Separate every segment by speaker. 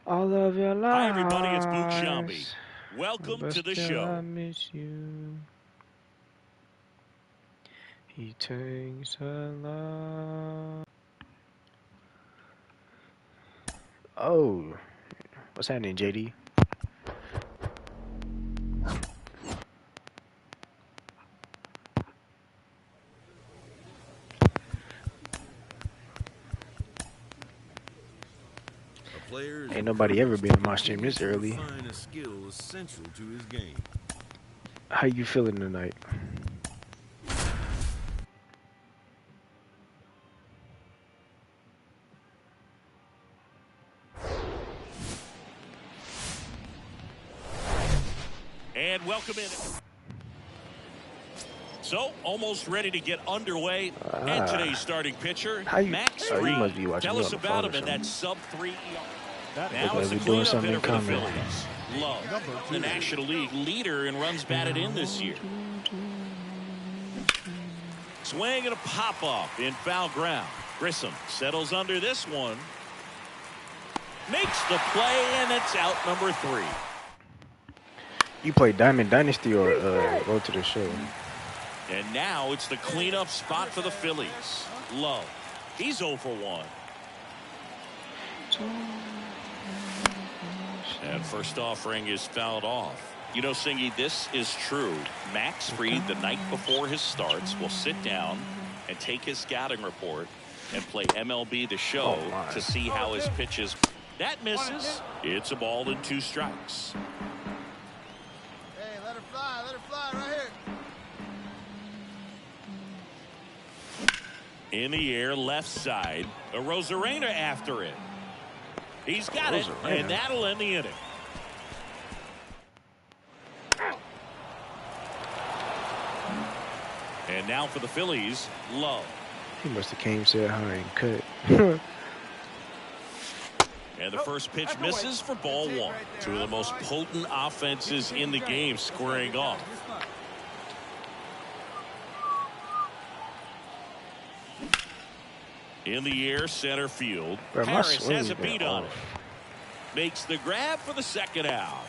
Speaker 1: All of your life.
Speaker 2: Hi, everybody. It's Boog Shambi. Welcome to the show.
Speaker 1: I miss you. He takes a lot. Oh, what's happening, JD? Ain't nobody ever been in my stream this early. How you feeling tonight?
Speaker 2: And welcome in. So, almost ready to get underway. And today's starting pitcher, Max Fried.
Speaker 1: Must be watching.
Speaker 2: Tell us about him in that sub-3 ER. Now
Speaker 1: it's a cleanup hitter for the Phillies.
Speaker 2: Love, the National League leader in runs batted in this year. Swing and a pop-off in foul ground. Grissom settles under this one. Makes the play, and it's out number 3.
Speaker 1: You play Diamond Dynasty or go to the show?
Speaker 2: And now it's the cleanup spot for the Phillies. Love. He's 0 for 1. And first offering is fouled off. You know, Singy, this is true. Max Fried, the night before his starts, will sit down and take his scouting report and play MLB The Show to see how his pitches. That misses. It's a ball and 2 strikes.
Speaker 3: Hey, let her fly right here.
Speaker 2: In the air, left side. A Rosarena after it. He's got it, and that'll end the inning. And now for the Phillies, Love.
Speaker 1: He must have came, said hi, and cut.
Speaker 2: And the first pitch misses for ball 1. Two of the most potent offenses in the game squaring off. In the air, center field. Harris has a beat on it. Makes the grab for the second out.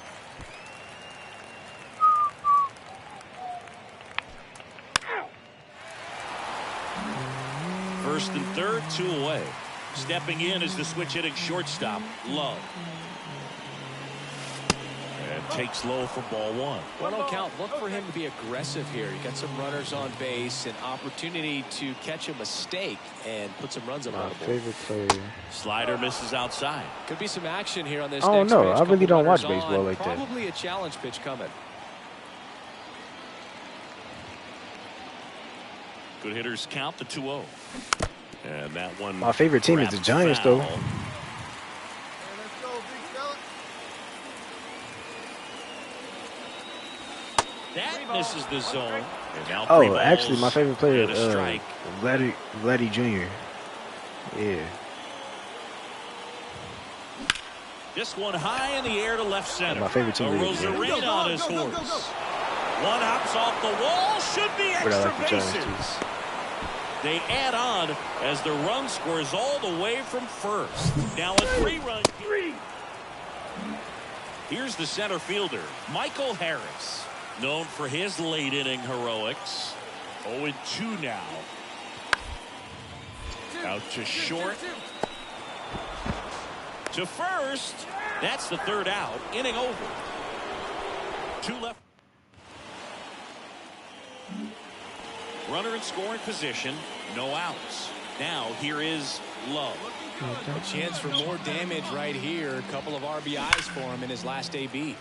Speaker 2: First and third, 2 away. Stepping in is the switch hitting shortstop, Love. And takes low for ball 1.
Speaker 4: Well, on count, look for him to be aggressive here. You got some runners on base, an opportunity to catch a mistake and put some runs up on the board.
Speaker 1: Favorite player.
Speaker 2: Slider misses outside.
Speaker 4: Could be some action here on this.
Speaker 1: Oh
Speaker 4: next
Speaker 1: no,
Speaker 4: pitch.
Speaker 1: I really don't watch
Speaker 4: Runners
Speaker 1: baseball
Speaker 4: on.
Speaker 1: like that.
Speaker 4: Probably a challenge pitch coming.
Speaker 2: Good hitters count the 2-0. And that one.
Speaker 1: My favorite team is the Giants, though.
Speaker 3: Hey, let's go, big fella.
Speaker 2: That misses the zone. And now
Speaker 1: Oh, actually, my favorite player
Speaker 2: and
Speaker 1: is
Speaker 2: a strike.
Speaker 1: Vladdy Jr. Yeah.
Speaker 2: This one high in the air to left center.
Speaker 1: My favorite team is
Speaker 2: Rosarena on his horse. One hops off the wall. Should be extra bases. They add on as the run scores all the way from first. Now a 3-run. Here's the center fielder, Michael Harris, known for his late inning heroics. 0-2 now. Out to short. To first. That's the third out. Inning over. 2 left. Runner in scoring position. No outs. Now here is Love.
Speaker 4: A chance for more damage right here. A couple of RBIs for him in his last AB.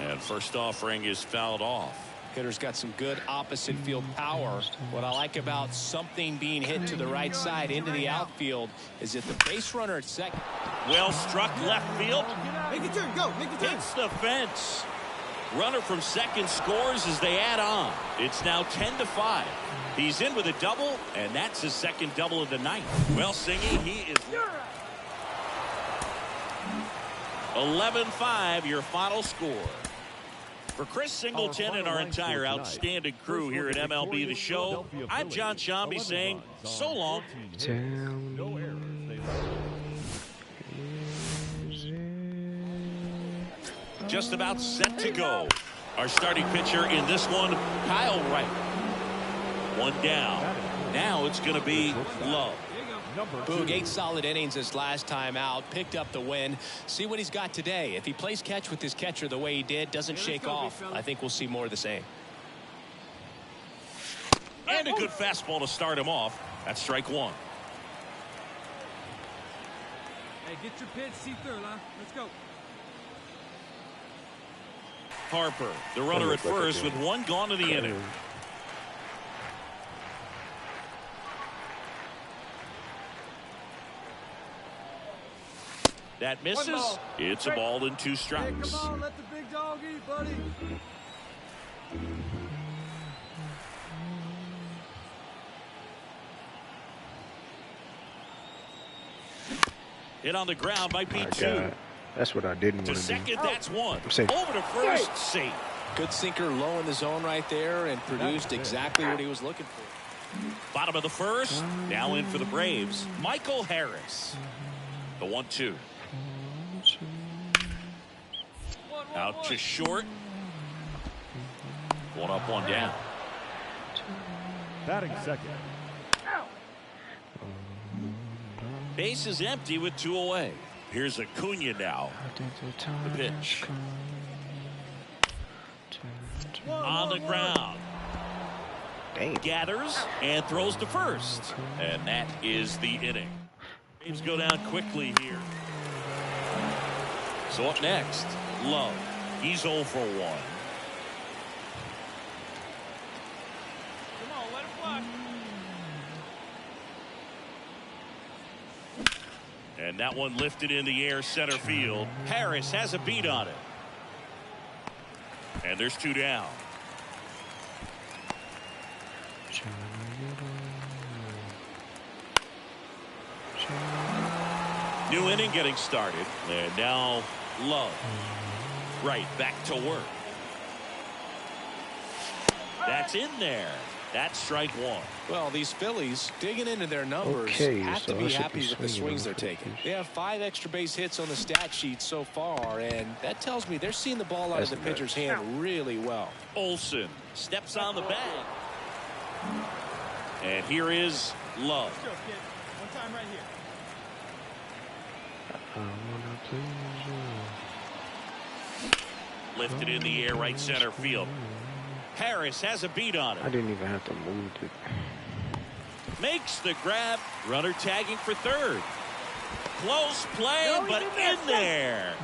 Speaker 2: And first offering is fouled off.
Speaker 4: Hitter's got some good opposite field power. What I like about something being hit to the right side into the outfield is that the base runner at second.
Speaker 2: Well struck left field.
Speaker 3: Make a turn, go, make a turn.
Speaker 2: Hits the fence. Runner from second scores as they add on. It's now 10-5. He's in with a double, and that's his second double of the night. Well, Singy, he is 11-5, your final score. For Chris Singleton and our entire outstanding crew here at MLB The Show, I'm John Shambi saying so long.
Speaker 1: No
Speaker 2: Just about set to go. Our starting pitcher in this one, Kyle Wright. One down. Now it's going to be Love.
Speaker 4: Boog, 8 solid innings his last time out, picked up the win. See what he's got today. If he plays catch with his catcher the way he did, doesn't shake off, I think we'll see more of the same.
Speaker 2: And a good fastball to start him off. That's strike one.
Speaker 5: Hey, get your pitch, see through, huh? Let's go.
Speaker 2: Harper, the runner at first with one gone in the inning. That misses. It's a ball and 2 strikes.
Speaker 3: Hey, come on, let the big dog eat, buddy.
Speaker 2: Hit on the ground might be
Speaker 1: My
Speaker 2: 2.
Speaker 1: God. That's what I didn't
Speaker 2: To
Speaker 1: want to
Speaker 2: second,
Speaker 1: do.
Speaker 2: that's 1.
Speaker 1: Safe.
Speaker 2: Over to first, safe.
Speaker 4: Good sinker low in the zone right there and produced exactly what he was looking for.
Speaker 2: Bottom of the first. Now in for the Braves, Michael Harris. The 1-2. Out to short. 1 up, 1 down.
Speaker 6: Batting second.
Speaker 2: Base is empty with 2 away. Here's Acuna now. The pitch. On the ground.
Speaker 1: Damn.
Speaker 2: Gathers and throws to first. And that is the inning. Braves go down quickly here. So up next, Love. He's 0 for 1.
Speaker 5: Come on, let it fly.
Speaker 2: And that one lifted in the air center field. Harris has a beat on it. And there's 2 down. New inning getting started. And now Love. Right back to work. That's in there. That's strike 1.
Speaker 4: Well, these Phillies digging into their numbers have to be happy with the swings they're taking. They have 5 extra base hits on the stat sheet so far, and that tells me they're seeing the ball out of the pitcher's hand really well.
Speaker 2: Olsen steps on the bag. And here is Love.
Speaker 5: Let's go, kid. One time right here.
Speaker 2: Lifted in the air right center field. Harris has a beat on
Speaker 1: I
Speaker 2: it.
Speaker 1: didn't even have to move it.
Speaker 2: Makes the grab. Runner tagging for third. Close play, but in there.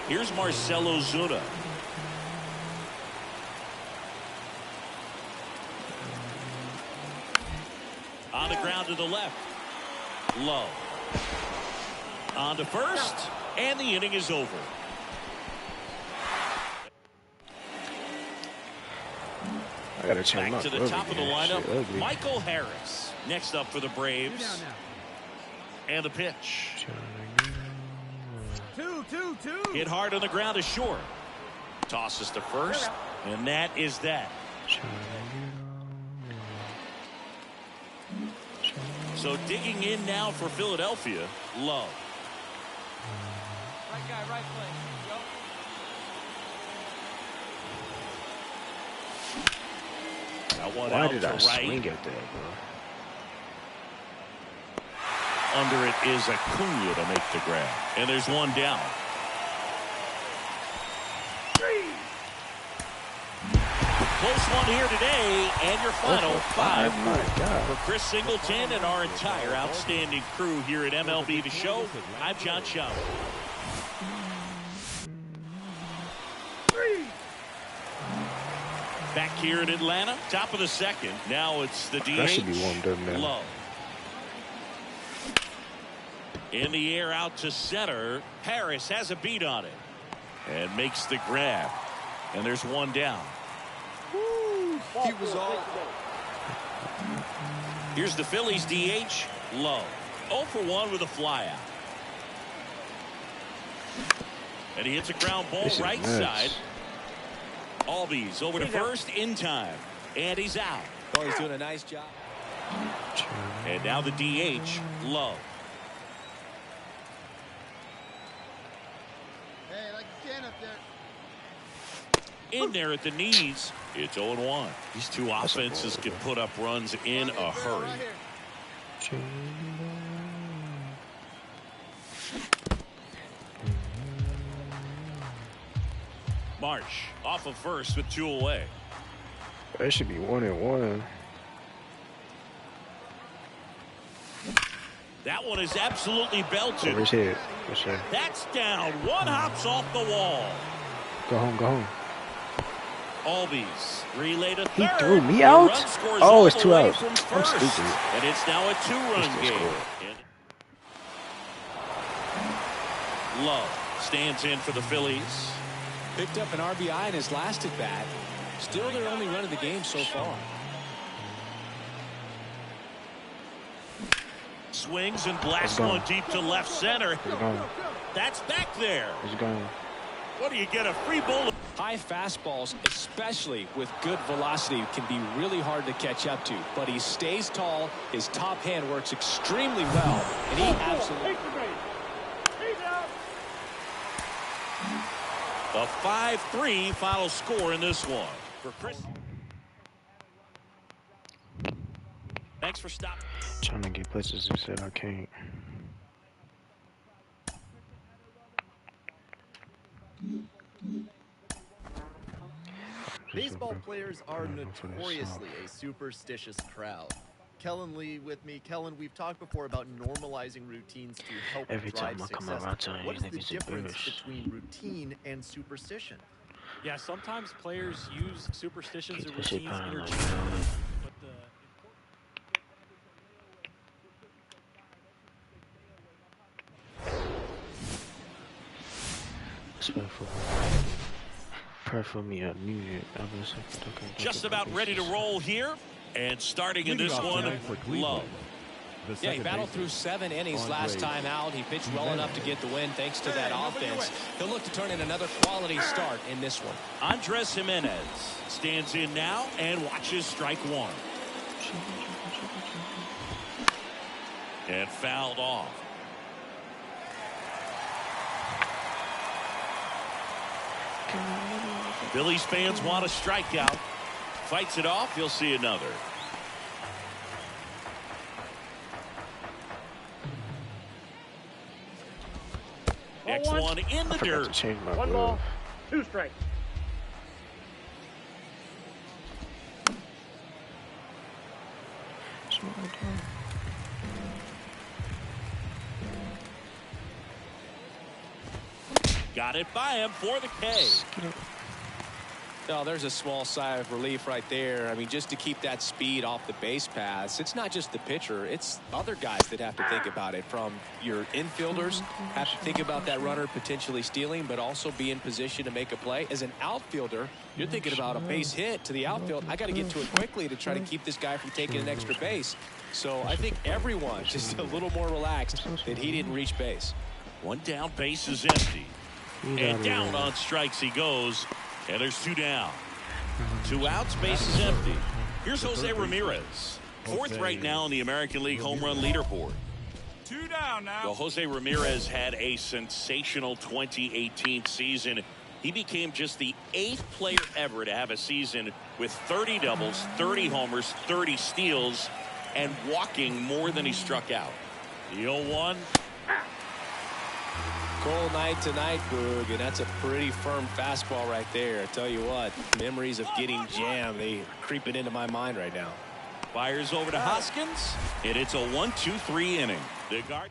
Speaker 2: Here's Marcelo Zuna. On the ground to the left. Low. On to first, and the inning is over.
Speaker 1: I gotta change my
Speaker 2: Back to the
Speaker 1: glove
Speaker 2: top of the
Speaker 1: again. Shit
Speaker 2: lineup,
Speaker 1: ugly.
Speaker 2: Michael Harris. Next up for the
Speaker 5: You're
Speaker 2: Braves.
Speaker 5: down now.
Speaker 2: And the pitch.
Speaker 3: 2-2-2.
Speaker 2: Hit hard on the ground to short. Tosses to first, and that is that. So digging in now for Philadelphia, Love.
Speaker 5: Right guy, right place. Go.
Speaker 2: That one
Speaker 1: Why
Speaker 2: out
Speaker 1: did
Speaker 2: to
Speaker 1: I
Speaker 2: right.
Speaker 1: swing at that, bro?
Speaker 2: Under it is Acuna to make the grab. And there's 1 down. Close one here today, and your final 5.
Speaker 1: My God.
Speaker 2: For Chris Singleton and our entire outstanding crew here at MLB The Show, I'm John Schaub. Back here in Atlanta, top of the second. Now it's the DH.
Speaker 1: That should be warmed up now.
Speaker 2: Love. In the air out to center. Harris has a beat on it and makes the grab. And there's 1 down.
Speaker 4: He was all.
Speaker 2: Here's the Phillies DH, Love. 0 for 1 with a flyout. And he hits a ground ball right side. Albies over to first in time. And he's out.
Speaker 4: Oh, he's doing a nice job.
Speaker 2: And now the DH, Love.
Speaker 3: Hey, like you can up there.
Speaker 2: In there at the knees. It's 0-1. These two offenses can put up runs in a hurry. Marsh off of first with 2 away.
Speaker 1: That should be 1-1.
Speaker 2: That one is absolutely belted.
Speaker 1: Where's hit?
Speaker 2: That's down. One hops off the wall.
Speaker 1: Go home, go home.
Speaker 2: Albies relay to third.
Speaker 1: He threw me out? Oh, it's 2 outs. I'm stupid.
Speaker 2: And it's now a 2-run game. Love stands in for the Phillies.
Speaker 4: Picked up an RBI in his last at bat. Still their only run of the game so far.
Speaker 2: Swings and blasts one deep to left center. That's back there.
Speaker 1: He's gone.
Speaker 2: What do you get? A free bullet?
Speaker 4: High fastballs, especially with good velocity, can be really hard to catch up to. But he stays tall. His top hand works extremely well. And he absolutely...
Speaker 2: A 5-3 final score in this one. For Chris. Thanks for stopping.
Speaker 1: Trying to get places who said I can't.
Speaker 6: Baseball players are notoriously a superstitious crowd. Kellen Lee with me. Kellen, we've talked before about normalizing routines to help drive success. What is the difference between routine and superstition?
Speaker 7: Yeah, sometimes players use superstitions and routines interchangeably, but
Speaker 1: Pray for me, I knew it.
Speaker 2: Just about ready to roll here. And starting in this one, Love.
Speaker 4: Yeah, he battled through 7 innings last time out. He pitched well enough to get the win thanks to that offense. He'll look to turn in another quality start in this one.
Speaker 2: Andres Jimenez stands in now and watches strike one. And fouled off. Phillies fans want a strikeout. Fights it off. You'll see another. Next one in the dirt.
Speaker 8: 1 ball, 2 strikes.
Speaker 2: Got it by him for the K.
Speaker 4: Oh, there's a small sigh of relief right there. I mean, just to keep that speed off the base paths. It's not just the pitcher. It's other guys that have to think about it. From your infielders have to think about that runner potentially stealing, but also be in position to make a play. As an outfielder, you're thinking about a base hit to the outfield. I got to get to it quickly to try to keep this guy from taking an extra base. So I think everyone's just a little more relaxed that he didn't reach base.
Speaker 2: One down, base is empty. And down on strikes he goes. And there's 2 down. 2 outs, base is empty. Here's Jose Ramirez. 4th right now in the American League home run leaderboard.
Speaker 3: 2 down now.
Speaker 2: Well, Jose Ramirez had a sensational 2018 season. He became just the 8th player ever to have a season with 30 doubles, 30 homers, 30 steals, and walking more than he struck out. The 0-1.
Speaker 4: Cold night tonight, Boog, and that's a pretty firm fastball right there. I tell you what, memories of getting jammed, they creeping into my mind right now.
Speaker 2: Fires over to Hoskins, and it's a 1-2-3 inning. The guard.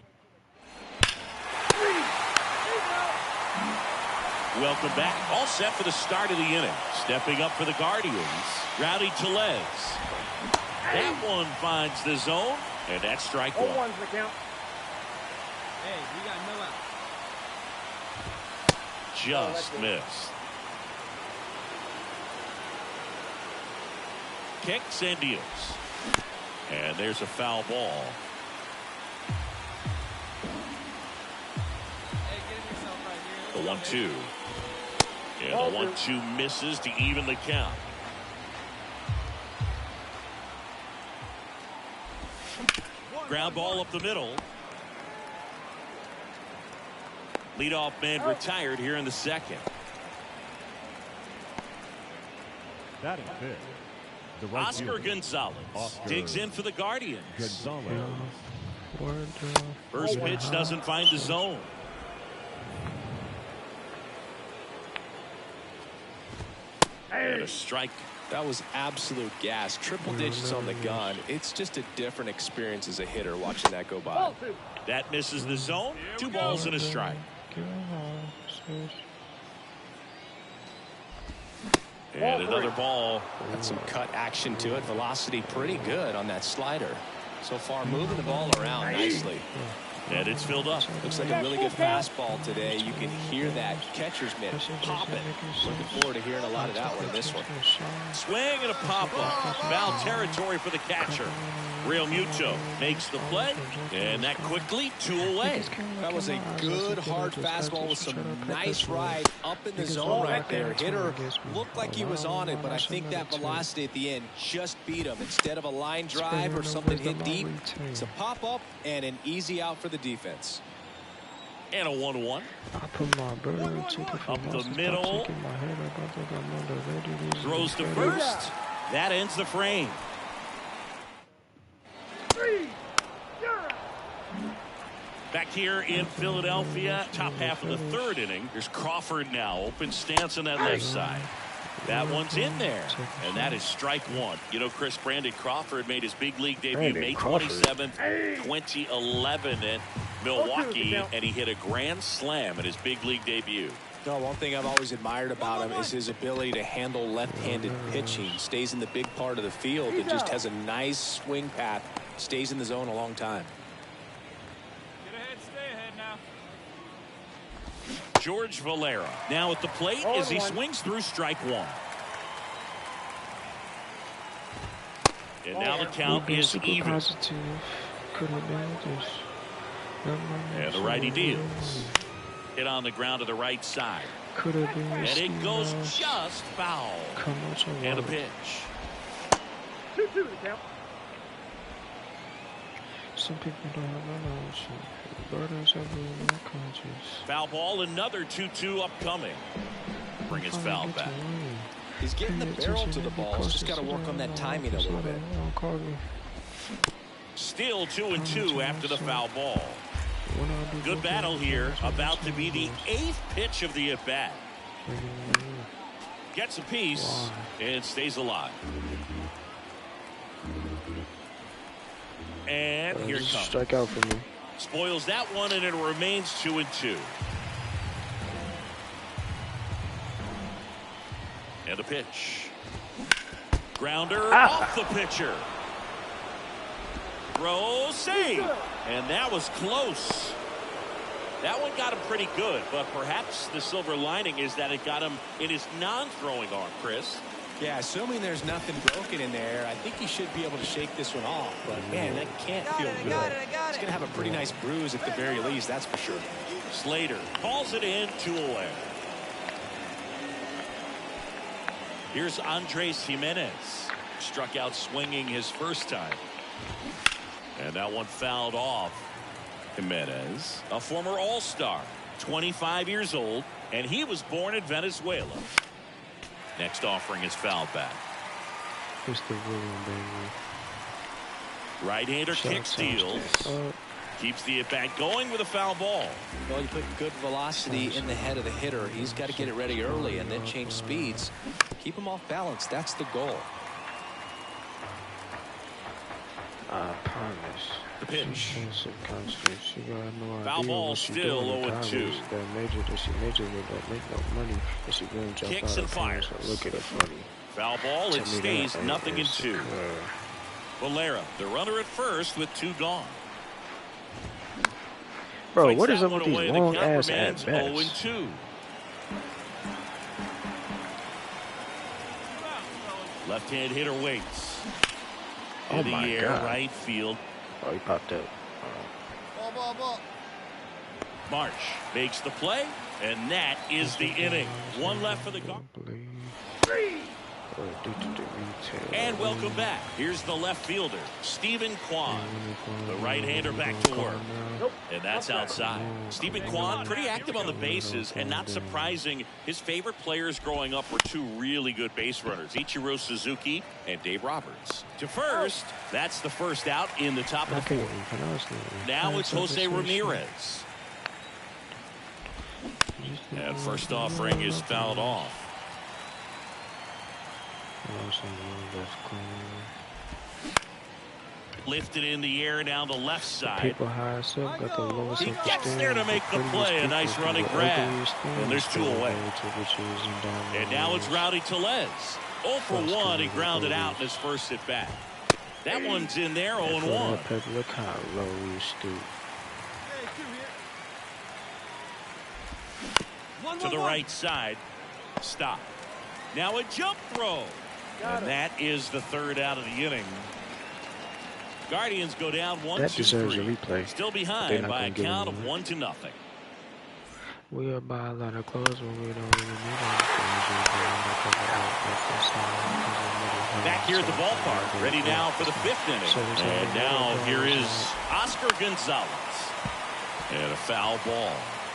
Speaker 2: Welcome back. All set for the start of the inning. Stepping up for the Guardians, Rowdy Tellez. That one finds the zone, and that's strike one.
Speaker 8: 0-1's the count.
Speaker 5: Hey, we got no out.
Speaker 2: Just missed. Kicks and deals. And there's a foul ball.
Speaker 5: Hey, get him yourself right here.
Speaker 2: 1-2. And the 1-2 misses to even the count. Ground ball up the middle. Leadoff man retired here in the second.
Speaker 9: Batting fifth, the right
Speaker 2: Oscar
Speaker 9: fielder,
Speaker 2: Gonzalez digs in for the Guardians.
Speaker 9: Gonzalez.
Speaker 2: First pitch doesn't find the zone. And a strike.
Speaker 4: That was absolute gas. Triple digits on the gun. It's just a different experience as a hitter watching that go by.
Speaker 2: That misses the zone. 2 balls and a strike. And another ball.
Speaker 4: Got some cut action to it. Velocity pretty good on that slider. So far moving the ball around nicely.
Speaker 2: And it's filled up.
Speaker 4: Looks like a really good fastball today. You can hear that catcher's mitt popping. Looking forward to hearing a lot of that one in this one.
Speaker 2: Swing and a pop-up. Foul territory for the catcher. Real Muto makes the play, and that quickly 2 away.
Speaker 4: That was a good hard fastball with some nice ride up in the zone right there. Hitter looked like he was on it, but I think that velocity at the end just beat him. Instead of a line drive or something hit deep, it's a pop-up and an easy out for the defense.
Speaker 2: And a 1-1. Up the middle. Throws to first. That ends the frame. Back here in Philadelphia, top half of the 3rd inning. Here's Crawford now. Open stance on that left side. That one's in there. And that is strike 1. You know, Chris, Brandon Crawford made his big league debut May 27th, 2011 in Milwaukee, and he hit a grand slam in his big league debut.
Speaker 4: No, one thing I've always admired about him is his ability to handle left-handed pitching. Stays in the big part of the field and just has a nice swing path. Stays in the zone a long time.
Speaker 5: Get ahead, stay ahead now.
Speaker 2: George Valera now at the plate as he swings through strike 1. And now the count is even. And the righty deals. Hit on the ground to the right side. And it goes just foul. And a pitch.
Speaker 8: 2-2 to count.
Speaker 1: Some people don't have no knowledge. Burdens have no conscience.
Speaker 2: Foul ball, another 2-2 upcoming. Bring his foul back.
Speaker 4: He's getting the barrel to the ball. He's just got to work on that timing a little bit.
Speaker 2: Still 2-2 after the foul ball. Good battle here. About to be the 8th pitch of the at-bat. Gets a piece and stays alive. And here it comes.
Speaker 1: Strike out for me.
Speaker 2: Spoils that one, and it remains 2-2. And a pitch. Grounder off the pitcher. Throw, save. And that was close. That one got him pretty good, but perhaps the silver lining is that it got him in his non-throwing arm, Chris.
Speaker 4: Yeah, assuming there's nothing broken in there, I think he should be able to shake this one off. But, man, that can't feel good. He's going to have a pretty nice bruise at the very least, that's for sure.
Speaker 2: Slater calls it in, 2 away. Here's Andres Jimenez. Struck out swinging his first time. And that one fouled off. Jimenez, a former All-Star, 25 years old, and he was born in Venezuela. Next offering is fouled back. Right-hander kick steals. Keeps the at-bat going with a foul ball.
Speaker 4: Well, you put good velocity in the head of the hitter. He's got to get it ready early and then change speeds. Keep him off balance. That's the goal.
Speaker 1: I promise.
Speaker 2: The pitch.
Speaker 1: Foul
Speaker 2: ball still 0-2. Kicks and fires.
Speaker 1: Look at it funny.
Speaker 2: Foul ball. It stays 0-2. Valera, the runner at first with 2 gone.
Speaker 1: Bro, what is up with these long ass at bats?
Speaker 2: 0-2. Left-hand hitter waits. In the air, right field.
Speaker 1: Oh, he popped up.
Speaker 6: Ball.
Speaker 2: Marsh makes the play, and that is the inning. One left for the Guardians. And welcome back. Here's the left fielder, Stephen Kwan. The right-hander back to work. And that's outside. Stephen Kwan, pretty active on the bases, and not surprising, his favorite players growing up were two really good base runners, Ichiro Suzuki and Dave Roberts. To first, that's the first out in the top of the fourth. Now it's Jose Ramirez. And first offering is fouled off. Lifted in the air down the left side. He gets there to make the play. A nice running grab. And there's two away. And now it's Rowdy Tellez. 0 for 1. He grounded out in his first at bat. That one's in there, 0-1. To the right side. Stop. Now a jump throw. And that is the third out of the inning. Guardians go down 1-2-3. Still behind by a count of 1-0.
Speaker 1: We are by a lot of clothes when we don't even need them.
Speaker 2: Back here at the ballpark, ready now for the fifth inning. And now here is Oscar Gonzalez. And a foul ball.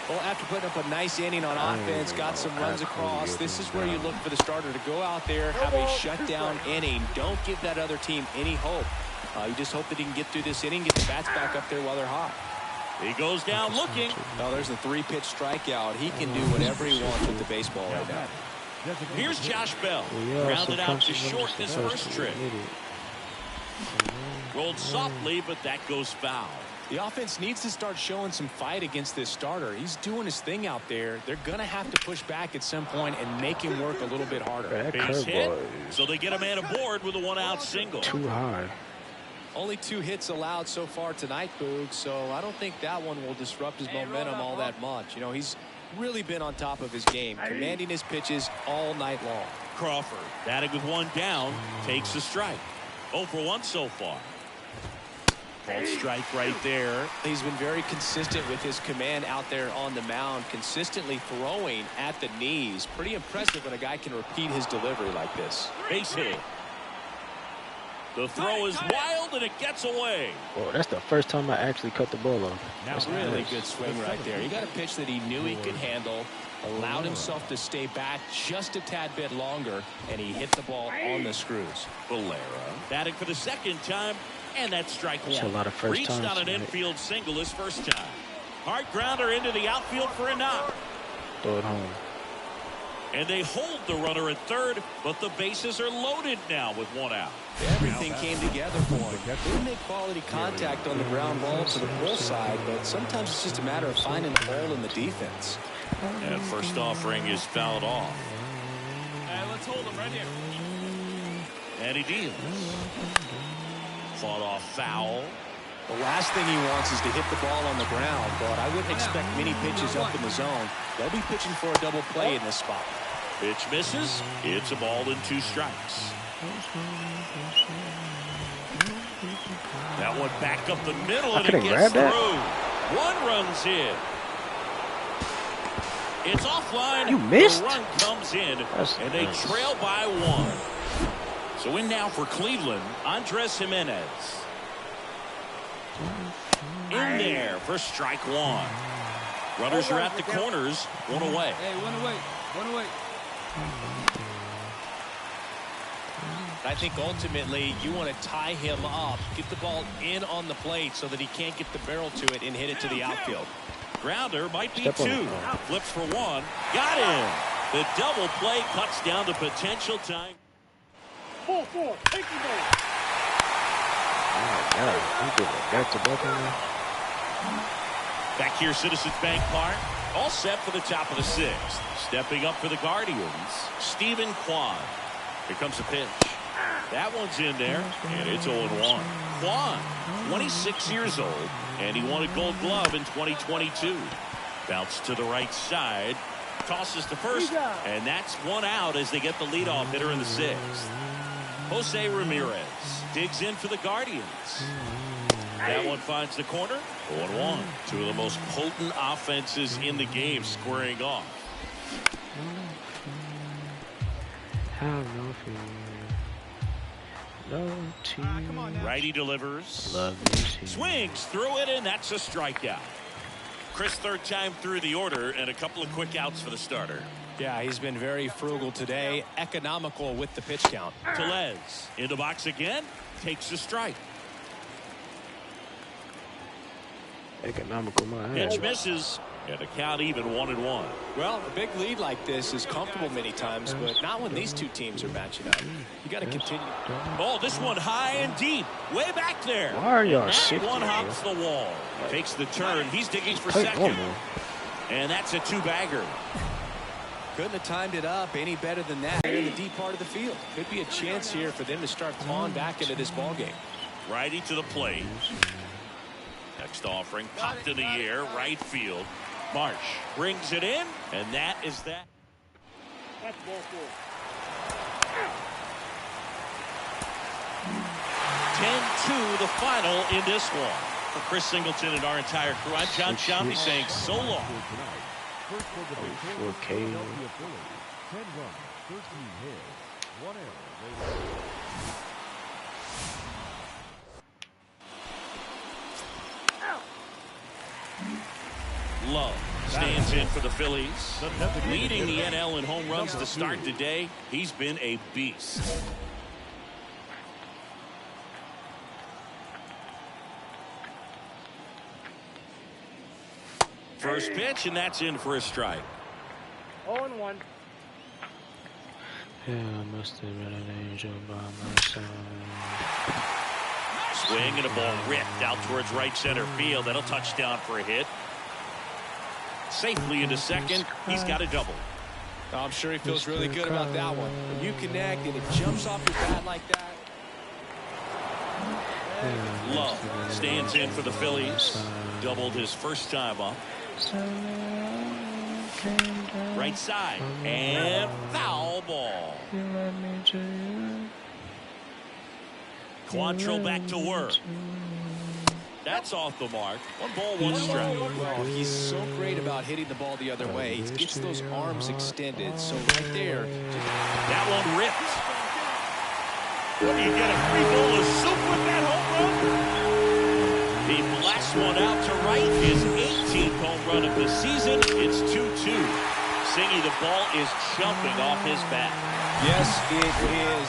Speaker 4: Well, after putting up a nice inning on offense, got some runs across, this is where you look for the starter to go out there, have a shutdown inning. Don't give that other team any hope. You just hope that he can get through this inning, get the bats back up there while they're hot.
Speaker 2: He goes down looking.
Speaker 4: Well, there's a 3-pitch strikeout. He can do whatever he wants with the baseball right now.
Speaker 2: Here's Josh Bell. Grounded out to short in his first trip. Rolled softly, but that goes foul.
Speaker 4: The offense needs to start showing some fight against this starter. He's doing his thing out there. They're going to have to push back at some point and make him work a little bit harder.
Speaker 2: Base hit, so they get a man aboard with a 1-out single.
Speaker 1: Too high.
Speaker 4: Only 2 hits allowed so far tonight, Boog, so I don't think that one will disrupt his momentum all that much. You know, he's really been on top of his game, commanding his pitches all night long.
Speaker 2: Crawford, batting with 1 down, takes a strike. 0 for 1 so far. Called strike right there.
Speaker 4: He's been very consistent with his command out there on the mound, consistently throwing at the knees. Pretty impressive when a guy can repeat his delivery like this.
Speaker 2: Base hit. The throw is wild and it gets away.
Speaker 1: Oh, that's the first time I actually cut the ball off.
Speaker 4: That's a really good swing right there. He got a pitch that he knew he could handle, allowed himself to stay back just a tad bit longer, and he hit the ball on the screws.
Speaker 2: Valera batting for the second time, and that's strike 1.
Speaker 1: That's a lot of first
Speaker 2: Reached
Speaker 1: times
Speaker 2: on an infield single his first time. Hard grounder into the outfield for a knock.
Speaker 1: Throw it home.
Speaker 2: And they hold the runner at third, but the bases are loaded now with 1 out.
Speaker 4: Everything came together for him. They make quality contact on the ground ball to the pull side, but sometimes it's just a matter of finding a hole in the defense.
Speaker 2: And first offering is fouled off.
Speaker 5: Hey, let's hold him right here.
Speaker 2: And he deals. Fought off foul.
Speaker 4: The last thing he wants is to hit the ball on the ground, but I wouldn't expect many pitches up in the zone. They'll be pitching for a double play in this spot.
Speaker 2: Pitch misses. It's a ball and 2 strikes. That one back up the middle and it gets through. 1 runs in. It's offline.
Speaker 1: You missed.
Speaker 2: The run comes in and they trail by 1. So in now for Cleveland, Andres Jimenez. In there for strike 1. Runners are at the corners. 1 away.
Speaker 5: Hey, 1 away. 1 away.
Speaker 4: I think ultimately you want to tie him up, get the ball in on the plate so that he can't get the barrel to it and hit it to the outfield.
Speaker 2: Grounder might be 2. Flips for 1. Got him. The double play cuts down the potential time.
Speaker 8: 4-4. Take the ball.
Speaker 2: Back here, Citizens Bank Park. All set for the top of the 6th. Stepping up for the Guardians, Stephen Kwan. Here comes the pitch. That one's in there, and it's 0-1. Kwan, 26 years old, and he won a Gold Glove in 2022. Bounce to the right side. Tosses to first, and that's 1 out as they get the leadoff hitter in the 6th. Jose Ramirez digs in for the Guardians. That one finds the corner. 0-1. Two of the most potent offenses in the game squaring off. Righty delivers. Swings through it, and that's a strikeout. Chris, third time through the order, and a couple of quick outs for the starter.
Speaker 4: Yeah, he's been very frugal today, economical with the pitch count.
Speaker 2: Tellez in the box again, takes a strike.
Speaker 1: Economical, my
Speaker 2: Pitch misses, and the count even 1-1.
Speaker 4: Well, a big lead like this is comfortable many times, but not when these two teams are matching up. You got to continue.
Speaker 2: Oh, this one high and deep, way back there.
Speaker 1: Why are y'all
Speaker 2: sick? One hops the wall, takes the turn. He's digging for second, and that's a two-bagger.
Speaker 4: Couldn't have timed it up any better than that. They're in the deep part of the field. Could be a chance here for them to start clawing back into this ball game.
Speaker 2: Righty to the plate. Next offering, popped in the air, right field. Marsh brings it in, and that is that.
Speaker 8: That's ball
Speaker 2: 4. 10-2 the final in this one. For Chris Singleton and our entire crew, I'm John Shelby saying so long.
Speaker 1: 4K.
Speaker 9: 10 runs, 13 hits, 1 error.
Speaker 2: Love stands in for the Phillies. Leading the NL in home runs to start today. He's been a beast. First pitch, and that's in for a strike.
Speaker 8: 0-1.
Speaker 1: Yeah, I must have been an angel by my side.
Speaker 2: Swing and a ball ripped out towards right center field. That'll touchdown for a hit. Safely into second. He's got a double.
Speaker 4: I'm sure he feels really good about that one. When you connect and it jumps off your bat like that.
Speaker 2: Love stands in for the Phillies. Doubled his first time up. Right side. And foul ball. Quantrill back to work. That's off the mark. 1 ball, 1 strike.
Speaker 4: Well, he's so great about hitting the ball the other way. He gets those arms extended. So right there.
Speaker 2: That one ripped. You get a free bowl of soup with that home run. He blasts one out to right. His 18th home run of the season. It's 2-2. Singy, the ball is jumping off his bat.
Speaker 4: Yes, it is.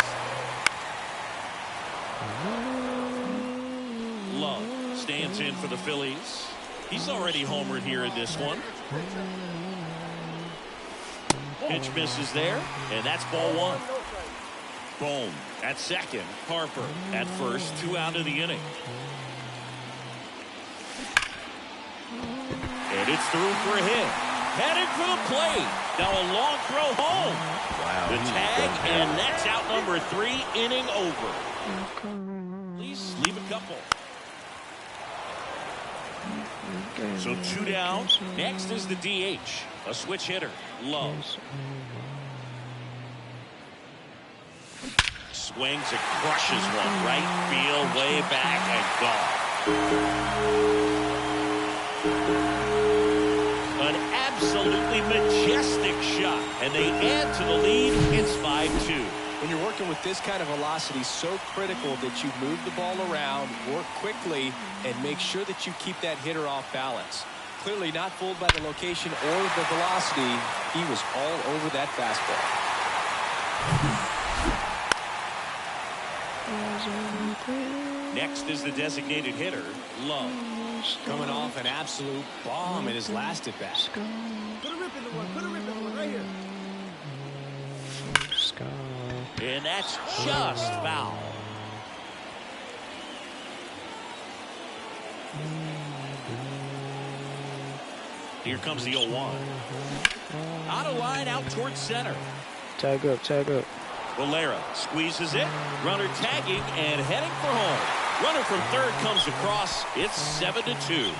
Speaker 2: Love stands in for the Phillies. He's already homered here in this one. Pitch misses there, and that's ball 1. Bohm at second. Harper at first. 2 out of the inning. And it's through for a hit. Headed for the plate. Now a long throw home.
Speaker 1: Wow.
Speaker 2: The tag, and that's out number 3, inning over. Please leave a couple. So 2 down. Next is the DH. A switch hitter. Love. Swings and crushes one. Right field, way back, and gone. An absolutely majestic shot. And they add to the lead. It's 5-2.
Speaker 4: When you're working with this kind of velocity, so critical that you move the ball around, work quickly, and make sure that you keep that hitter off balance. Clearly not fooled by the location or the velocity. He was all over that fastball.
Speaker 2: Next is the designated hitter, Love.
Speaker 4: Coming off an absolute bomb in his last at bat.
Speaker 3: Put a rip in the one. Put a rip in the one right here.
Speaker 2: And that's just foul. Here comes the 0-1. Out of line, out towards center.
Speaker 1: Tag up, tag up.
Speaker 2: Valera squeezes it. Runner tagging and heading for home. Runner from third comes across. It's 7-2.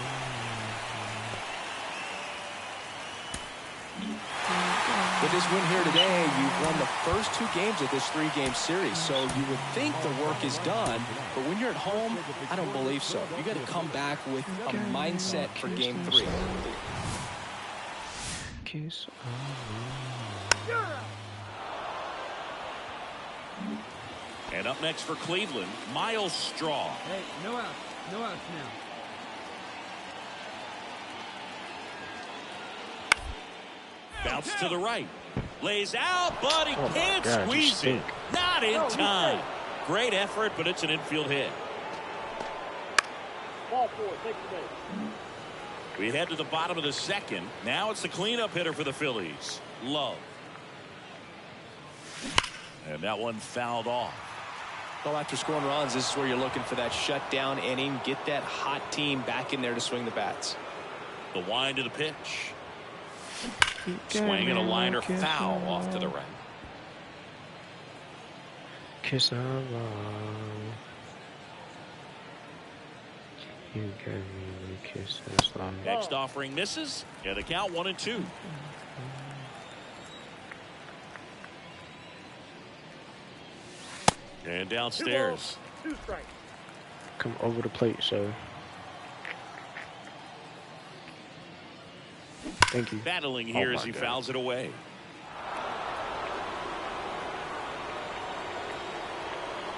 Speaker 4: With this win here today, you've won the first 2 games of this 3-game series, so you would think the work is done, but when you're at home, I don't believe so. You got to come back with a mindset for Game 3.
Speaker 2: And up next for Cleveland, Miles Straw.
Speaker 5: Hey, no outs. No outs now.
Speaker 2: Bounce to the right. Lays out, but he can't squeeze it. Not in time. Great effort, but it's an infield hit.
Speaker 8: Ball 4, take the base.
Speaker 2: We head to the bottom of the second. Now it's the cleanup hitter for the Phillies, Love. And that one fouled off.
Speaker 4: Well, after scoring runs, this is where you're looking for that shutdown inning. Get that hot team back in there to swing the bats.
Speaker 2: The wind to the pitch. Swing and a liner foul off to the right.
Speaker 1: Kiss of love. You gave me the kiss of love.
Speaker 2: Next offering misses. And the count 1-2. And downstairs.
Speaker 8: 2 strikes.
Speaker 1: Come over the plate, so. Thank you.
Speaker 2: Battling here as he fouls it away.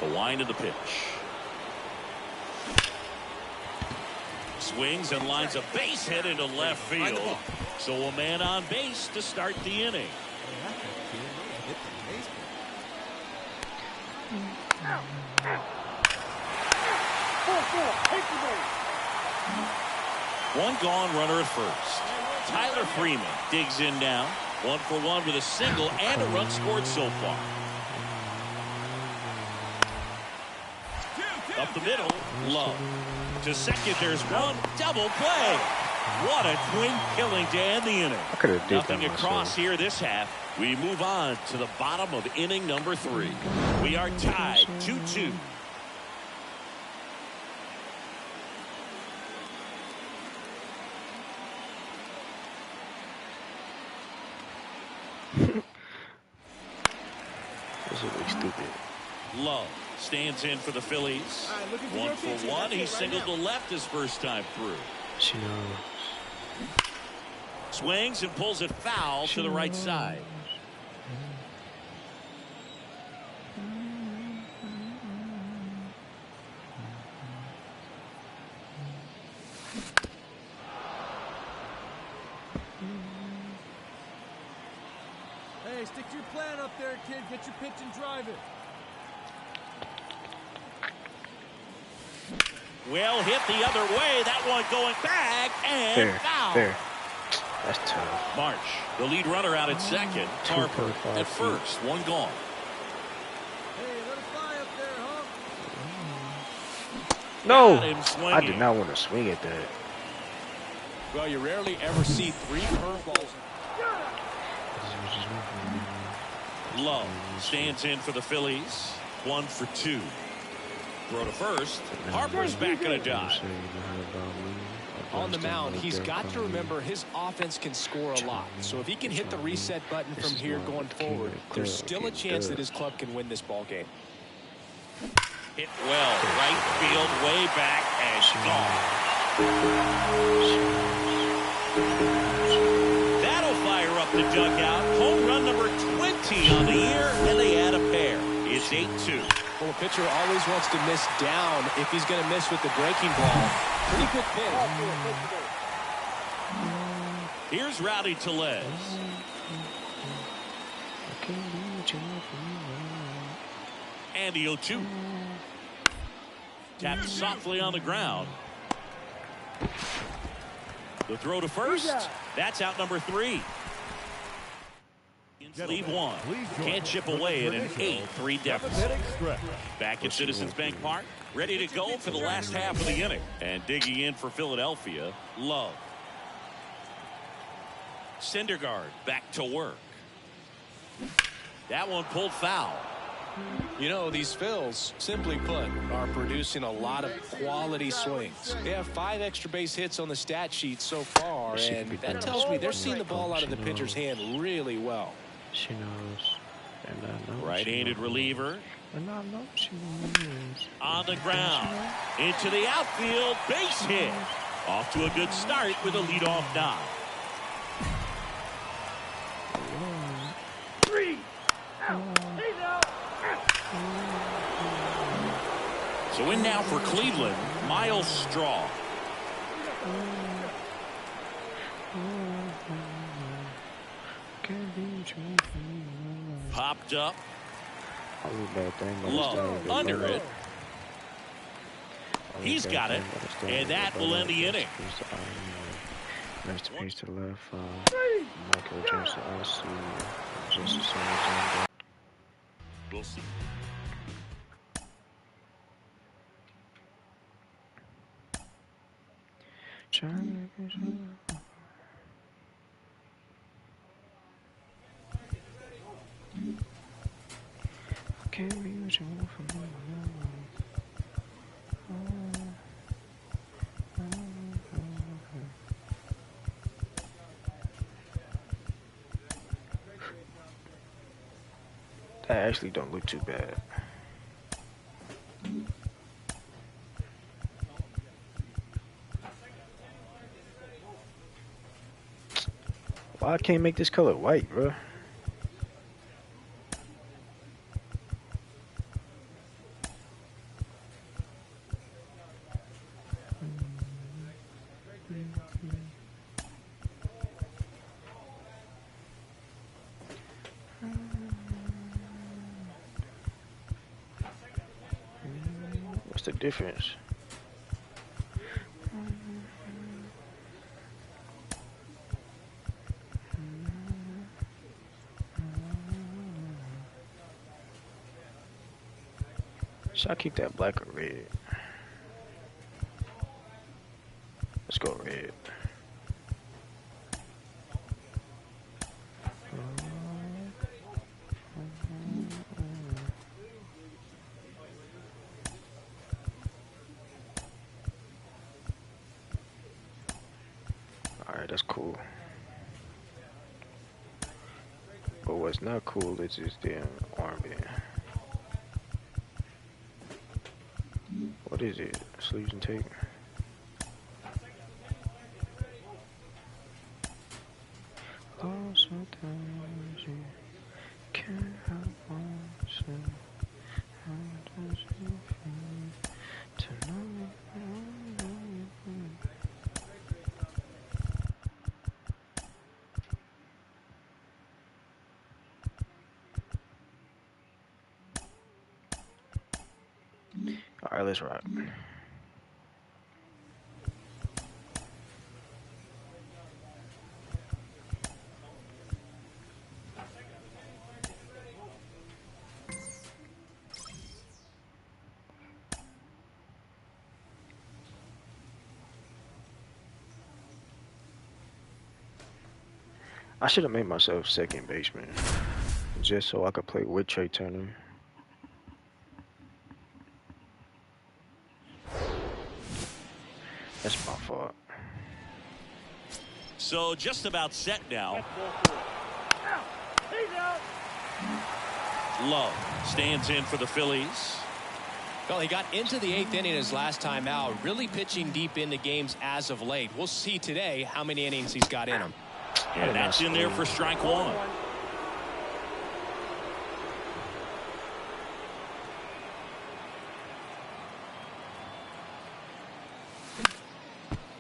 Speaker 2: The wind of the pitch. Swings and lines a base hit into left field. So a man on base to start the inning. One gone, runner at first. Tyler Freeman digs in now. 1 for 1 with a single and a run scored so far. Up the middle, Love. To second, there's one. Double play. What a twin killing to end the inning. Nothing across here this half. We move on to the bottom of inning number 3. We are tied 2-2.
Speaker 1: This is really stupid.
Speaker 2: Love stands in for the Phillies. 1 for 1. He singled to left his first time through.
Speaker 1: She knows.
Speaker 2: Swings and pulls it foul to the right side.
Speaker 5: Hey, stick to your plan up there, kid. Get your pitch and drive it.
Speaker 2: Well hit the other way. That one going back and foul.
Speaker 1: Fair. That's tough.
Speaker 2: March, the lead runner out at second. Harper at first. One gone.
Speaker 5: Hey, let it fly up there, huh?
Speaker 1: No, I did not want to swing at that.
Speaker 4: Well, you rarely ever see 3 curveballs.
Speaker 2: Love stands in for the Phillies. 1 for 2. Throw to first. Harper's back in a dive.
Speaker 4: On the mound, he's got to remember his offense can score a lot. So if he can hit the reset button from here going forward, there's still a chance that his club can win this ball game.
Speaker 2: Hit well. Right field, way back, and gone. That'll fire up the dugout. Home run number 20 on the year, and they add a pair. It's 8-2.
Speaker 4: Well, a pitcher always wants to miss down if he's going to miss with the breaking ball. Pretty good pitch.
Speaker 2: Here's Rowdy Tellez. And the 0-2. Tapped softly on the ground. The throw to first. That's out number 3. Lead one. Can't chip away at an 8-3 deficit. Back at Citizens Bank Park, ready to go for the last half of the inning. And digging in for Philadelphia, Love. Syndergaard back to work. That one pulled foul.
Speaker 4: You know, these Phils, simply put, are producing a lot of quality swings. They have 5 extra base hits on the stat sheet so far, and that tells me they're seeing the ball out of the pitcher's hand really well.
Speaker 1: She knows. And I know
Speaker 2: right-handed reliever.
Speaker 1: And I know she knows.
Speaker 2: On the ground. Into the outfield. Base hit. Off to a good start with a leadoff knock.
Speaker 8: 3 out. He's out.
Speaker 2: So in now for Cleveland, Miles Straw. Popped up. Love under it. He's got it, and that will end the inning.
Speaker 1: Masterpiece to left. Michael James to us. Just as soon as
Speaker 2: We'll see.
Speaker 1: that actually don't look too bad. Why I can't make this color white, bro? What's the difference? Should I keep that black or red? Let's go red. Alright, that's cool. But what's not cool is this damn armband. What is it? Sleeves and tape? Oh, sometimes you can't help yourself. How does it feel to know? All right, let's rock. I should have made myself second baseman just so I could play with Trey Turner. That's my fault.
Speaker 2: So just about set now. Love stands in for the Phillies.
Speaker 4: Well, he got into the 8th inning his last time out, really pitching deep into games as of late. We'll see today how many innings he's got in him.
Speaker 2: And that's in there for strike one.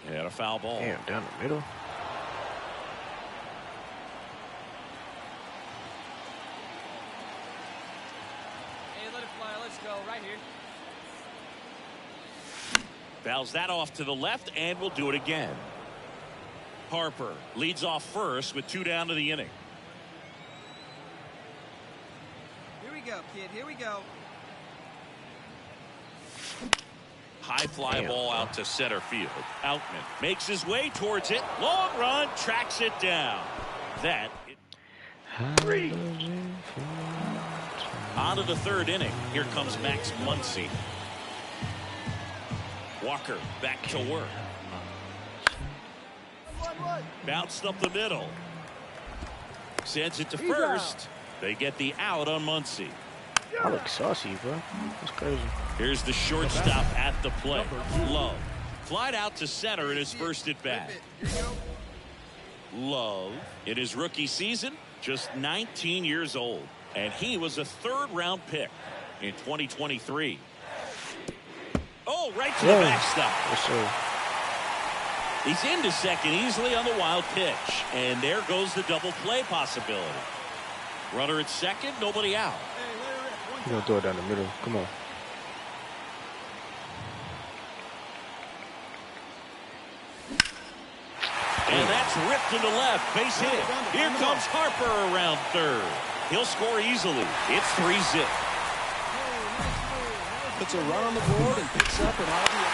Speaker 2: And a foul ball.
Speaker 1: Damn, down the middle.
Speaker 5: Hey, let it fly. Let's go. Right here.
Speaker 2: Fouls that off to the left, and we'll do it again. Harper leads off first with 2 down to the inning.
Speaker 5: Here we go, kid. Here we go.
Speaker 2: High fly ball out to center field. Outman makes his way towards it. Long run, tracks it down. That. On to the 3rd inning. Here comes Max Muncy. Walker back to work. Bounced up the middle. Sends it to first. They get the out on Muncy.
Speaker 1: I look saucy, bro. That's crazy.
Speaker 2: Here's the shortstop at the plate. Love. Flied out to center in his first at bat. Love, in his rookie season, just 19 years old. And he was a third-round pick in 2023. Oh, right to the backstop.
Speaker 1: Yes, sir.
Speaker 2: He's into second easily on the wild pitch. And there goes the double play possibility. Runner at second, nobody out.
Speaker 1: You're going to throw it down the middle. Come on.
Speaker 2: And that's ripped into left. Base hit. Here comes Harper around third. He'll score easily. It's 3-zip.
Speaker 4: Puts a run on the board and picks up an RBI.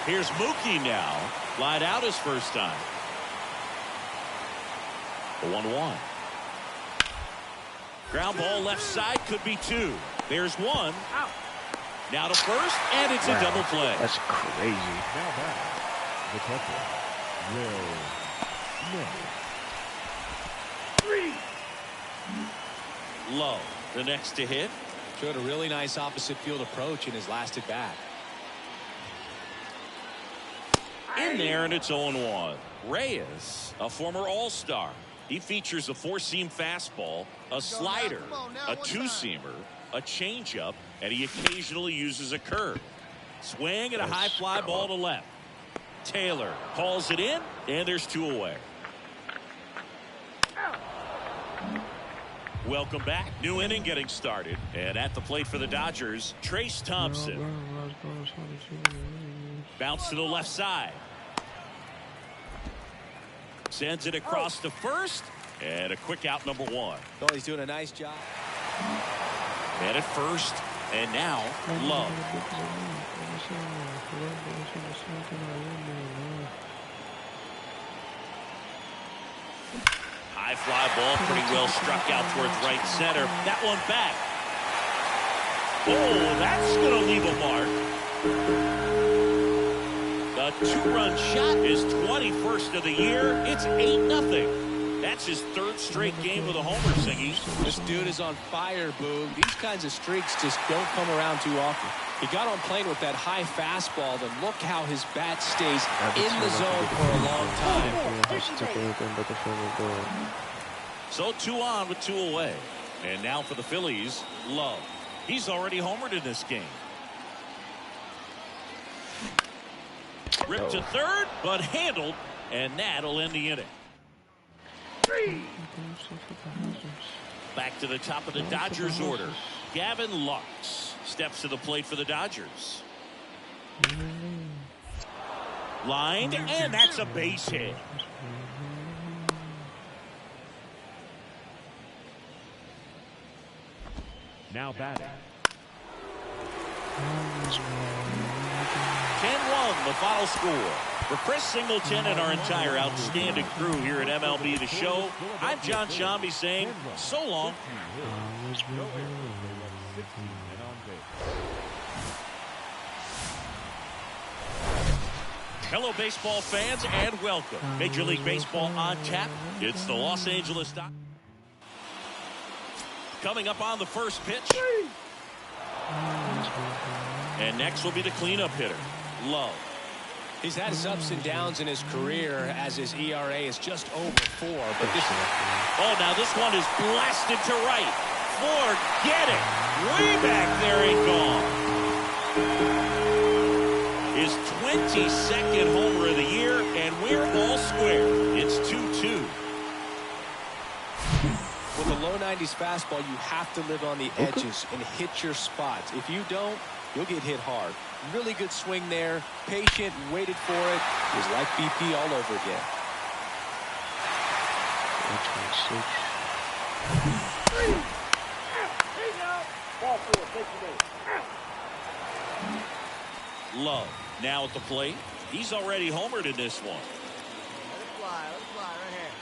Speaker 2: Here's Mookie now. Lied out his first time. A 1-1. Ground ball left side, could be two. There's one. Out. Now to first, and it's a double play.
Speaker 1: That's crazy.
Speaker 9: Now back, the catcher, Will Smith.
Speaker 2: Low, the next to hit.
Speaker 4: Showed a really nice opposite field approach in his last at bat.
Speaker 2: In there, and it's 0-1. Reyes, a former All-Star. He features a four-seam fastball, a slider, a two-seamer, a changeup, and he occasionally uses a curve. Swing and a high fly ball to left. Taylor calls it in, and there's two away. Welcome back. New inning getting started. And at the plate for the Dodgers, Trace Thompson. Bounce to the left side. Sends it across to first. And a quick out, number one.
Speaker 4: Oh, he's doing a nice job.
Speaker 2: And at first. And now, Love. High fly ball, pretty well struck out towards right center. That one back. Oh, that's going to leave a mark. The two-run shot is 21st of the year. It's 8-0. That's his third straight game with a homer, Singy.
Speaker 4: This dude is on fire, Boog. These kinds of streaks just don't come around too often. He got on plane with that high fastball, and look how his bat stays in the zone for a long time.
Speaker 2: So 2 on with 2 away. And now for the Phillies, Love. He's already homered in this game. Ripped to third, but handled, and that'll end the inning. Back to the top of the Dodgers order. Gavin Lux steps to the plate for the Dodgers. Lined, and that's a base hit.
Speaker 9: Now batting.
Speaker 2: 10-1, the final score. For Chris Singleton and our entire outstanding crew here at MLB The Show, I'm John Shambi saying so long. Hello, baseball fans, and welcome. Major League Baseball on tap. It's the Los Angeles Dodgers. Coming up on the first pitch. And next will be the cleanup hitter, Love.
Speaker 4: He's had his ups and downs in his career as his ERA is just over 4. But this
Speaker 2: oh, now this one is blasted to right. Forget it. Way back there and gone. His 22nd homer of the year, and we're all square. It's 2-2.
Speaker 4: With a low 90s fastball, you have to live on the edges and hit your spots. If you don't, you'll get hit hard. Really good swing there. Patient, waited for it. It was like BP all over again.
Speaker 2: Love now at the plate. He's already homered in this one.
Speaker 3: Let it fly right here.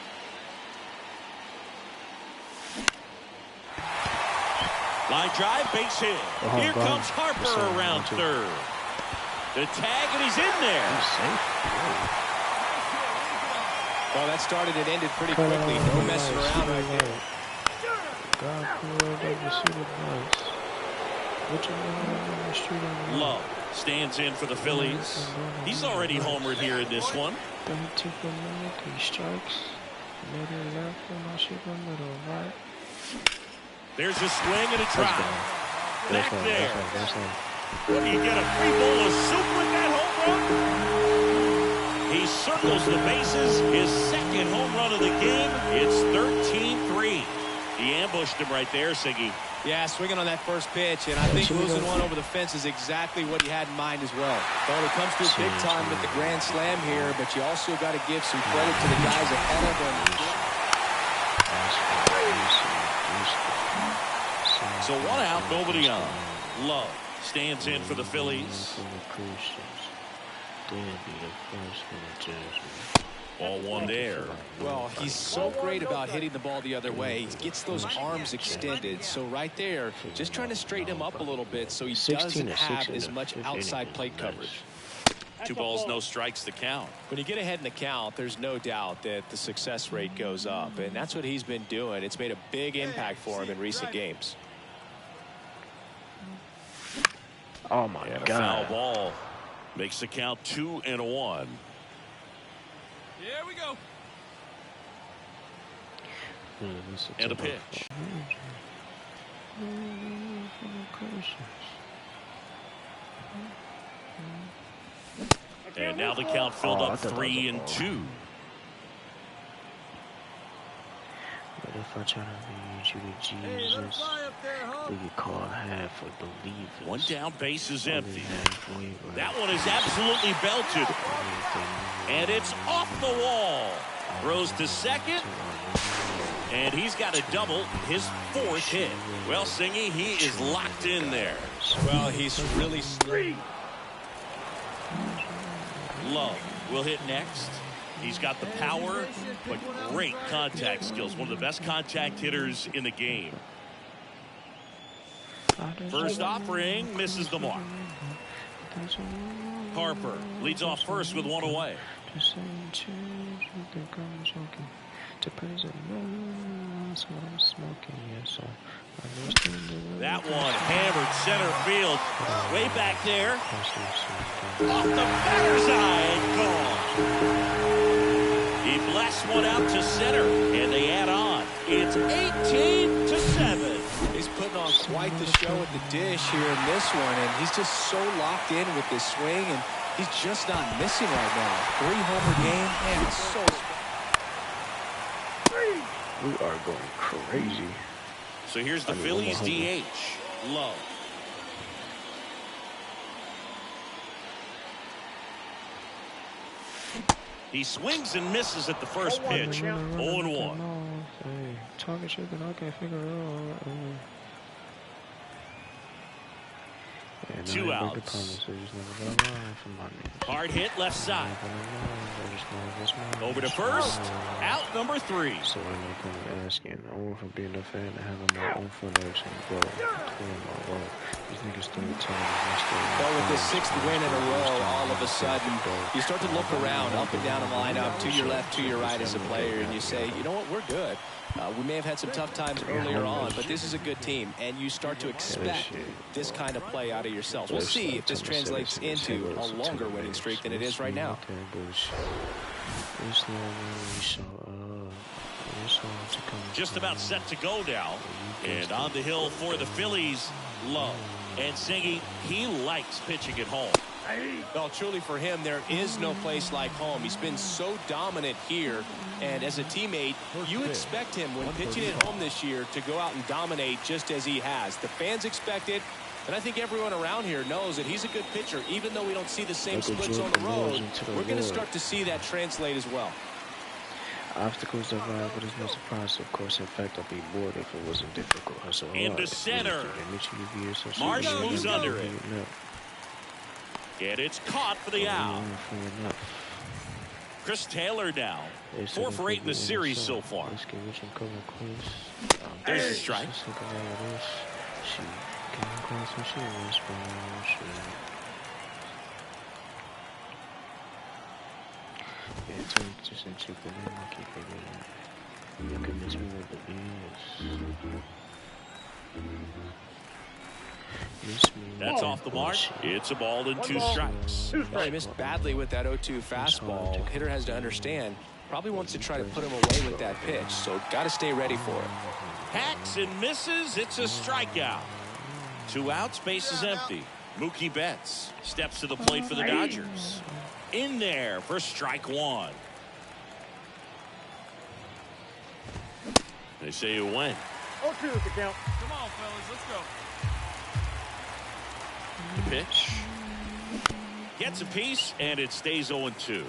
Speaker 2: Line drive, base hit. Here comes Harper around third. The tag, and he's in there.
Speaker 1: He's safe.
Speaker 4: Well, that started and ended pretty quickly. No messing around right there.
Speaker 2: Love stands in for the Phillies. He's already homered here in this one. There's a swing and a drop. Back there. What, do you get a free bowl of soup with that home run? He circles the bases. His second home run of the game. It's 13-3. He ambushed him right there, Siggy.
Speaker 4: Yeah, swinging on that first pitch, and I think losing one over the fence is exactly what he had in mind as well. Well, it comes through big time with the grand slam here, but you also got to give some credit to the guys ahead of him.
Speaker 2: So 1 out, nobody on. Love stands in for the Phillies. Ball one there.
Speaker 4: Well, he's so great about hitting the ball the other way. He gets those arms extended. So right there, just trying to straighten him up a little bit so he doesn't have as much outside plate coverage.
Speaker 2: 2 balls, no strikes to count.
Speaker 4: When you get ahead in the count, there's no doubt that the success rate goes up, and that's what he's been doing. It's made a big impact for him in recent games.
Speaker 1: Oh my God!
Speaker 2: Foul ball makes the count 2-1.
Speaker 5: Here we go.
Speaker 2: And a pitch. And now the count filled up 3-2.
Speaker 1: But if I try to read you to Jesus, we get called half for believers.
Speaker 2: 1 down, base is empty. That one is absolutely belted. And it's off the wall. Throws to second. And he's got a double, his 4th hit. Well, Singy, he is locked in there.
Speaker 4: Well, he's really straight.
Speaker 2: Love will hit next. He's got the power, but great contact skills. One of the best contact hitters in the game. First offering misses the mark. Harper leads off first with 1 away. That one hammered center field. Way back there. Off the batter's eye and gone. He blasts one out to center, and they add on. It's 18-7.
Speaker 4: He's putting on quite the show at the dish here in this one, and he's just so locked in with this swing, and he's just not missing right now. 3-homer game, man, it's so.
Speaker 1: We are going crazy.
Speaker 2: So here's the Phillies DH. Love. He swings and misses at the first pitch. 0-1.
Speaker 1: Talking shit that I can't figure out.
Speaker 2: 2 outs. Hard hit left side. Over to first. Out number 3.
Speaker 1: So I'm not going to ask you. I want to be enough fan to have my own footnotes and go. These niggas still telling me.
Speaker 4: Well, with this 6th win in a row, all of a sudden, you start to look around, up and down the lineup, to your left, to your right as a player, and you say, you know what, we're good. We may have had some tough times earlier on, but this is a good team, and you start to expect this kind of play out of yourselves. We'll see if this translates into a longer winning streak than it is right now.
Speaker 2: Just about set to go now. And on the hill for the Phillies, Love. And Singy, he likes pitching at home.
Speaker 4: Well, truly for him, there is no place like home. He's been so dominant here, and as a teammate, you expect him when pitching at home this year to go out and dominate just as he has. The fans expect it, and I think everyone around here knows that he's a good pitcher. Even though we don't see the same splits on the road, we're going to start to see that translate as well.
Speaker 1: Obstacles are hard, but it's no surprise, of course. In fact, I'd be bored if it wasn't difficult.
Speaker 2: Into center. Marsh moves under it. And it's caught for the out. Chris Taylor now. 4 for 8 in the series so far. There's a strike.
Speaker 1: You can miss me with the beers.
Speaker 2: That's off the mark. It's a ball and 2 strikes.
Speaker 4: Well, he missed badly with that 0-2 fastball. Hitter has to understand. Probably wants to try to put him away with that pitch. So got to stay ready for it.
Speaker 2: Hacks and misses. It's a strikeout. 2 outs. Base is empty. Mookie Betts steps to the plate for the Dodgers. In there for strike 1. They say you win.
Speaker 8: 0-2 at the count.
Speaker 5: Come on, fellas, let's go.
Speaker 2: The pitch. Gets a piece, and it stays 0-2.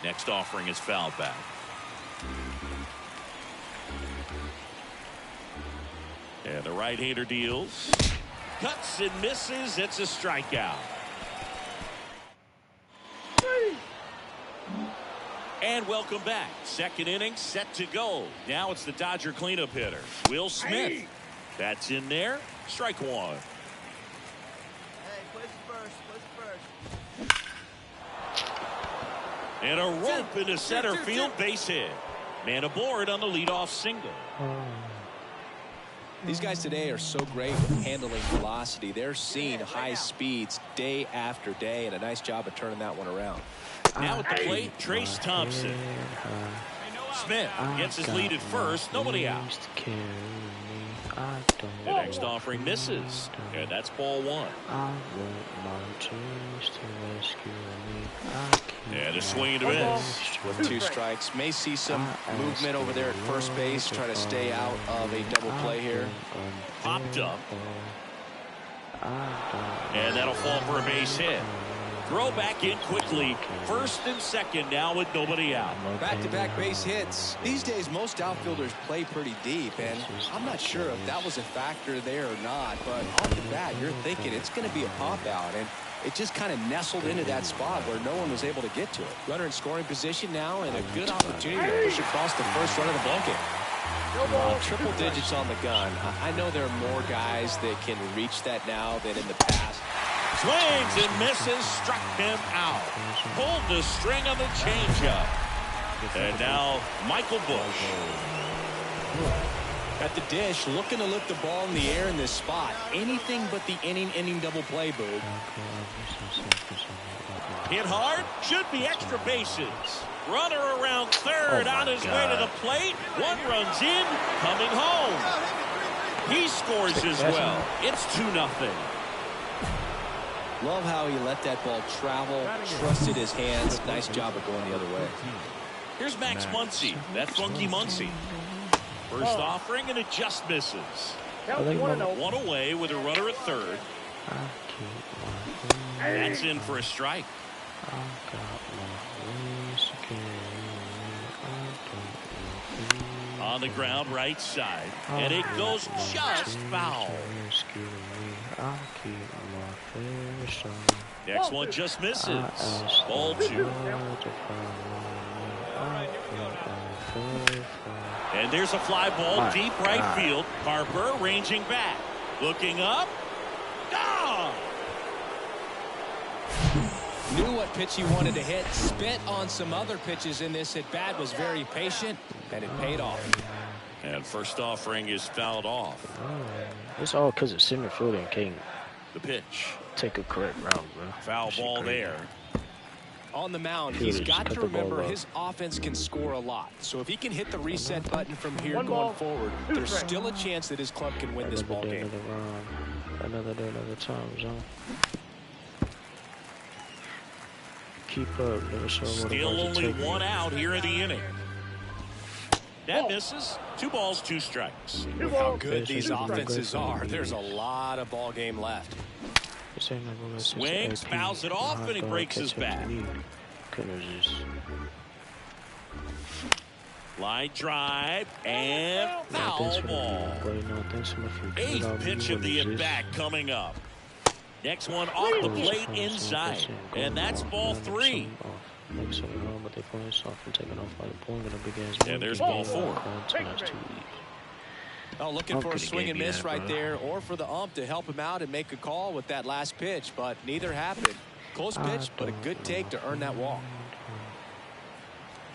Speaker 2: Next offering is fouled back. And the right-hander deals. Cuts and misses. It's a strikeout. And welcome back. Second inning set to go. Now it's the Dodger cleanup hitter, Will Smith. That's in there. Strike 1.
Speaker 3: Hey, push first.
Speaker 2: And a rope into center field, base hit. Man aboard on the leadoff single.
Speaker 4: These guys today are so great with handling velocity. They're seeing high speeds day after day, and a nice job of turning that one around.
Speaker 2: Now at the plate, Trace Thompson. Smith gets his lead at first. Nobody out. The next offering misses. And that's ball 1. And a swing and a miss.
Speaker 4: With 2 strikes. May see some movement over there at first base. Try to stay out of a double play here.
Speaker 2: Popped up. And that'll fall for a base hit. Throw back in quickly. First and second now with nobody out.
Speaker 4: Back-to-back base hits. These days, most outfielders play pretty deep, and I'm not sure if that was a factor there or not, but off the bat, you're thinking it's going to be a pop-out, and it just kind of nestled into that spot where no one was able to get to it. Runner in scoring position now, and a good opportunity to push across the first run of the ball game. Triple digits on the gun. I know there are more guys that can reach that now than in the past.
Speaker 2: Swings and misses, struck him out. Pulled the string on the changeup. And now Michael Bush.
Speaker 4: At the dish, looking to lift the ball in the air in this spot. Anything but the inning double play, Boog.
Speaker 2: Hit hard, should be extra bases. Runner around third, on his way to the plate. 1 runs in, coming home. He scores as well. It's 2-0.
Speaker 4: Love how he let that ball travel, trusted his hands. Nice job of going the other way.
Speaker 2: Here's Max Muncy. That funky Muncy. First offering, and it just misses. One away with a runner at third. That's in for a strike. On the ground, right side. And it goes just foul. Next one just misses. Ball 2. And there's a fly ball deep right field. Harper ranging back. Looking up. Ah!
Speaker 4: Knew what pitch he wanted to hit. Spit on some other pitches in this at bat. Was very patient, and it paid off.
Speaker 2: And first offering is fouled off.
Speaker 1: It's all because of center fielding can't
Speaker 2: The pitch.
Speaker 1: take a correct route, bro.
Speaker 2: Foul ball there.
Speaker 4: On the mound, he's got to remember his offense can score a lot. So if he can hit the reset button from here going forward, there's still a chance that his club can win this ball game.
Speaker 1: Another time zone. Keep up.
Speaker 2: Still only 1 out here in the inning. That misses. 2 balls, 2 strikes.
Speaker 4: With how good these offenses are, there's a lot of ball game left.
Speaker 2: Swings, fouls it off, and he breaks his bat. Line drive, and foul ball. 8th pitch of the at-bat coming up. Next one off the plate inside, and that's ball 3.
Speaker 1: And
Speaker 2: there's ball 4.
Speaker 4: Oh, looking for a swing and miss right there, or for the ump to help him out and make a call with that last pitch, but neither happened. Close pitch, but a good take to earn that walk.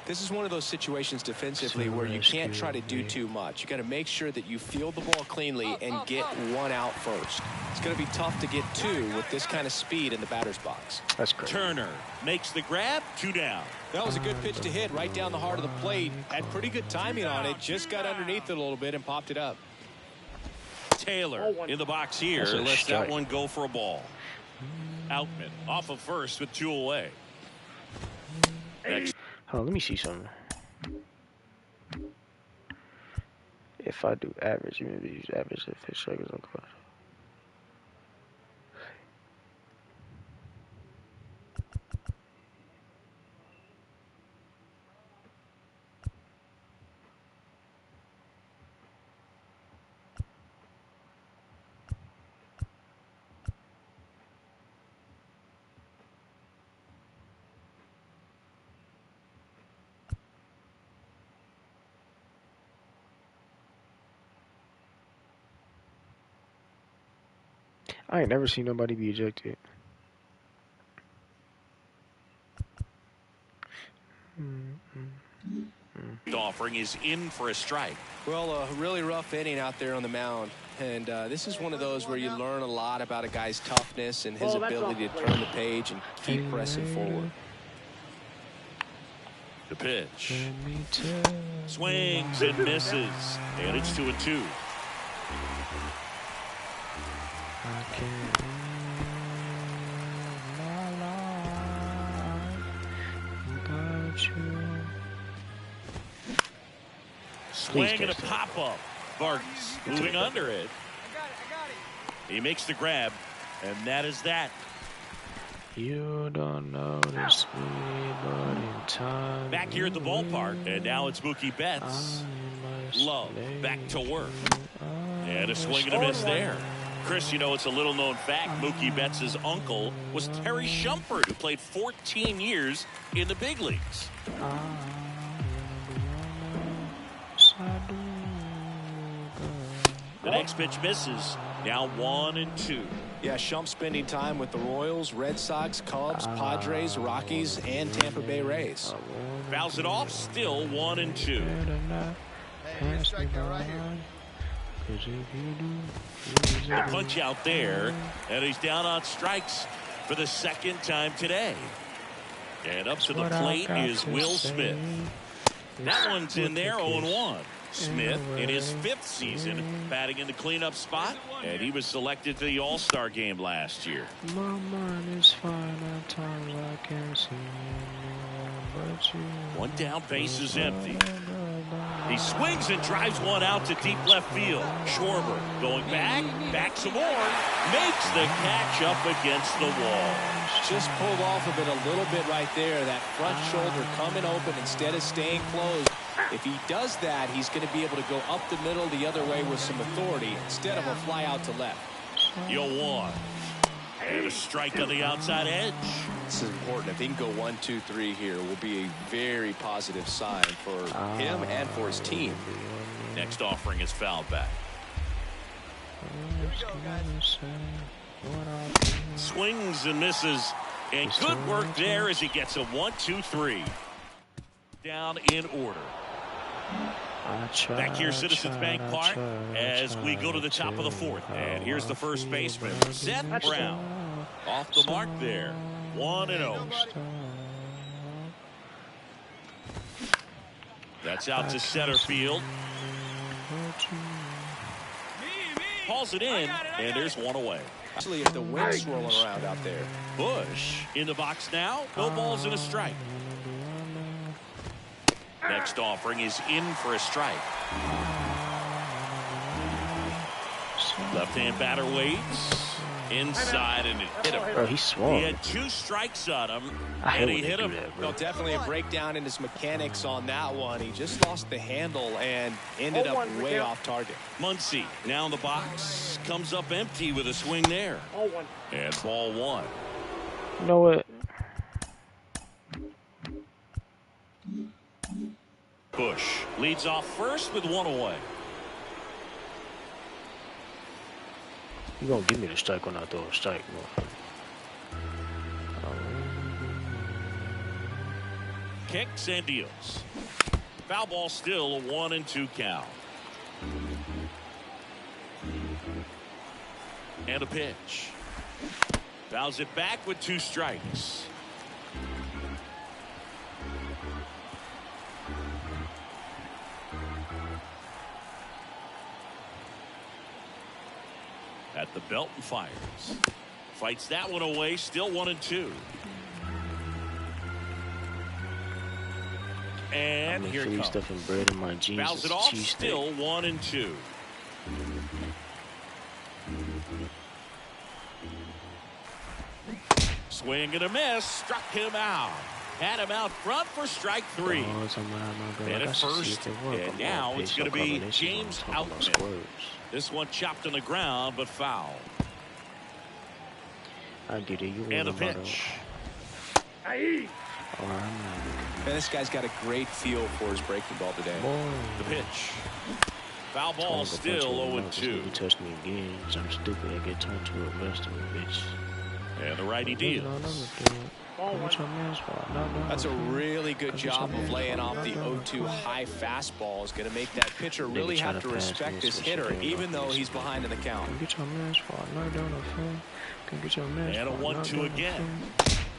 Speaker 4: This is one of those situations defensively where you can't try to do too much. You got to make sure that you field the ball cleanly and get one out first. It's going to be tough to get two with this kind of speed in the batter's box.
Speaker 1: That's great.
Speaker 2: Turner makes the grab, 2 down.
Speaker 4: That was a good pitch to hit right down the heart of the plate. Had pretty good timing on it. Just got underneath it a little bit and popped it up.
Speaker 2: Taylor in the box here. Lets that one go for a ball. Outman off of first with 2 away. Next.
Speaker 1: Oh, let me see something. If I do average, you maybe use average if it's strikers on clock. I ain't never seen nobody be ejected.
Speaker 2: Offering is in for a strike.
Speaker 4: Well, a really rough inning out there on the mound. And this is one of those where you learn a lot about a guy's toughness and his ability to turn the page and keep pressing forward.
Speaker 2: The pitch. Swings and misses. And it's 2-2. Swing and a pop-up. Vargas moving under it. He makes the grab, and that is that.
Speaker 1: You don't notice me, but in time.
Speaker 2: Back here at the ballpark, and now it's Mookie Betts. Love back to work. And a swing and a miss there. Chris, you know, it's a little-known fact. Mookie Betts' uncle was Terry Shumpert, who played 14 years in the big leagues. The next pitch misses. Now 1-2.
Speaker 4: Yeah, Shump spending time with the Royals, Red Sox, Cubs, Padres, Rockies, and Tampa Bay Rays.
Speaker 2: Fouls it off, still 1-2.
Speaker 3: Hey, strike that right here.
Speaker 2: The punch out there, and he's down on strikes for the 2nd time today. And up to the plate is Will Smith. That one's in there, 0-1. Smith in his 5th season batting in the cleanup spot, and he was selected to the All-Star game last year.
Speaker 1: My mind is fine at times, I can't see anyone but you.
Speaker 2: One down, base is empty. He swings and drives one out to deep left field. Schwarber going back some more, makes the catch up against the wall.
Speaker 4: Just pulled off of it a little bit right there. That front shoulder coming open instead of staying closed. If he does that, he's going to be able to go up the middle the other way with some authority instead of a fly out to left.
Speaker 2: 0-1. And a strike on the outside edge.
Speaker 4: This is important. If he can go 1-2-3 here, will be a very positive sign for him and for his team.
Speaker 2: Next offering is fouled back. Swings and misses. And good work there as he gets a 1-2-3. Down in order. Back here, Citizens Bank Park, as we go to the top of the 4th. And here's the first baseman, Seth Brown. Off the mark there, 1-0. That's out to center field. Hauls it in, and there's one away.
Speaker 4: Actually, if the wind's swirling around out there.
Speaker 2: Bush in the box now, no balls and a strike. Next offering is in for a strike. Left-hand batter waits. Inside, and it hit him.
Speaker 1: Bro, he swung.
Speaker 2: He had 2 strikes on him, and he hit him.
Speaker 4: Well, definitely a breakdown in his mechanics on that one. He just lost the handle and ended up way off target.
Speaker 2: Muncy now in the box. Comes up empty with a swing there. And ball 1.
Speaker 1: You know what?
Speaker 2: Bush leads off first with 1 away.
Speaker 1: You gonna give me the strike when I throw a strike, motherfucker.
Speaker 2: Kicks and deals. Foul ball still a 1-2 count. And a pitch. Fouls it back with 2 strikes. At the belt and fires. Fights that one away, still 1-2. And here it comes.
Speaker 1: Stuffing bread in my jeans.
Speaker 2: Fouls it off, still 1-2. Swing and a miss, struck him out. Had him out front for strike 3. And at first, and now it's going to be James Outman. This one chopped on the ground, but foul.
Speaker 1: I get it. You
Speaker 2: and a pitch.
Speaker 4: And this guy's got a great feel for his breaking ball today.
Speaker 2: The pitch. Foul ball still 0-2.
Speaker 1: You touch me again, I'm stupid. I get turned to a rest of a bitch.
Speaker 2: And the righty deals.
Speaker 4: That's a really good job of laying off the 0-2 high fastball. Is going to make that pitcher really have to respect this hitter, even though he's behind in the count.
Speaker 2: And a 1-2 again.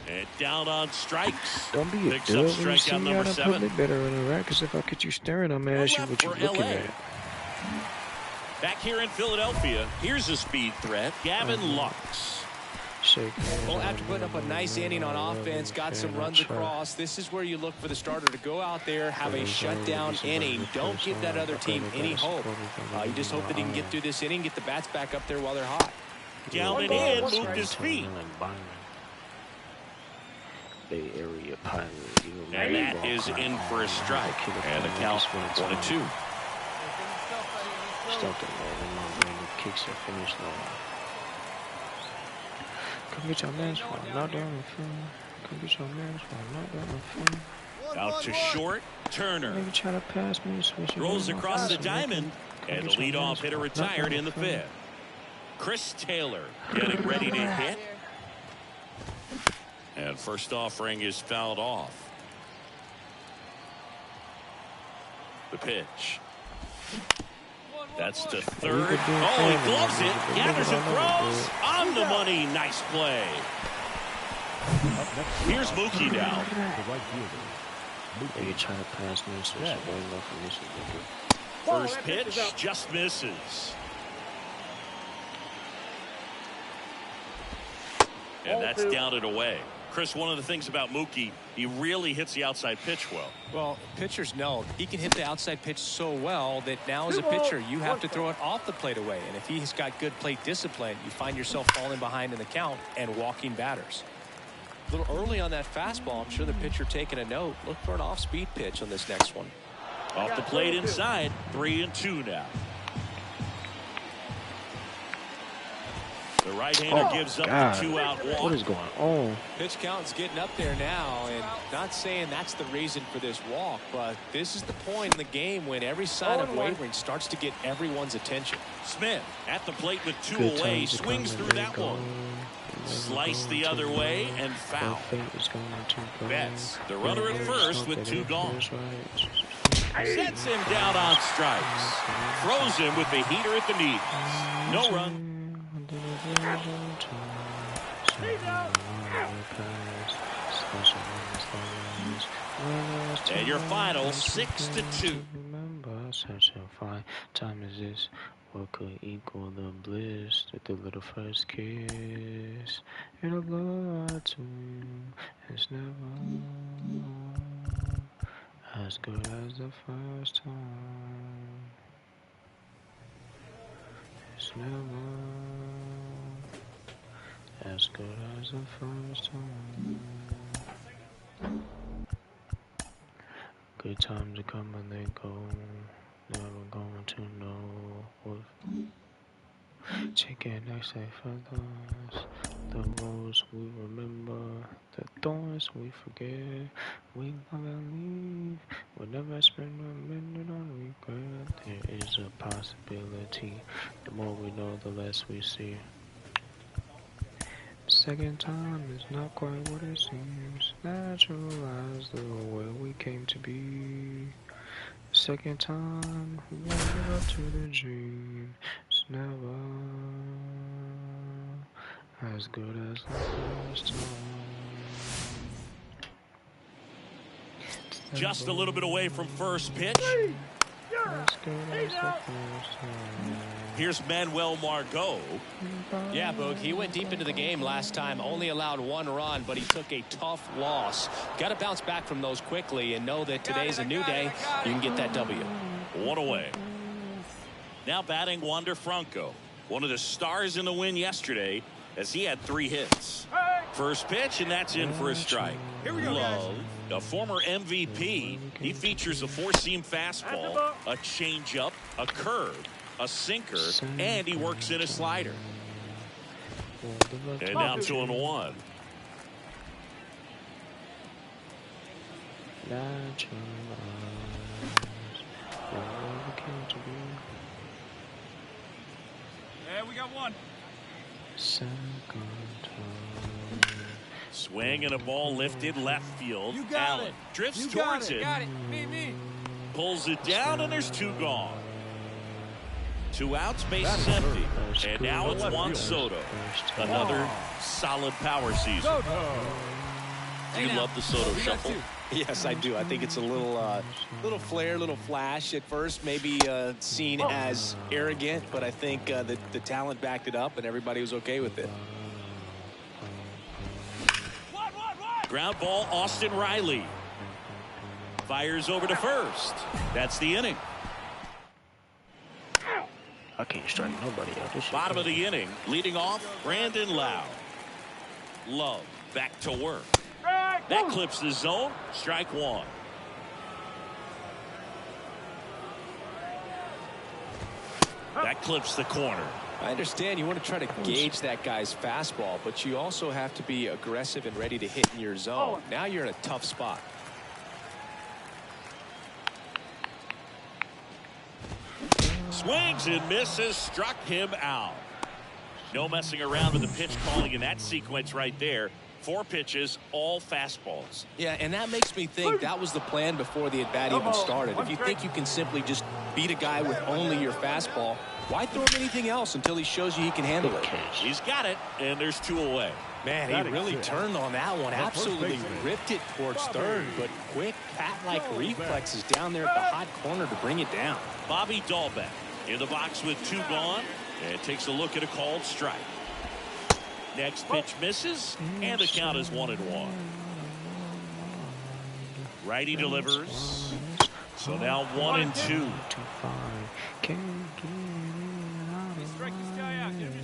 Speaker 2: And down on strikes.
Speaker 1: Don't be a dude. When you see me out in public, better interact, because if I catch you staring, I'm going to ask you what you're looking at.
Speaker 2: Back here in Philadelphia, here's a speed threat, Gavin Lux.
Speaker 4: Well, after putting up a nice inning on offense, got some runs across, this is where you look for the starter to go out there, have a shutdown inning. Don't give that other team any hope. You just hope that he can get through this inning, get the bats back up there while they're hot.
Speaker 2: Down and in, moved his feet.
Speaker 1: Bay Area pilot.
Speaker 2: And that is in for a strike. And the count 1-2.
Speaker 1: Stop the ball in my brain. The kicks are finished now. Come get your man's for not down the field. Come get your man's for not down the field.
Speaker 2: Out to short, Turner.
Speaker 1: Maybe try to pass me,
Speaker 2: rolls across the diamond, and the leadoff hitter retired in the 5th. Chris Taylor getting ready to hit. And first offering is fouled off. The pitch. That's the 3rd. Oh, he gloves it. Gathers and throws. On the money. Nice play. Here's Mookie now.
Speaker 1: Maybe try to pass me,
Speaker 2: First pitch just misses. And that's down and away. Chris, one of the things about Mookie, he really hits the outside pitch well.
Speaker 4: Well, pitchers know he can hit the outside pitch so well that now as a pitcher, you have to throw it off the plate away. And if he's got good plate discipline, you find yourself falling behind in the count and walking batters. A little early on that fastball. I'm sure the pitcher taking a note. Look for an off-speed pitch on this next one.
Speaker 2: Off the plate inside, 3-2 now. The right-hander gives up the 2-out walk.
Speaker 1: What is going on?
Speaker 4: Pitch count's getting up there now, and not saying that's the reason for this walk, but this is the point in the game when every sign of wavering starts to get everyone's attention.
Speaker 2: Smith at the plate with 2 away, swings through that one. Slice the other way and foul. Betts, the runner at first with 2 gone. Sets him down on strikes. Throws him with the heater at the knees. No run. And your final 6-2.
Speaker 1: Remember such a fine time as this. What could equal the bliss that the little first kiss? It'll blow out to it's never as good as the first time. It's never as good as the first time. Good times are come and they go. Never going to know what Chicken next day for those. The roads we remember, the thorns we forget. We never leave, we'll never spend a minute on regret. There is a possibility. The more we know, the less we see. Second time is not quite what it seems. Naturalize the way we came to be. Second time, warming up to the dream. It's never as good as the first time.
Speaker 2: Just a little bit away from first pitch. Here's Manuel Margot.
Speaker 4: Yeah, Boog, he went deep into the game last time, only allowed 1 run, but he took a tough loss. Got to bounce back from those quickly and know that today's a new day. You can get that W.
Speaker 2: 1 away. Now batting Wander Franco, one of the stars in the win yesterday, as he had 3 hits. First pitch, and that's in for a strike.
Speaker 5: Here we go,
Speaker 2: Love, a former MVP, he features a 4-seam fastball, a changeup, a curve, a sinker, and he works in a slider. And now 2-1.
Speaker 5: Yeah, we got 1.
Speaker 2: Swing and a ball lifted left field.
Speaker 5: You got
Speaker 2: Allen
Speaker 5: it.
Speaker 2: drifts
Speaker 5: You
Speaker 2: towards
Speaker 5: got
Speaker 2: it.
Speaker 5: Got it. Me.
Speaker 2: Pulls it down, and there's 2 gone. 2 outs, bases empty. And now it's Juan Soto. Another solid power season. Do you love the Soto shuffle?
Speaker 4: Yes, I do. I think it's a little flair, little flash at first, maybe seen as arrogant, but I think the talent backed it up, and everybody was okay with it.
Speaker 2: Ground ball, Austin Riley. Fires over to first. That's the inning.
Speaker 1: I can't strike nobody out.
Speaker 2: Bottom of the inning, leading off, Brandon Lau. Love, back to work. That clips the zone. Strike 1. That clips the corner.
Speaker 4: I understand you want to try to gauge that guy's fastball, but you also have to be aggressive and ready to hit in your zone. Now you're in a tough spot.
Speaker 2: Swings and misses, struck him out. No messing around with the pitch calling in that sequence right there. 4 pitches, all fastballs.
Speaker 4: Yeah, and that makes me think that was the plan before the at-bat even started. If you think you can simply just beat a guy with only your fastball, why throw him anything else until he shows you he can handle it?
Speaker 2: He's got it, and there's 2 away.
Speaker 4: Man, he really turned on that one. Absolutely ripped it towards third, but quick, pat-like reflexes down there at the hot corner to bring it down.
Speaker 2: Bobby Dahlbeck in the box with 2 gone, and takes a look at a called strike. Next pitch misses, and the count is 1-1. Righty delivers. So now 1-2.
Speaker 5: Strike this guy out. Get him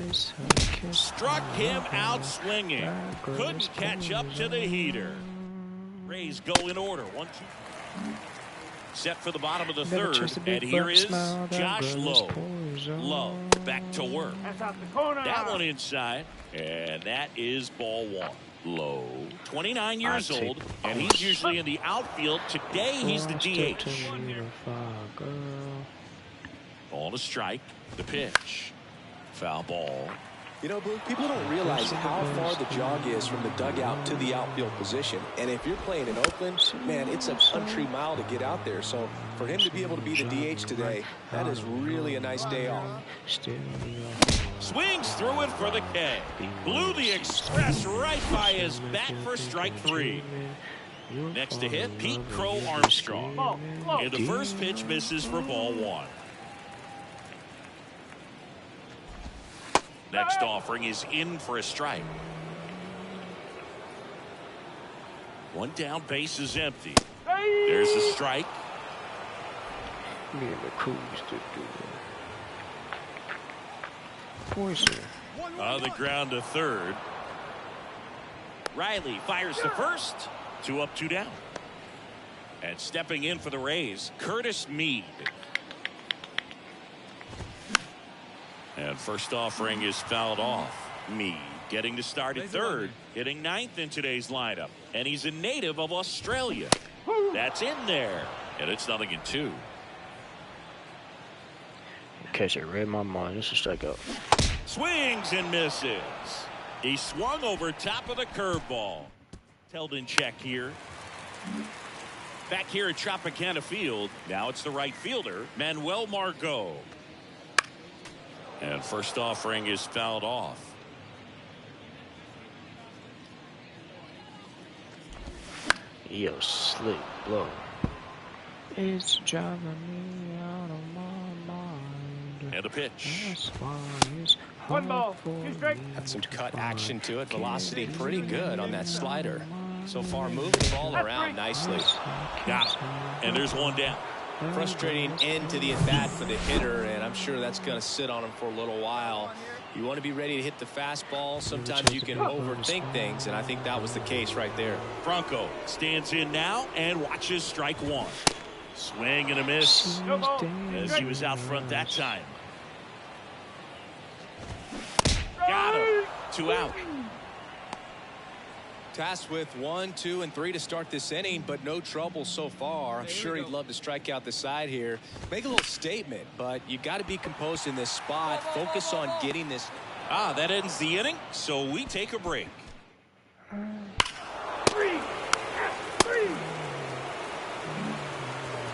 Speaker 5: yourself.
Speaker 2: Struck him out swinging. Couldn't catch up to the heater. Rays go in order. 1-2. Set for the bottom of the third, and here is Josh Lowe. Lowe back to work. That one inside, and that is ball 1. Lowe, 29 years old, and he's usually in the outfield. Today he's the DH. On a strike, the pitch. Foul ball.
Speaker 4: You know, Blue, people don't realize how far the jog is from the dugout to the outfield position. And if you're playing in Oakland, man, it's a country mile to get out there. So for him to be able to be the DH today, that is really a nice day off.
Speaker 2: Swings through it for the K. Blew the express right by his bat for strike 3. Next to hit, Pete Crow Armstrong. And the first pitch misses for ball 1. Next offering is in for a strike. 1 down, base is empty. There's a strike.
Speaker 1: Me and the crews to do Poison.
Speaker 2: On the ground to third. Riley fires to first. 2 up, 2 down. And stepping in for the Rays, Curtis Mead. And first offering is fouled off. Mead getting to start at third, hitting ninth in today's lineup. And he's a native of Australia. That's in there. And it's 0-2.
Speaker 1: In case I read my mind, this is strikeout.
Speaker 2: Swings and misses. He swung over top of the curveball. Held in check here. Back here at Tropicana Field. Now it's the right fielder, Manuel Margot. And first offering is fouled off.
Speaker 1: Yo, slick blow. It's driving me out of my mind.
Speaker 2: And a pitch.
Speaker 1: That's why it's
Speaker 8: 1 ball, 2 strikes.
Speaker 4: Got some cut action to it. Velocity pretty good on that slider. So far, moving the ball around nicely.
Speaker 2: Got it. And there's one down.
Speaker 4: Frustrating end to the at-bat for the hitter, and I'm sure that's going to sit on him for a little while. You want to be ready to hit the fastball. Sometimes you can overthink things, and I think that was the case right there.
Speaker 2: Franco stands in now and watches strike one. Swing and a miss as he was out front that time. Got him. 2 out.
Speaker 4: Tasked with 1, 2, and 3 to start this inning, but no trouble so far. I'm sure he'd love to strike out the side here. Make a little statement, but you got to be composed in this spot. Focus on getting this.
Speaker 2: That ends the inning, so we take a break.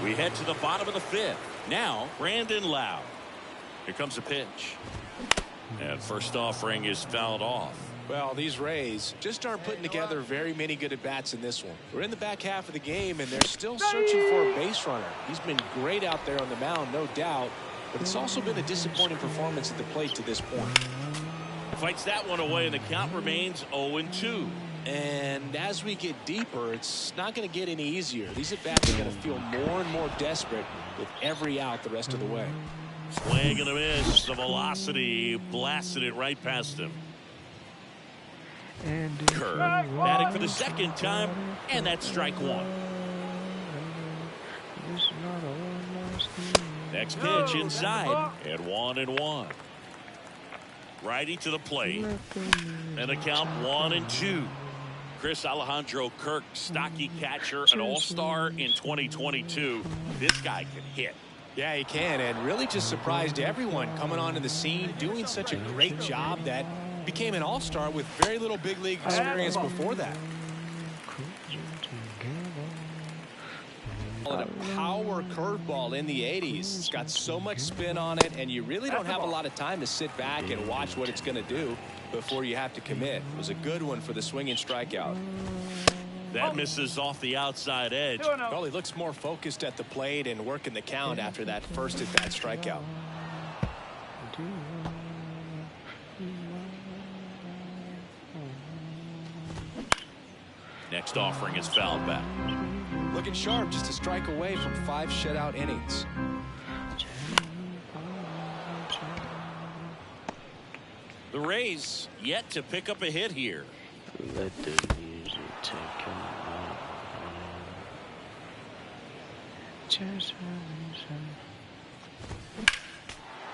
Speaker 2: We head to the bottom of the 5th. Now, Brandon Lowe. Here comes a pitch. And first offering is fouled off.
Speaker 4: Well, these Rays just aren't putting together very many good at-bats in this one. We're in the back half of the game, and they're still searching for a base runner. He's been great out there on the mound, no doubt, but it's also been a disappointing performance at the plate to this point.
Speaker 2: Fights that one away, and the count remains 0-2.
Speaker 4: And as we get deeper, it's not going to get any easier. These at-bats are going to feel more and more desperate with every out the rest of the way.
Speaker 2: Swing and a miss. The velocity blasted it right past him. Kerr batting for the second time, and that's strike one. Next pitch inside, and 1-1. Righty to the plate, and the count 1-2. Chris Alejandro Kirk, stocky catcher, an all-star in 2022. This guy can hit.
Speaker 4: Yeah, he can, and really just surprised everyone coming onto the scene, doing such a great job that became an all-star with very little big league experience before that. A power curveball in the 80s. It's got so much spin on it, and you really don't have a lot of time to sit back and watch what it's going to do before you have to commit. It was a good one for the swinging strikeout.
Speaker 2: That misses off the outside edge.
Speaker 4: Well, he looks more focused at the plate and working the count after that first at-bat strikeout.
Speaker 2: Next offering is fouled back.
Speaker 4: Looking sharp, just a strike away from 5 shutout innings.
Speaker 2: The Rays yet to pick up a hit here.
Speaker 1: Let the music take them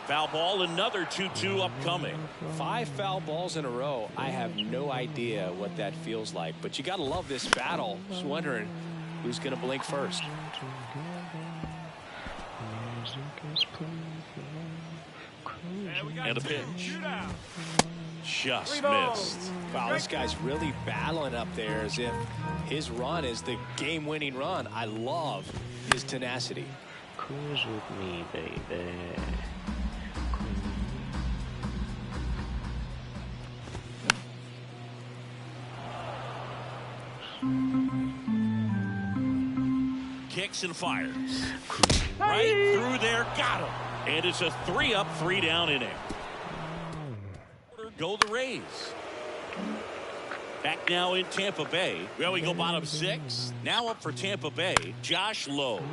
Speaker 2: Foul ball, another 2-2 upcoming.
Speaker 4: 5 foul balls in a row. I have no idea what that feels like, but you got to love this battle. Just wondering who's going to blink first.
Speaker 2: And a pitch. Just missed.
Speaker 4: Wow, this guy's really battling up there as if his run is the game-winning run. I love his tenacity.
Speaker 1: Cruise with me, baby.
Speaker 2: Kicks and fires. Right through there, got him. And it's a 3-up, 3-down inning. Go the Rays. Back now in Tampa Bay. Well, we go bottom 6. Now up for Tampa Bay, Josh Lowe.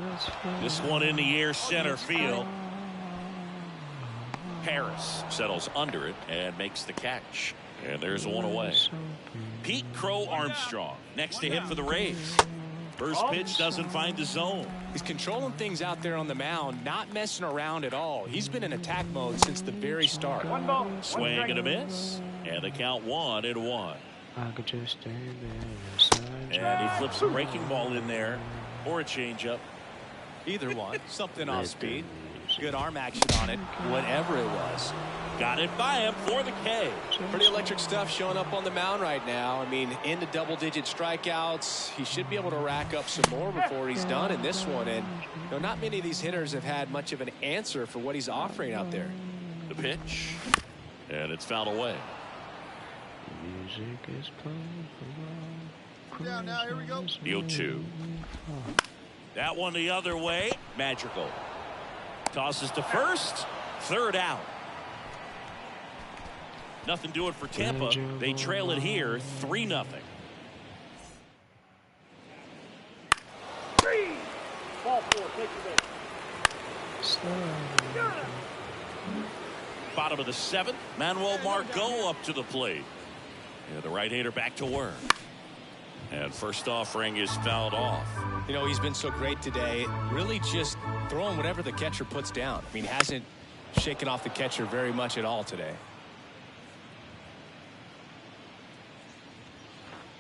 Speaker 2: This one in the air, center field. Harris settles under it and makes the catch. And there's one away. Pete Crow Armstrong next to him for the Rays. First pitch doesn't find the zone.
Speaker 4: He's controlling things out there on the mound, not messing around at all. He's been in attack mode since the very start.
Speaker 8: One ball.
Speaker 2: Swing and a miss. And the count 1-1.
Speaker 1: I could just stand there
Speaker 2: and he flips a breaking ball in there or a changeup.
Speaker 4: Either one. Something off speed. Good arm action on it. Whatever it was.
Speaker 2: Got it by him for the K.
Speaker 4: Pretty electric stuff showing up on the mound right now. I mean, into double-digit strikeouts. He should be able to rack up some more before he's done in this one. And you know, not many of these hitters have had much of an answer for what he's offering out there.
Speaker 2: The pitch. And it's fouled away.
Speaker 1: Music is playing.
Speaker 6: Yeah, now here we go.
Speaker 2: The 0-2. That one the other way. Magical. Tosses to first. Third out. Nothing doing for Tampa. They trail it here 3-0.
Speaker 8: 3. Ball 4. Take the base.
Speaker 2: Bottom of the 7th. Manuel Margot up to the plate. Yeah, the right-hander back to work. And first offering is fouled off.
Speaker 4: You know, he's been so great today. Really just throwing whatever the catcher puts down. I mean, hasn't shaken off the catcher very much at all today.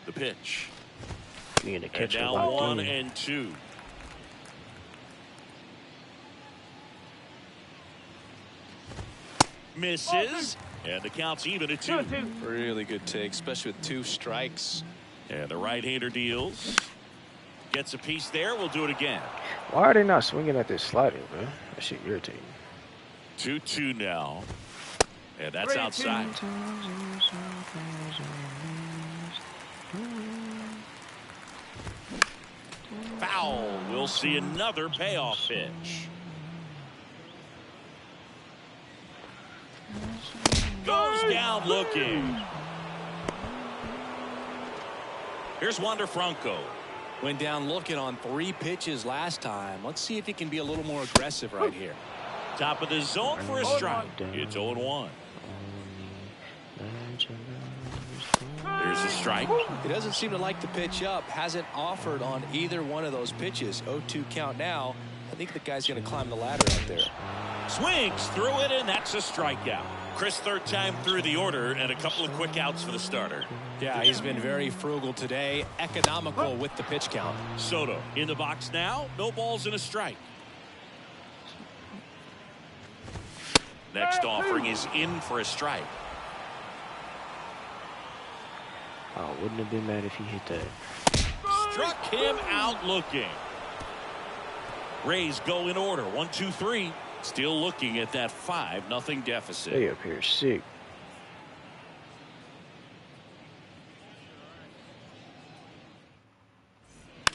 Speaker 2: The pitch.
Speaker 1: And
Speaker 2: now 1-2. Misses. And the count's even at 2.
Speaker 4: Really good take, especially with 2 strikes.
Speaker 2: And the right-hander deals. Gets a piece there. We'll do it again.
Speaker 1: Why are they not swinging at this slider, man? That shit irritating.
Speaker 2: 2-2 now. And that's outside. Foul. We'll see another payoff pitch. Goes down looking. Here's Wander Franco.
Speaker 4: Went down looking on 3 pitches last time. Let's see if he can be a little more aggressive right here.
Speaker 2: Top of the zone for a strike. It's 0-1. There's a strike.
Speaker 4: He doesn't seem to like the pitch up. Hasn't offered on either one of those pitches. 0-2 count now. I think the guy's going to climb the ladder out there.
Speaker 2: Swings through it, and that's a strikeout. Chris, third time through the order, and a couple of quick outs for the starter.
Speaker 4: Yeah, he's been very frugal today. Economical with the pitch count.
Speaker 2: Soto in the box now. No balls and a strike. Next offering is in for a strike.
Speaker 1: Oh, wouldn't have been mad if he hit that.
Speaker 2: Struck him out looking. Rays go in order. 1-2-3. Still looking at that 5-0 deficit.
Speaker 1: They up here sick.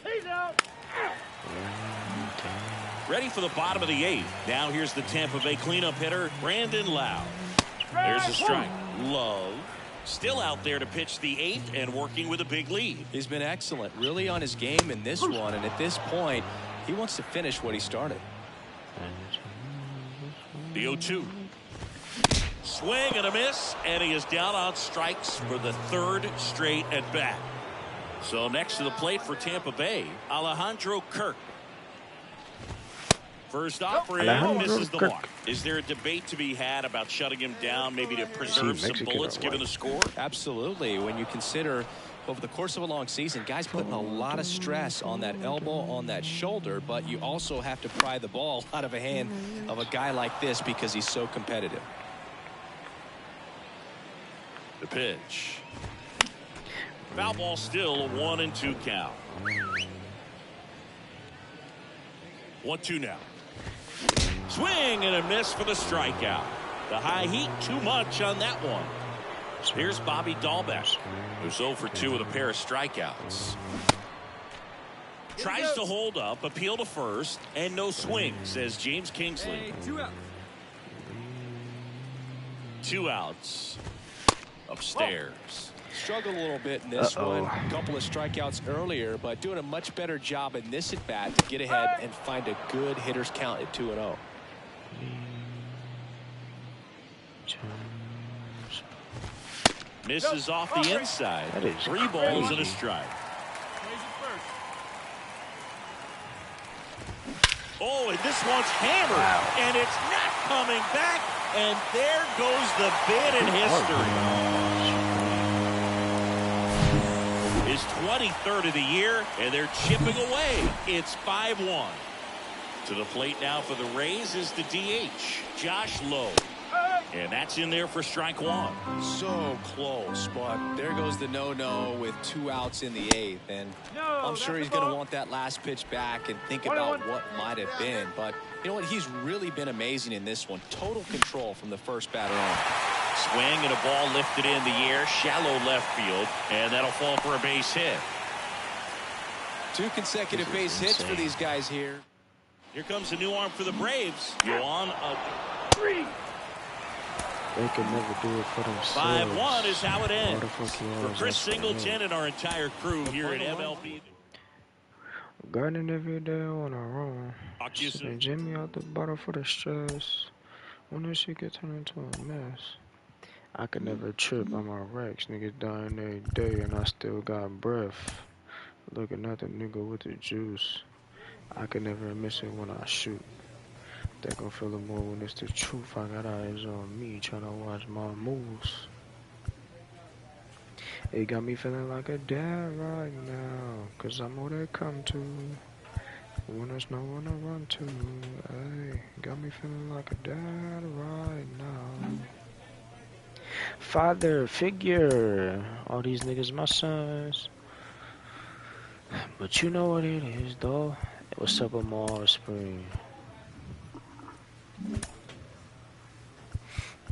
Speaker 8: He's out.
Speaker 2: Ready for the bottom of the 8th. Now here's the Tampa Bay cleanup hitter, Brandon Lau. There's a strike. Love still out there to pitch the 8th and working with a big lead.
Speaker 4: He's been excellent, really on his game in this one, and at this point, he wants to finish what he started.
Speaker 2: The 0-2. Swing and a miss, and he is down on strikes for the 3rd straight at bat. So next to the plate for Tampa Bay, Alejandro Kirk. First offering misses the mark. Is there a debate to be had about shutting him down, maybe to preserve some bullets given the score?
Speaker 4: Absolutely. When you consider over the course of a long season, guys putting a lot of stress on that elbow, on that shoulder, but you also have to pry the ball out of a hand of a guy like this because he's so competitive.
Speaker 2: The pitch. Foul ball still a 1-2 count. 1-2 now. Swing and a miss for the strikeout. The high heat too much on that one. Here's Bobby Dahlbeck, who's 0 for 2 with a pair of strikeouts. Tries to hold up, appeal to first, and no swing, says James Kingsley.
Speaker 5: Hey, 2 out.
Speaker 2: 2 outs. Upstairs.
Speaker 4: Struggled a little bit in this one. A couple of strikeouts earlier, but doing a much better job in this at bat to get ahead and find a good hitter's count at 2-0.
Speaker 2: Misses off the inside. 3 balls and a strike. Oh, and this one's hammered. Wow. And it's not coming back. And there goes the bid in history. His 23rd of the year, and they're chipping away. It's 5-1. To the plate now for the Rays is the DH, Josh Lowe. And that's in there for strike one.
Speaker 4: So close, but there goes the no-no with 2 outs in the 8th. And I'm sure he's going to want that last pitch back and think about what might have been. But you know what? He's really been amazing in this one. Total control from the first batter on.
Speaker 2: Swing and a ball lifted in the air, shallow left field, and that'll fall for a base hit.
Speaker 4: 2 consecutive base hits for these guys here.
Speaker 2: Here comes a new arm for the Braves. Yoan.
Speaker 1: They can never do it for themselves.
Speaker 2: 5-1 is how it ends. For Chris Singleton and our entire crew here at MLB.
Speaker 1: Garden every day on our own. And Jimmy out the bottle for the stress. When this shit get turned into a mess. I could never trip on my racks. Niggas dying every day and I still got breath. Looking at the nigga with the juice. I could never miss it when I shoot. Think I'm feeling more when it's the truth. I got eyes on me, trying to watch my moves. It got me feeling like a dad right now, cause I'm all they come to. When there's no one to run to, hey, got me feeling like a dad right now. Father figure, all these niggas my sons. But you know what it is, though. What's up with my offspring?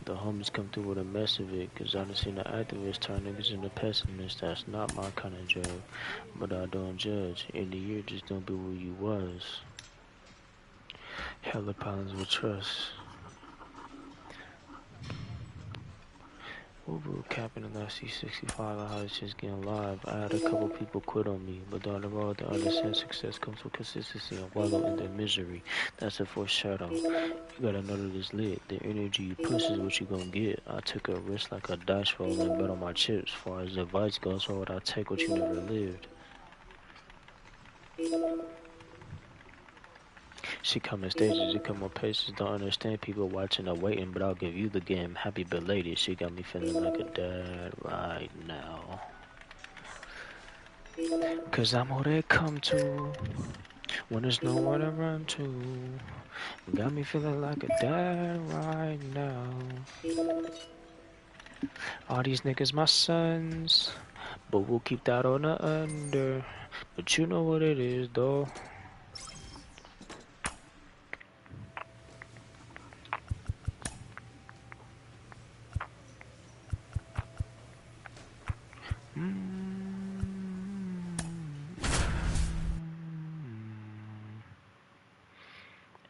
Speaker 1: The homies come through with a mess of it, cause I done seen the activists turn niggas into pessimists. That's not my kind of job, but I don't judge. In the year, just don't be where you was. Hella problems with trust. Woo-woo, capping and I see 65 of how it's just getting live. I had a couple people quit on me, but on the road to understand success comes with consistency and wallow in their misery. That's a foreshadow. You gotta know that it's lit. The energy you push is what you gonna get. I took a risk like a dice roll and bet on my chips. As far as advice goes, why would I take what you never lived? She come in stages, you come on paces, don't understand people watching or waiting, but I'll give you the game, happy belated. She got me feeling like a dad right now. Cause I'm all they come to, when there's no one to run to. Got me feeling like a dad right now. All these niggas my sons, but we'll keep that on the under. But you know what it is though.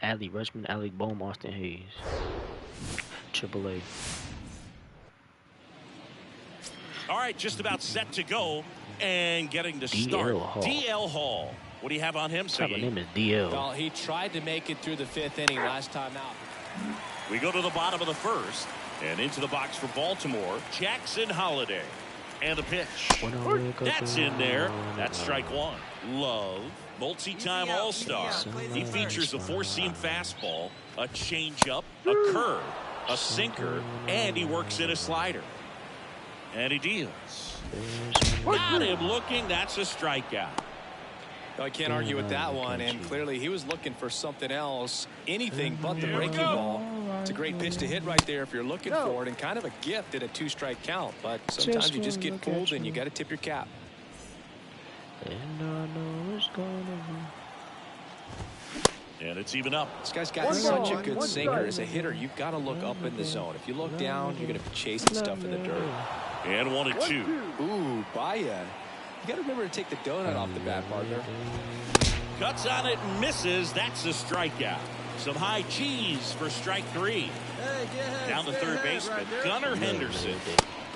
Speaker 1: Allie Rushman, Alec Bohm, Austin Hayes. AAA.
Speaker 2: All right, just about set to go and getting to start. DL Hall. What do you have on him, sir?
Speaker 1: My name is DL.
Speaker 4: Well, he tried to make it through the 5th inning last time out.
Speaker 2: We go to the bottom of the 1st and into the box for Baltimore, Jackson Holliday. And the pitch. That's in there. That's strike one. Love, multi-time all-star. He features a 4-seam fastball, a changeup, a curve, a sinker, and he works in a slider. And he deals. Got him looking. That's a strikeout.
Speaker 4: I can't argue with that one, and clearly he was looking for something else, anything but the breaking ball. It's a great pitch to hit right there if you're looking for it, and kind of a gift at a 2-strike count, but sometimes you just get fooled and you got to tip your cap.
Speaker 1: And I know it's gonna
Speaker 2: be. And it's even up.
Speaker 4: This guy's got such a good sinker. As a hitter, you've got to look up in the zone. If you look down, you're going to be chasing stuff in the dirt.
Speaker 2: And 1-2.
Speaker 4: Ooh, Baya. You got to remember to take the donut off the bat, partner.
Speaker 2: Cuts on it and misses. That's a strikeout. Some high cheese for strike 3. Down the third baseman, Gunnar Henderson.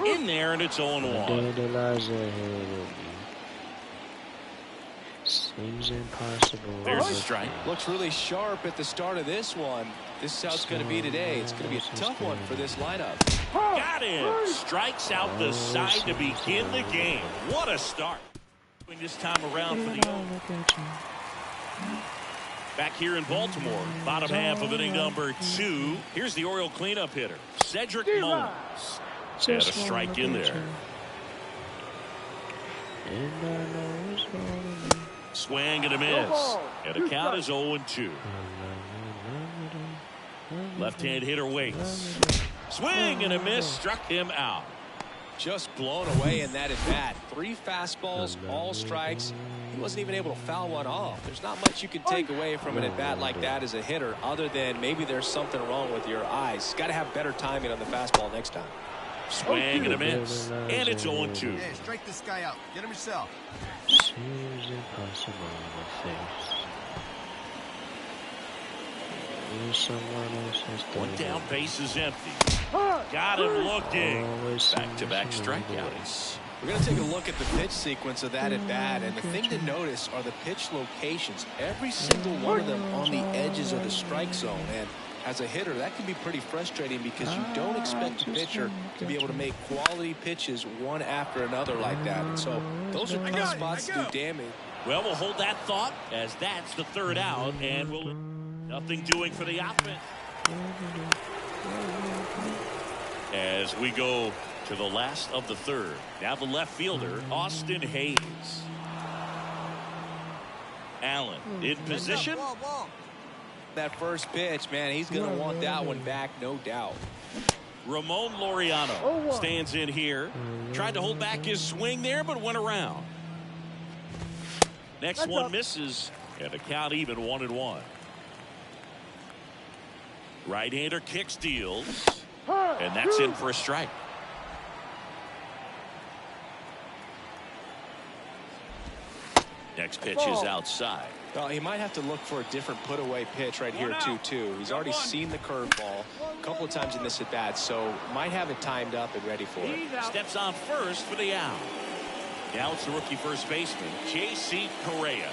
Speaker 2: In there, and it's 0-1.
Speaker 1: Seems impossible.
Speaker 2: There's a strike.
Speaker 4: Looks really sharp at the start of this one. This is how it's going to be today. It's going to be a tough one for this lineup.
Speaker 2: Got him. Strikes out the side to begin the game. What a start. This time around for the Back here in Baltimore, bottom half of inning number 2. Here's the Oriole cleanup hitter, Cedric Mullins. And a strike in there. Swing and a miss. And the count is 0-2. Left-hand hitter waits. Swing and a miss, struck him out.
Speaker 4: Just blown away in that at bat. 3 fastballs, all strikes. He wasn't even able to foul one off. There's not much you can take away from an at bat like that as a hitter, other than maybe there's something wrong with your eyes. Got to have better timing on the fastball next time.
Speaker 2: Swing and a miss, and it's 0-2.
Speaker 10: Hey, strike this guy out. Get him yourself.
Speaker 1: Seems impossible to face.
Speaker 2: One down, base is empty. Got him looking. Back-to-back strikeouts.
Speaker 4: We're going to take a look at the pitch sequence of that at bat, and the thing to notice are the pitch locations. Every single one of them on the edges of the strike zone, and as a hitter, that can be pretty frustrating because you don't expect the pitcher to be able to make quality pitches one after another like that. And so those are tough spots to do damage.
Speaker 2: Well, we'll hold that thought as that's the 3rd out, and we'll nothing doing for the offense. As we go to the last of the 3rd. Now the left fielder, Austin Hayes. Allen in position.
Speaker 4: That first pitch, man, he's going to want that one back, no doubt.
Speaker 2: Ramon Laureano stands in here. Tried to hold back his swing there, but went around. Next one misses, and the count even 1-1. Right-hander kicks, deals, and that's in for a strike. Next pitch is outside.
Speaker 4: Well, he might have to look for a different put-away pitch right here, 2-2. He's already seen the curveball a couple of times in this at-bat, so might have it timed up and ready for it.
Speaker 2: Steps on first for the out. Now it's the rookie first baseman, J.C. Correa.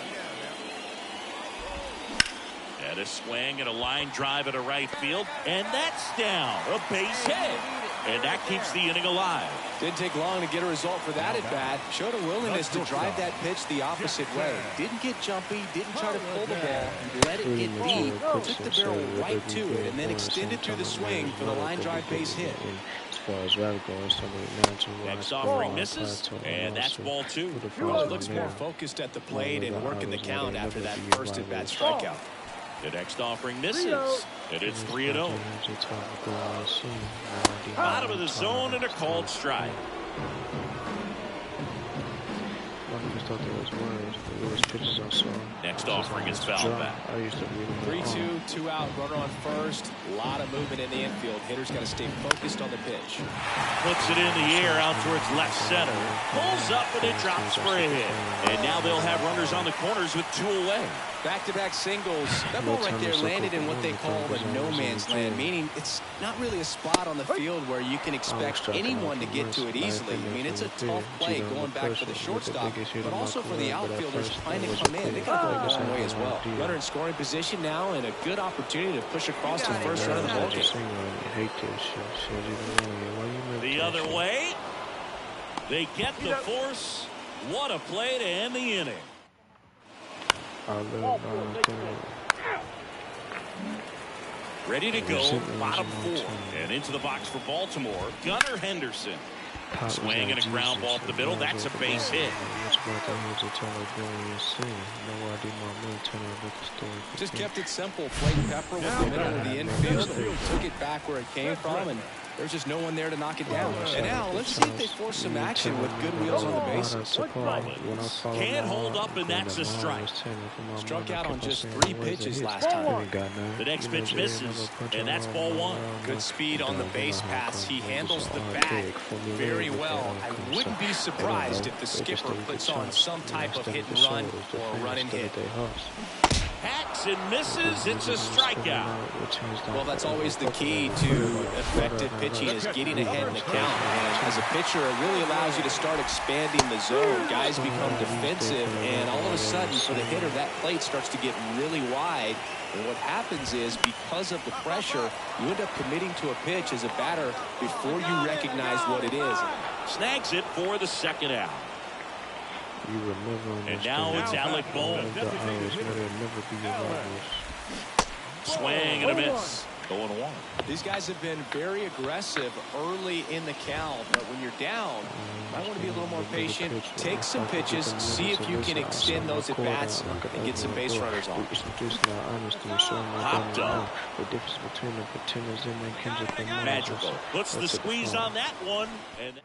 Speaker 2: And a swing and a line drive at a right field, and that's down. A base hit. And that keeps the inning alive.
Speaker 4: Didn't take long to get a result for that at bat. Showed a willingness to drive that pitch the opposite way. Didn't get jumpy, didn't try to pull the ball. Let it get deep, took the barrel right to it, and then extended through the swing for the line drive base hit.
Speaker 2: Next offering misses, and that's ball 2.
Speaker 4: Well, looks more focused at the plate and working the count after that first at bat strikeout.
Speaker 2: The next offering misses, and it's 3-0. Bottom of the zone and a called strike. Next offering is fouled back.
Speaker 4: 3-2, 2 out, runner on first. A lot of movement in the infield. Hitter's got to stay focused on the pitch.
Speaker 2: Puts it in the air out towards left center. Pulls up and it drops for a hit. And now they'll have runners on the corners with 2 away.
Speaker 4: Back-to-back singles. That ball right there landed in what they call the no-man's land, meaning it's not really a spot on the field where you can expect anyone to get to it easily. I mean, it's a tough play going back for the shortstop, but also for the outfielders trying to come in. They got to go a long way as well. Runner in scoring position now, and a good opportunity to push across the first run of the ballgame.
Speaker 2: The other way. They get the force. What a play to end the inning. Ready to go, bottom 4. And into the box for Baltimore, Gunnar Henderson. Swing and a ground ball up the middle. That's a base hit.
Speaker 4: Just kept it simple. Played Pepper with the middle of the infield and took it back where it came from, and there's just no one there to knock it down. And now let's see if they force some action with good wheels on the bases.
Speaker 2: Can't hold up, and that's a strike.
Speaker 4: Struck out on just 3 pitches last time.
Speaker 2: The next pitch misses, and that's ball 1.
Speaker 4: Good speed on the base pass. He handles the bat very well. I wouldn't be surprised if the skipper puts on some type of hit and run or a run and hit.
Speaker 2: Hacks and misses. It's a strikeout.
Speaker 4: Well, that's always the key to effective pitching, is getting ahead in the count. And as a pitcher, it really allows you to start expanding the zone. Guys become defensive, and all of a sudden, for the hitter, that plate starts to get really wide. And what happens is, because of the pressure, you end up committing to a pitch as a batter before you recognize what it is.
Speaker 2: Snags it for the second out.
Speaker 1: You will never understand.
Speaker 2: And now it's Alec Bohm. Swing and a miss. 0-1.
Speaker 4: These guys have been very aggressive early in the count, but when you're down, you might want to be a little more patient. Take some pitches, see if you can extend those at bats and get some base runners on.
Speaker 2: Hopped up.
Speaker 1: The difference between the pretenders and the Kendrick Lamar.
Speaker 2: Magical. Puts the squeeze on that one. And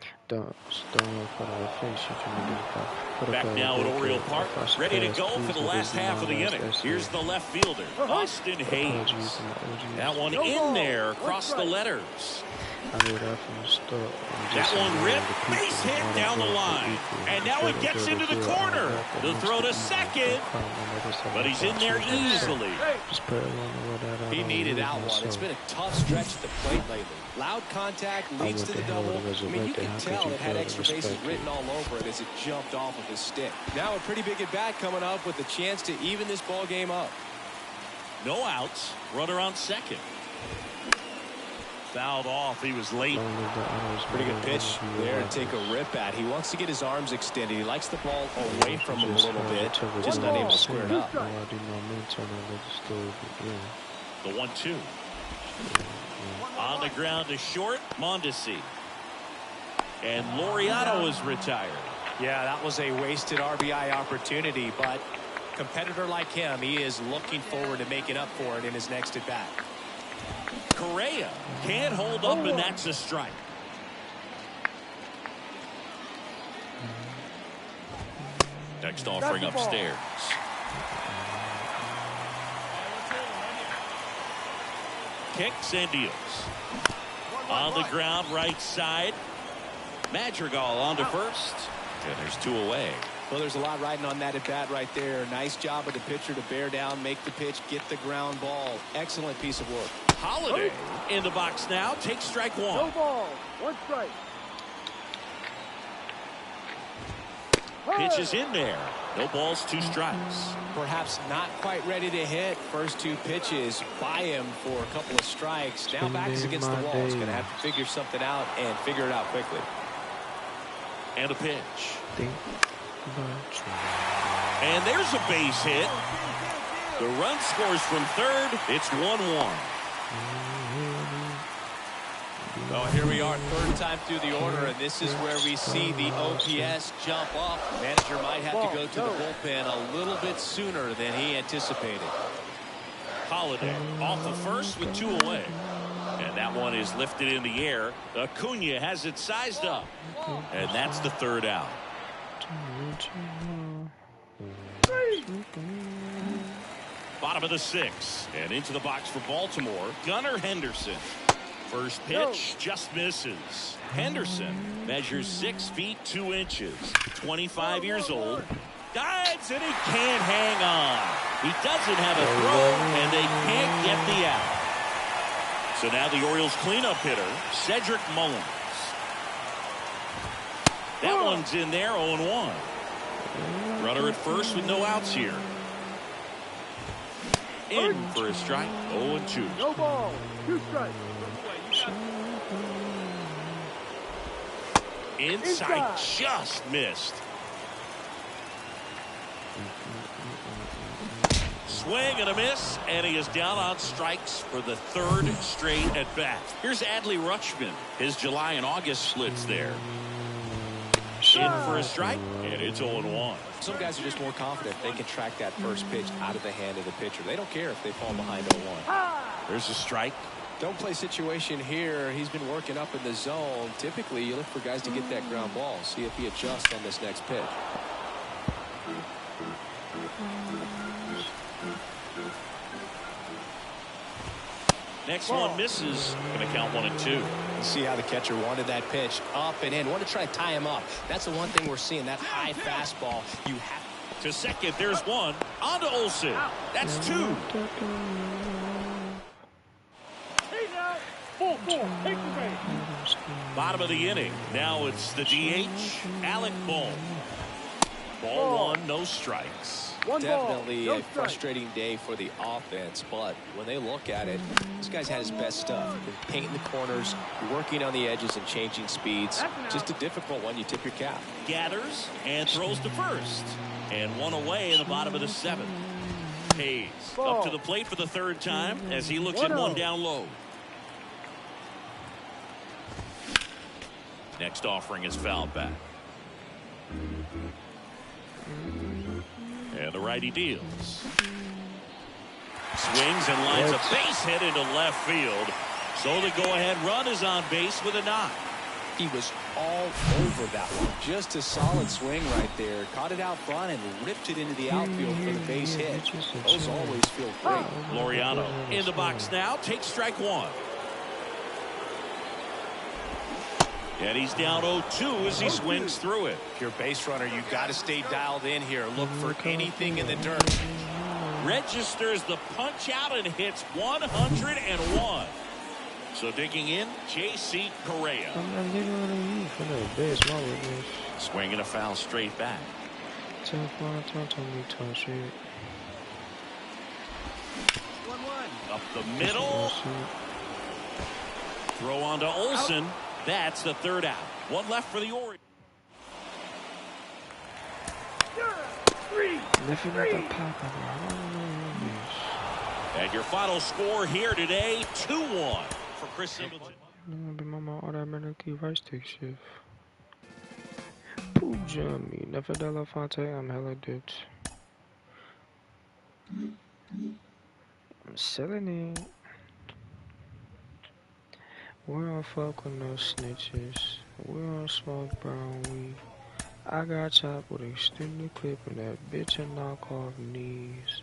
Speaker 2: back now at Oriole Park, ready to go for the last half of the inning. Here's the left fielder, Austin Hayes. That one in there across the letters. That one ripped, base hit down the line. And now it gets into the corner. The throw to second, but he's in there easily.
Speaker 4: He needed that one. It's been a tough stretch at the plate lately. Loud contact leads to the double. I mean, you can tell it had extra bases written all over it as it jumped off of his stick. Now a pretty big at bat coming up with a chance to even this ball game up.
Speaker 2: No outs. Runner on second. Fouled off. He was late.
Speaker 4: Pretty good pitch there to take a rip at. He wants to get his arms extended. He likes the ball away from him a little bit. Just not able to square it up.
Speaker 2: The 1-2. On the ground to short. Mondesi. And Laureano is retired.
Speaker 4: Yeah, that was a wasted RBI opportunity, but competitor like him, he is looking forward to making up for it in his next at bat.
Speaker 2: Correa can't hold up, and that's a strike. Next offering upstairs. Kicks and deals. On the ground, right side. Madrigal on to first. And there's two away.
Speaker 4: Well, there's a lot riding on that at bat right there. Nice job of the pitcher to bear down, make the pitch, get the ground ball. Excellent piece of work.
Speaker 2: Holiday in the box now. Takes strike one.
Speaker 8: No ball. One strike.
Speaker 2: Pitch is in there. No balls, two strikes.
Speaker 4: Perhaps not quite ready to hit. First two pitches by him for a couple of strikes. Now back is against the wall. He's going to have to figure something out and figure it out quickly.
Speaker 2: And a pitch. And there's a base hit. The run scores from third. It's 1-1.
Speaker 4: Well, here we are, third time through the order, and this is where we see the OPS jump up. Manager might have to go to the bullpen a little bit sooner than he anticipated.
Speaker 2: Holiday off the first with two away. And that one is lifted in the air. Acuna has it sized up. And that's the third out. Bottom of the sixth. And into the box for Baltimore, Gunnar Henderson. First pitch just misses. Henderson measures 6 feet 2 inches. 25 years old. Dives and he can't hang on. He doesn't have a throw and they can't get the out. So now the Orioles cleanup hitter, Cedric Mullins. That one's in there, 0-1. Runner at first with no outs here. In for a strike, 0-2.
Speaker 8: No ball, 2 strikes.
Speaker 2: Inside, just missed. Swing and a miss, and he is down on strikes for the third straight at bat. Here's Adley Rutschman. His July and August splits there. In for a strike, and it's 0-1.
Speaker 4: Some guys are just more confident they can track that first pitch out of the hand of the pitcher. They don't care if they fall behind 0-1.
Speaker 2: There's a strike.
Speaker 4: Don't play situation here. He's been working up in the zone. Typically, you look for guys to get that ground ball. See if he adjusts on this next pitch.
Speaker 2: Next one misses. Going to count 1-2.
Speaker 4: See how the catcher wanted that pitch up and in. Want to try to tie him up. That's the one thing we're seeing. That high fastball. You have
Speaker 2: to second. There's one. On to Olsen. That's 2. Bottom of the inning. Now it's the DH, Alec Bohm. Ball 1, no strikes.
Speaker 4: Definitely a frustrating day for the offense, but when they look at it, this guy's had his best stuff. Been painting the corners, working on the edges and changing speeds. Just a difficult one. You tip your cap.
Speaker 2: Gathers and throws to first. And one away in the bottom of the 7th. Hayes up to the plate for the 3rd time as he looks at one down low. Next offering is fouled back. And the righty deals. Swings and lines a base hit into left field. So the go-ahead run is on base with a knock.
Speaker 4: He was all over that one. Just a solid swing right there. Caught it out front and ripped it into the outfield for the base hit. Those always feel great.
Speaker 2: Laureano in the box now. Takes strike 1. And he's down 0-2 as he swings through it.
Speaker 4: If you're a base runner, you've got to stay dialed in here. Look for anything in the dirt.
Speaker 2: Registers the punch out and hits 101. So digging in, J.C. Correa. Swinging a foul straight back. Up the middle. Throw on to Olsen. That's the 3rd out. One left for the Orioles. And your final score here today, 2-1 for Chris Singleton.
Speaker 1: Automatically right stick shift. Pooh Jummy, never Delafante, I'm hella dipped. I'm selling it. We don't fuck with no snitches. We don't smoke brown weed. I got chopped with extended clip and that bitch and knock off knees.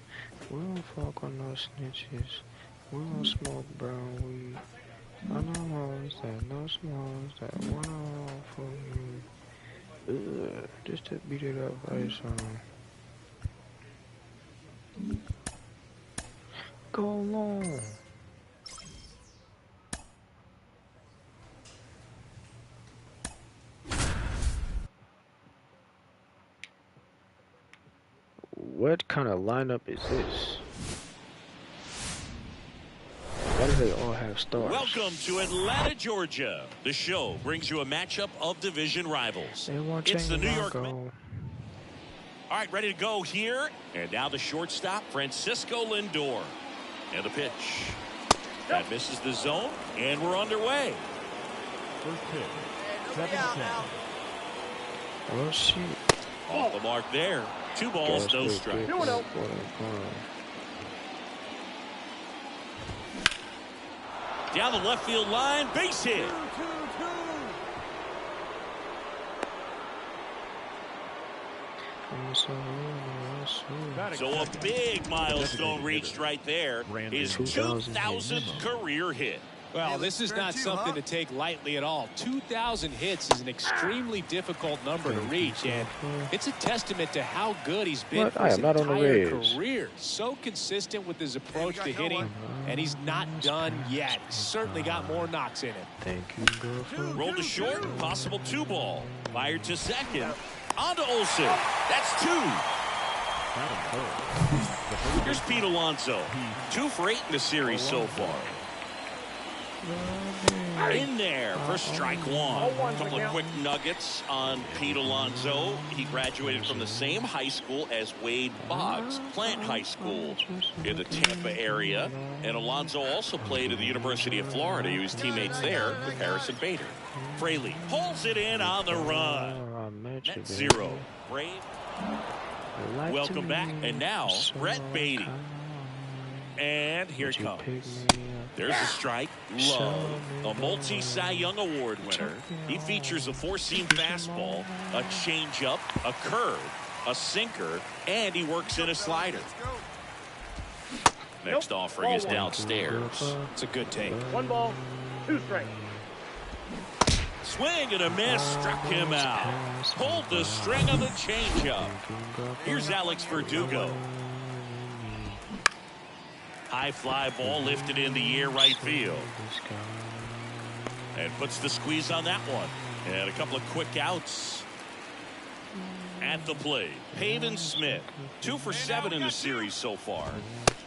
Speaker 1: We don't fuck with no snitches. We don't smoke brown weed. I know hoes that no smalls that one on for me. Just to beat it up right song. Go long. What kind of lineup is this? Why do they all have stars?
Speaker 2: Welcome to Atlanta, Georgia. The show brings you a matchup of division rivals. It's the New York Mets. All right, ready to go here. And now the shortstop, Francisco Lindor. And the pitch. That misses the zone, and we're underway.
Speaker 9: First pitch. 7-10.
Speaker 1: Oh, shit.
Speaker 2: Off the mark there. 2 balls, no strikes. Down the left field line, base hit. So a big milestone reached right there. His 2,000th career hit.
Speaker 4: Well, this is not something to take lightly at all. 2,000 hits is an extremely difficult number to reach, and it's a testament to how good he's been for his entire career. So consistent with his approach to hitting, and he's not done yet. He's certainly got more knocks in him.
Speaker 1: Thank you, girlfriend.
Speaker 2: Rolled to short, possible 2 ball. Fired to second. On to Olsen. That's 2. Here's Pete Alonso. 2 for 8 in the series so far. In there for strike 1. A couple of quick nuggets on Pete Alonso. He graduated from the same high school as Wade Boggs, Plant High School in the Tampa area. And Alonso also played at the University of Florida. He was teammates there with Harrison Bader. Fraley pulls it in on the run. Net 0. Brave. Welcome back. And now Brett Beatty. And here it comes. There's a strike. Low. A multi-Cy Young Award winner. He features a 4-seam fastball, a changeup, a curve, a sinker, and he works in a slider. Next offering is downstairs.
Speaker 4: It's a good take.
Speaker 8: 1 ball, 2 strikes.
Speaker 2: Swing and a miss, struck him out. Pulled the string on the changeup. Here's Alex Verdugo. High fly ball lifted in the air right field. And puts the squeeze on that one. And a couple of quick outs. At the plate, Pavin Smith, 2 for 7 in the series so far.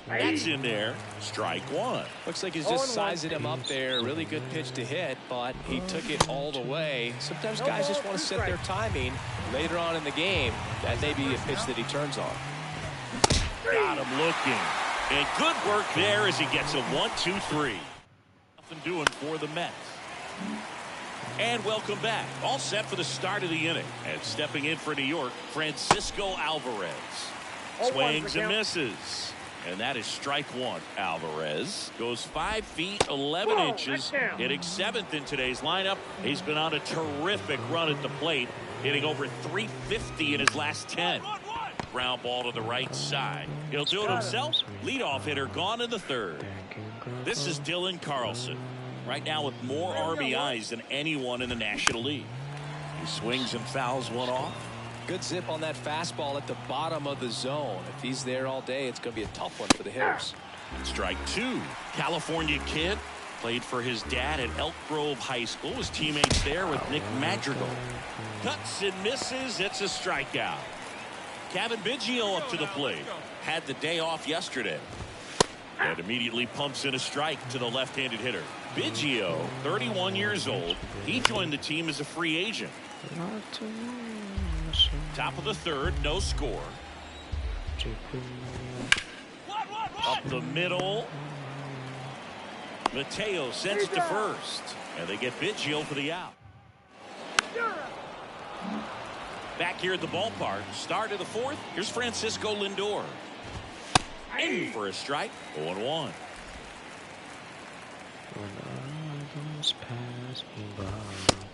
Speaker 2: That's in there. Strike one.
Speaker 4: Looks like he's just sizing him up there. Really good pitch to hit, but he took it all the way. Sometimes guys just want to set their timing later on in the game. That may be a pitch that he turns on.
Speaker 2: Got him looking. And good work there as he gets a 1-2-3. Nothing doing for the Mets. And welcome back. All set for the start of the inning. And stepping in for New York, Francisco Alvarez. Swings and misses. And that is strike one. Alvarez goes 5 feet 11 inches, hitting 7th in today's lineup. He's been on a terrific run at the plate, hitting over 350 in his last 10. Ground ball to the right side. He'll do it himself. Leadoff hitter gone in the third. This is Dylan Carlson. Right now with more RBIs than anyone in the National League. He swings and fouls one off.
Speaker 4: Good zip on that fastball at the bottom of the zone. If he's there all day, it's going to be a tough one for the hitters.
Speaker 2: Strike two. California kid. Played for his dad at Elk Grove High School. His teammates there with Nick Madrigal. Cuts and misses. It's a strikeout. Kevin Biggio up to the plate. Had the day off yesterday. And immediately pumps in a strike to the left-handed hitter. Biggio, 31 years old. He joined the team as a free agent. Top of the third, no score. Up the middle. Mateo sends to first. And they get Biggio for the out. Back here at the ballpark, start of the fourth. Here's Francisco Lindor. In for a strike. 0-1.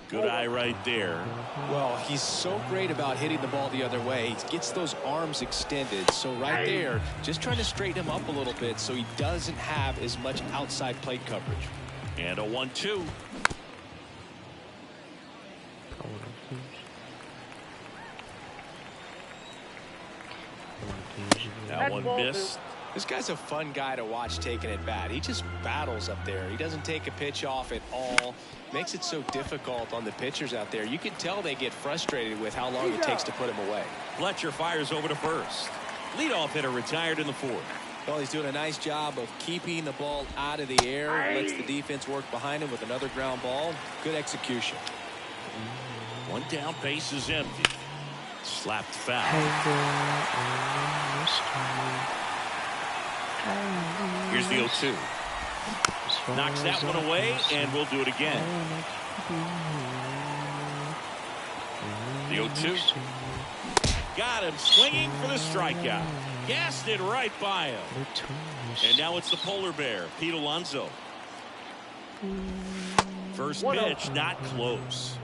Speaker 2: Good eye right there.
Speaker 4: Well, he's so great about hitting the ball the other way. He gets those arms extended. So right there, just trying to straighten him up a little bit so he doesn't have as much outside plate coverage.
Speaker 2: And a 1-2. That one missed.
Speaker 4: This guy's a fun guy to watch taking at bat. He just battles up there. He doesn't take a pitch off at all. Makes it so difficult on the pitchers out there. You can tell they get frustrated with how long it takes to put him away.
Speaker 2: Fletcher fires over to first. Leadoff hitter retired in the fourth.
Speaker 4: Well, he's doing a nice job of keeping the ball out of the air. Lets the defense work behind him with another ground ball. Good execution.
Speaker 2: One down, base is empty. Slapped foul. Here's the 0-2. Knocks that one away, and we'll do it again. The 0-2. Got him swinging for the strikeout. Gassed it right by him. And now it's the polar bear, Pete Alonso. First pitch, not close.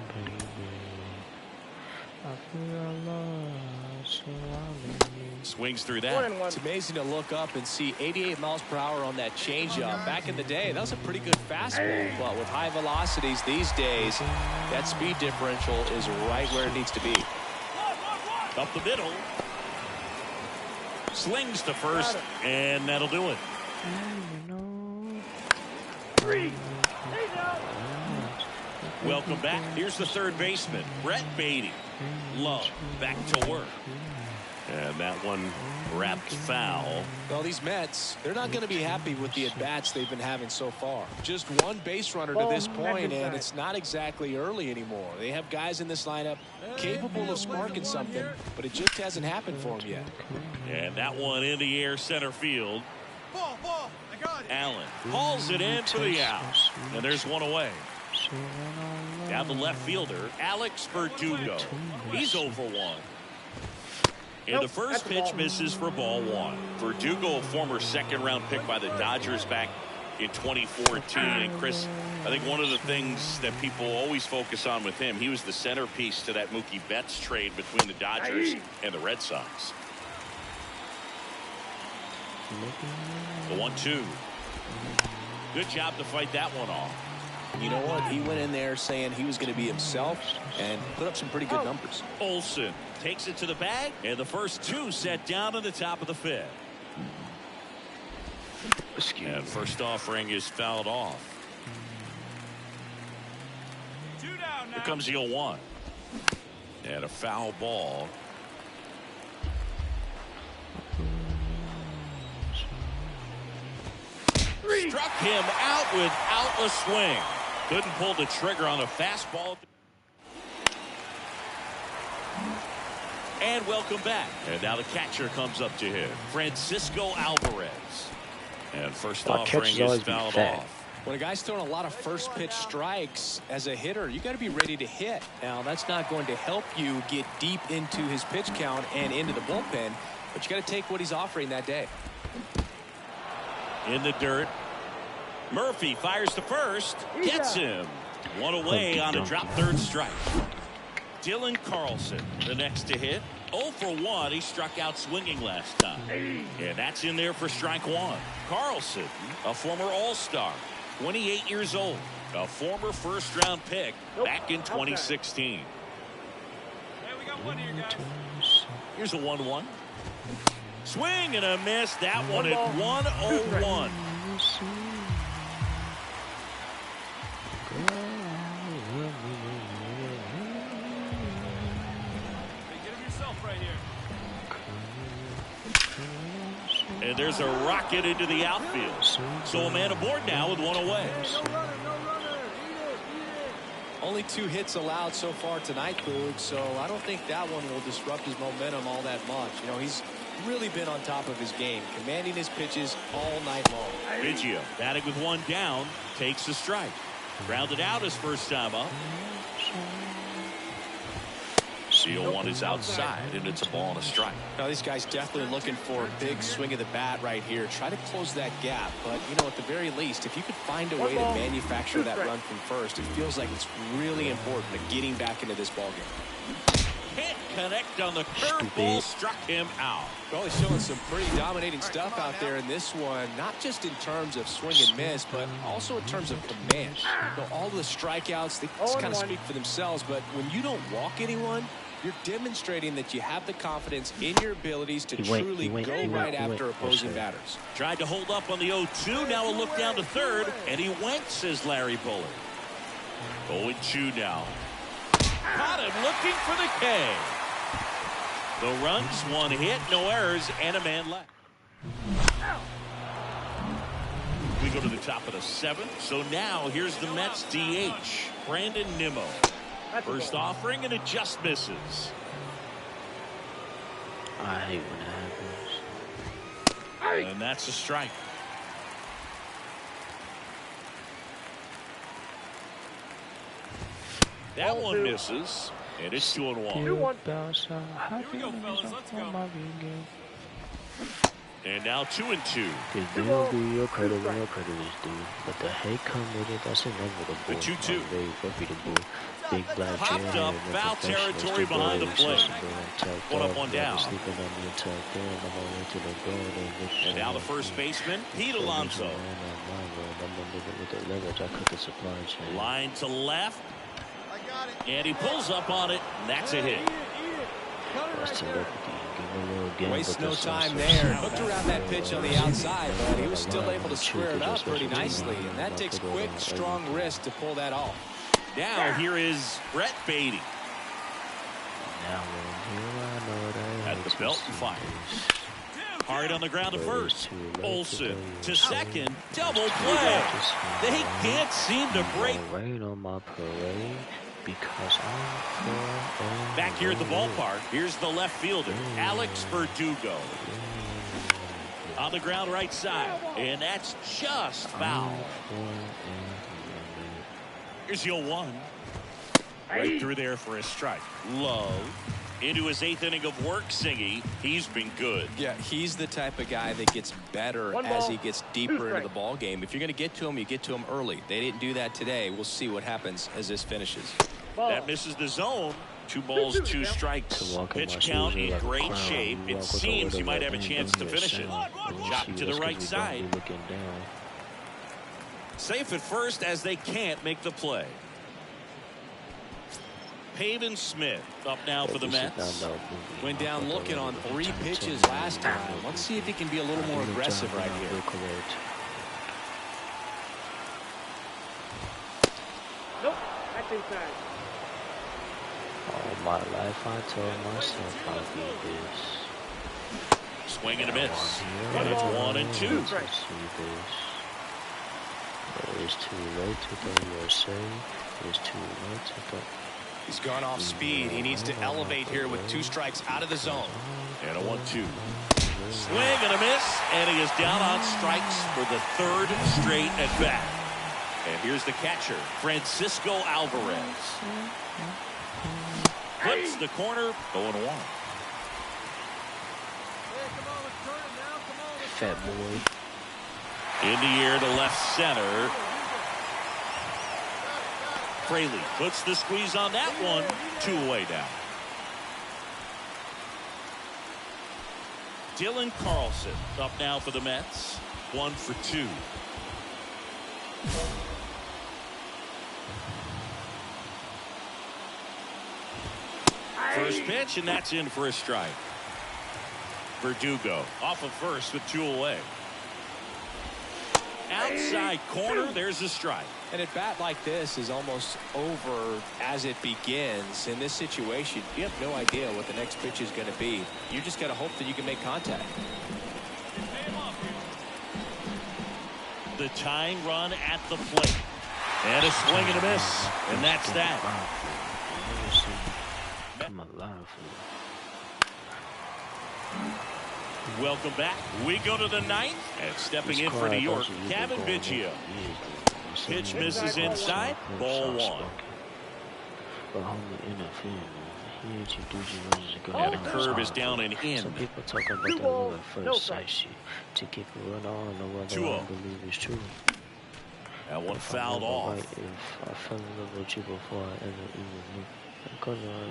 Speaker 2: Swings through that.
Speaker 4: It's amazing to look up and see 88 miles per hour on that changeup. Back in the day, that was a pretty good fastball. But with high velocities these days, that speed differential is right where it needs to be.
Speaker 2: Up the middle. Slings to first, and that'll do it. Welcome back. Here's the third baseman, Brett Beatty. Love back to work. And that one wrapped foul.
Speaker 4: Well, these Mets, they're not going to be happy with the at-bats they've been having so far. Just one base runner to this point, and it's not exactly early anymore. They have guys in this lineup capable of sparking something, but it just hasn't happened for them yet.
Speaker 2: And that one in the air center field.
Speaker 10: Ball, I got it.
Speaker 2: Allen hauls it in for the out. And there's one away. Now the left fielder, Alex Verdugo. He's 0-for-1. And the first pitch misses for ball one. Verdugo, a former second-round pick by the Dodgers back in 2014. And Chris, I think one of the things that people always focus on with him, he was the centerpiece to that Mookie Betts trade between the Dodgers and the Red Sox. The 1-2. Good job to fight that one off.
Speaker 4: You know what? He went in there saying he was going to be himself and put up some pretty good numbers.
Speaker 2: Olsen takes it to the bag, and the first two set down on the top of the fifth. And first offering is fouled off. Here comes the 0-1. And a foul ball. Struck him out without a swing. Couldn't pull the trigger on a fastball. And welcome back. And now the catcher comes up to him, Francisco Alvarez. And first offering is fouled off.
Speaker 4: When a guy's throwing a lot of first pitch strikes as a hitter, you got to be ready to hit. Now, that's not going to help you get deep into his pitch count and into the bullpen, but you got to take what he's offering that day.
Speaker 2: In the dirt. Murphy fires to first. Gets him. One away on a drop third strike. Dylan Carlson, the next to hit. 0 for 1. He struck out swinging last time. And that's in there for strike one. Carlson, a former All-Star, 28 years old, a former first-round pick back in 2016.
Speaker 10: Hey, we got one here, guys.
Speaker 2: Here's a 1-1. Swing and a miss. That one at 101. And there's a rocket into the outfield. So a man aboard now with one away.
Speaker 4: Only 2 hits allowed so far tonight, Boog, so I don't think that one will disrupt his momentum all that much. You know, he's really been on top of his game, commanding his pitches all night long.
Speaker 2: Biggio batting with one down, takes a strike. Grounded out his first time up. Seal one is outside, and it's a ball and a strike.
Speaker 4: Now, this guy's definitely looking for a big swing of the bat right here. Try to close that gap. But, you know, at the very least, if you could find a way to manufacture that run from first, it feels like it's really important to getting back into this ballgame.
Speaker 2: Can't connect on the curveball, struck him out.
Speaker 4: Well, he's showing some pretty dominating stuff out there in this one, not just in terms of swing and miss, but also in terms of command. You know, all the strikeouts, they just kind of speak for themselves, but when you don't walk anyone, you're demonstrating that you have the confidence in your abilities to truly go right after opposing batters.
Speaker 2: Tried to hold up on the 0-2. Now a look down to third, and he went, says Larry Bullard. 0-2 now. Caught him looking for the K. The runs, 1 hit, no errors, and a man left. We go to the top of the 7th. So now here's the Mets DH, Brandon Nimmo. First offering, and it just misses.
Speaker 1: I hate when that happens.
Speaker 2: And that's a strike. That one misses, and it's 2-1.
Speaker 10: Here we go, fellas. Let's go.
Speaker 2: And now 2-2.
Speaker 1: Cause do your credit where your credit is due, but the hate come with it. That's inevitable.
Speaker 2: The 2-2.
Speaker 1: Very reputable. Big black
Speaker 2: popped up, foul territory behind the plate. Put up one down. And now the first baseman, Pete Alonso. Line to left. And he pulls up on it, and that's a hit.
Speaker 4: Waste no time there. Hooked around that pitch on the outside, but he was still able to square it up pretty nicely. And that takes quick, strong wrist to pull that off.
Speaker 2: Now here is Brett Beatty. At the belt and fires. Hard on the ground to first. Olsen to second. Double play. They can't seem to break.
Speaker 1: Rain on my parade. Because
Speaker 2: back here at the ballpark, here's the left fielder, Alex Verdugo. On the ground right side, and that's just foul. Here's your 1. Right through there for a strike. Love. Into his 8th inning of work, Singy. He's been good.
Speaker 4: Yeah, he's the type of guy that gets better as he gets deeper into the ball game. If you're going to get to him, you get to him early. They didn't do that today. We'll see what happens as this finishes.
Speaker 2: That misses the zone. 2 balls, 2 strikes. Pitch count in great shape. It seems he might have a chance to finish it. Shot to the right side. Safe at first as they can't make the play. Pavin Smith up now for the Mets.
Speaker 4: Went down looking on 3 pitches last time. Let's see if he can be a little more aggressive right here.
Speaker 8: Nope, that's inside.
Speaker 1: All my life I told myself I'd be this.
Speaker 2: Swing and a miss. And it's 1-2.
Speaker 1: It's too late to throw USA. It's too late to throw.
Speaker 4: He's gone off speed. He needs to elevate here with 2 strikes out of the zone.
Speaker 2: And a 1-2. Swing and a miss, and he is down on strikes for the 3rd straight at bat. And here's the catcher, Francisco Alvarez. Hits the corner, 0-1.
Speaker 1: Fat boy.
Speaker 2: In the air to left center. Fraley puts the squeeze on that one. 2 away now. Dylan Carlson up now for the Mets. 1 for 2. First pitch, and that's in for a strike. Verdugo off of first with 2 away. Outside corner, there's a strike.
Speaker 4: And at bat like this is almost over as it begins. In this situation, you have no idea what the next pitch is going to be. You just got to hope that you can make contact.
Speaker 2: The tying run at the plate. And a swing and a miss. And that's that.
Speaker 1: I'm alive.
Speaker 2: Welcome back. We go to the 9th. And stepping in for New York, Kevin Biggio. Pitch misses inside. Ball 1. And the curve is down and in.
Speaker 1: Some people talk about that little first sight shit to keep it run on the weather. I believe it's true.
Speaker 2: That one fouled off.
Speaker 1: If I fell in love with you before I ever even knew.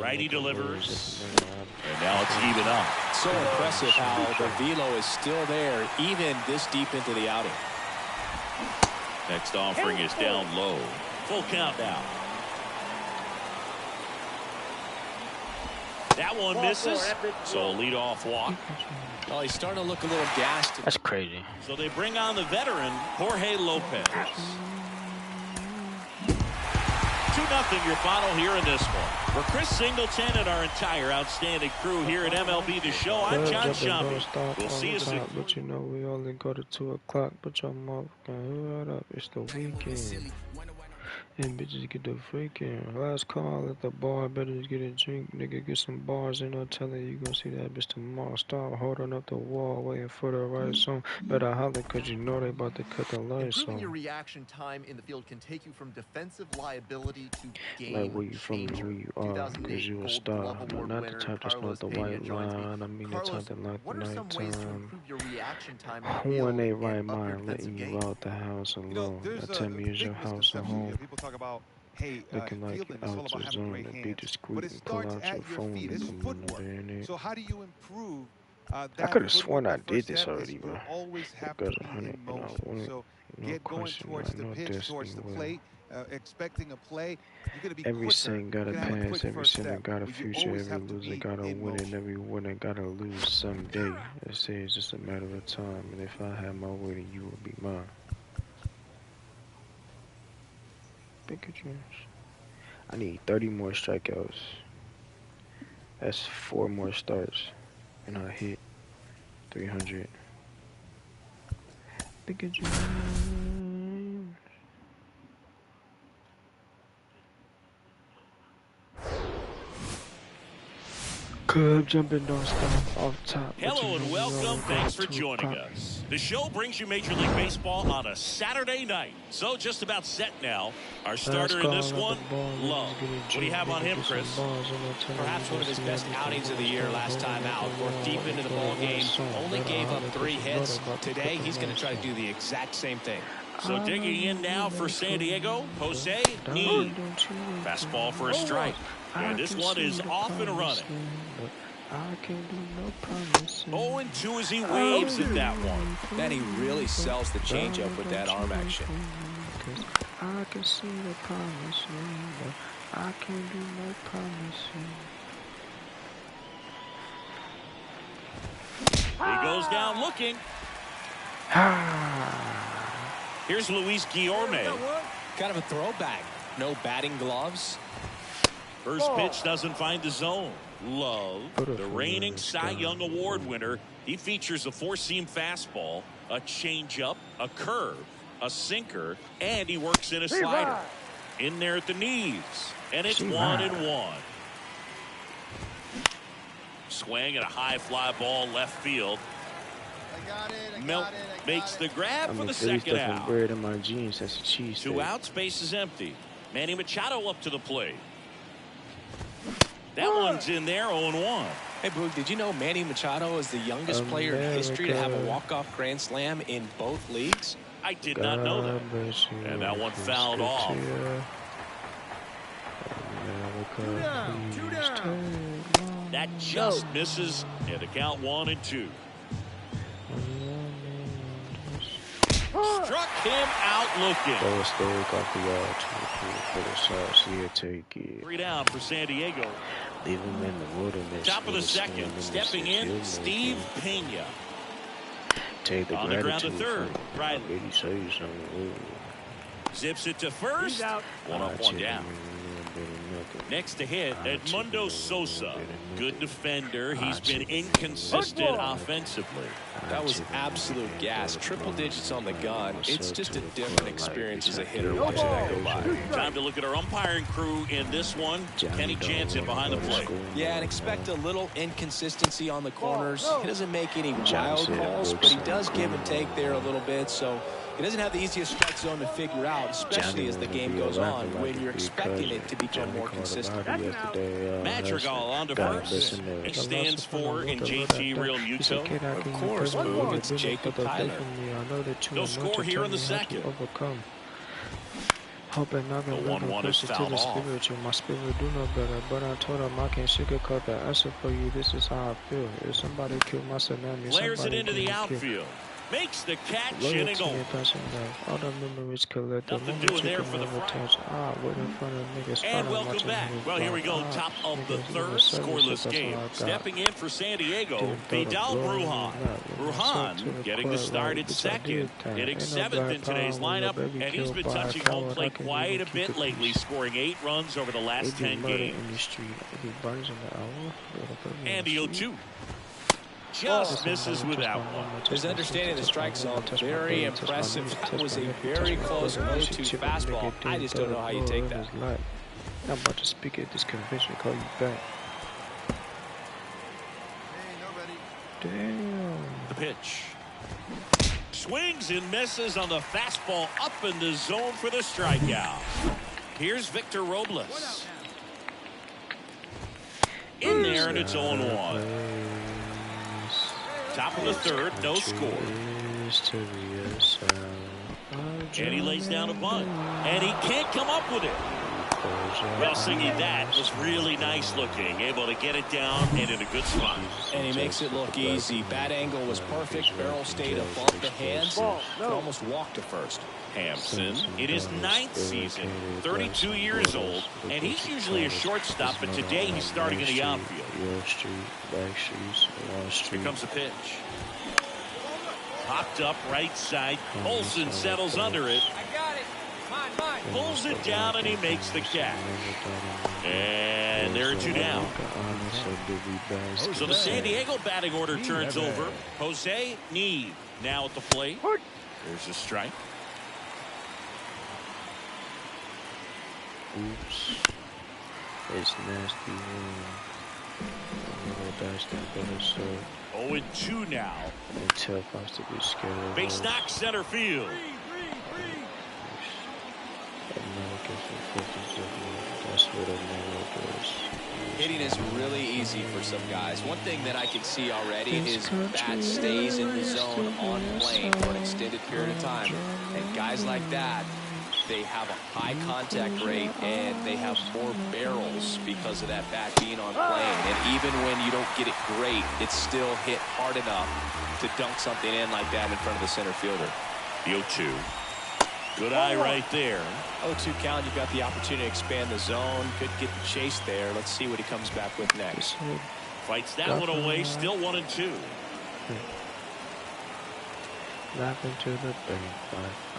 Speaker 2: Righty delivers. And now it's even up.
Speaker 4: So impressive how the velo is still there even this deep into the outing.
Speaker 2: Next offering is down low. Full count now. That one misses. So a leadoff walk.
Speaker 4: Well, he's starting to look a little gassed.
Speaker 1: That's crazy.
Speaker 2: So they bring on the veteran, Jorge Lopez. 2-0 your final here in this one. For Chris Singleton and our entire outstanding crew here at MLB The Show, I'm John Shambi. We'll see you soon.
Speaker 3: But you know we only go to 2 o'clock. But your motherfucking hood up. It's the weekend. And bitches get the freaking last call at the bar. Better just get a drink, nigga. Get some bars. Ain't no telling you gonna see that bitch tomorrow. Stop holding up the wall, waiting for the right song. Better holler, cause you know they about to cut the lights on.
Speaker 6: Improving your reaction time in the field can take you from defensive liability to game
Speaker 3: like where you from, where you are, cause you a star. I'm not the type to snort the white line. I mean the type that like the nighttime. Who in their right mind letting you out the house alone? Now tell me, is your house a home?
Speaker 11: About, hey,
Speaker 3: looking like out your zone and be discreet and pull out your phone and come over there.
Speaker 11: So how do you improve
Speaker 3: I could have sworn I did this already, bro. Because 100,
Speaker 11: so get going towards the pitch, towards the plate, expecting a play.
Speaker 3: Every sin got a pass, every sinner got a future, every loser got a win, and every winner got to lose someday. It says it's just a matter of time, and if I had my way, then you would be mine. I need 30 more strikeouts. That's 4 more starts. And I hit 300. Pikachu. Club jumping, don't stop, off top.
Speaker 2: Hello and welcome. Thanks for joining us. The show brings you Major League Baseball on a Saturday night. So just about set now. Our starter in this one, Love. What do you have on him, Chris?
Speaker 4: Perhaps one of his best outings of the year last time out. Worked deep into the ball game. Only gave up 3 hits. Today, he's going to try to do the exact same thing.
Speaker 2: So digging in now for San Diego, Jose Need. Fastball for a strike. And this one is off and running. 0-2 as he waves at that one.
Speaker 4: Then he really sells the changeup with that arm action.
Speaker 3: I can see the promise, but I can't do no promising.
Speaker 2: He goes down looking. Here's Luis Guillorme.
Speaker 4: Kind of a throwback. No batting gloves.
Speaker 2: First pitch doesn't find the zone. Love, the reigning Cy Young Award winner. He features a 4-seam fastball, a changeup, a curve, a sinker, and he works in a slider. In there at the knees, and it's 1-1. Swing and a high fly ball left field.
Speaker 6: I got it.
Speaker 2: Milt makes the grab for the second out.
Speaker 3: Bread in my jeans. That's a cheese.
Speaker 2: 2 outs, base is empty. Manny Machado up to the plate. That one's in there, 0-1.
Speaker 4: Hey, Boog, did you know Manny Machado is the youngest player in history to have a walk-off grand slam in both leagues?
Speaker 2: I did not know that. And that one fouled off. That just misses, and the count 1-2. Struck him out looking. 3 down for San Diego.
Speaker 3: Leave him in the wilderness.
Speaker 2: Top of the second, stepping in, Steve Pena.
Speaker 3: Take the
Speaker 2: on the ground to third. Right. Zips it to first. 1 up, 1 down. Next to hit, Edmundo Sosa. Good defender. He's been inconsistent offensively.
Speaker 4: That was absolute gas. Triple digits on the gun. It's just a different experience as a hitter watching that go by.
Speaker 2: Time to look at our umpiring crew in this one. Kenny Jansen behind the plate.
Speaker 4: Yeah, and expect a little inconsistency on the corners. He doesn't make any wild calls, but he does give and take there a little bit, so he doesn't have the easiest strike zone to figure out, especially as the game goes on, when you're expecting it to become more consistent.
Speaker 2: Madrigal on to first. He stands for in JT Real Muto.
Speaker 4: Of course, Boog, it's Jacob Tyler.
Speaker 2: No score here in the second.
Speaker 3: Hoping not
Speaker 2: the 1-1 is fouled off.
Speaker 3: My spirit do know better, but I told him I can't sugarcoat the answer for you. This is how I feel. If somebody killed my tsunami,
Speaker 2: flares it into the outfield. Makes the catch in a goal.
Speaker 3: All the memories collected.
Speaker 2: Nothing doing there for the front. And welcome back. Well, here we go. Top of the third. Scoreless game. Stepping in for San Diego, Vidal Brujan. Brujan getting the start at second. Hitting 7th in today's lineup. And he's been touching home plate quite a bit lately, scoring 8 runs over the last 10 games. And the 0-2. Just misses with that one.
Speaker 4: His understanding of the strike zone, very impressive. That was a very close 0-2 fastball. I just don't know how you take that.
Speaker 3: I'm about to speak at this convention, call you back. Damn.
Speaker 2: The pitch. Swings and misses on the fastball up in the zone for the strikeout. Here's Victor Robles. In there, and it's 0-1. Top of the third, no score. And he lays down a bunt. And he can't come up with it. Well, Singy, that was really nice looking. Able to get it down and in a good spot.
Speaker 4: And he makes it look easy. Bat angle was perfect. Barrel stayed above the hands. Could almost walk to first.
Speaker 2: Hampson in his 9th season, 32 years old, and he's usually a shortstop, but today he's starting in the outfield. Here comes the pitch. Popped up right side. Olsen settles under it.
Speaker 5: I got it. Mine.
Speaker 2: Pulls it down and he makes the catch. And there are 2 down. So the San Diego batting order turns over. Jose Need now at the plate. There's a strike.
Speaker 3: Oops. It's nasty.
Speaker 2: 0-2 now.
Speaker 3: It's tough us to be scared.
Speaker 2: Base knock center field.
Speaker 3: That's what does.
Speaker 4: Hitting is really easy for some guys. One thing that I can see already is bat stays in the zone on plane for an extended period of time. And guys like that, they have a high contact rate and they have more barrels because of that bat being on plane. And even when you don't get it great, it's still hit hard enough to dunk something in like that in front of the center fielder.
Speaker 2: The 0-2. Good eye right there.
Speaker 4: 0-2 count. You've got the opportunity to expand the zone. Could get the chase there. Let's see what he comes back with next.
Speaker 2: Fights that one away. Still 1-2.
Speaker 3: Laughing to the bank.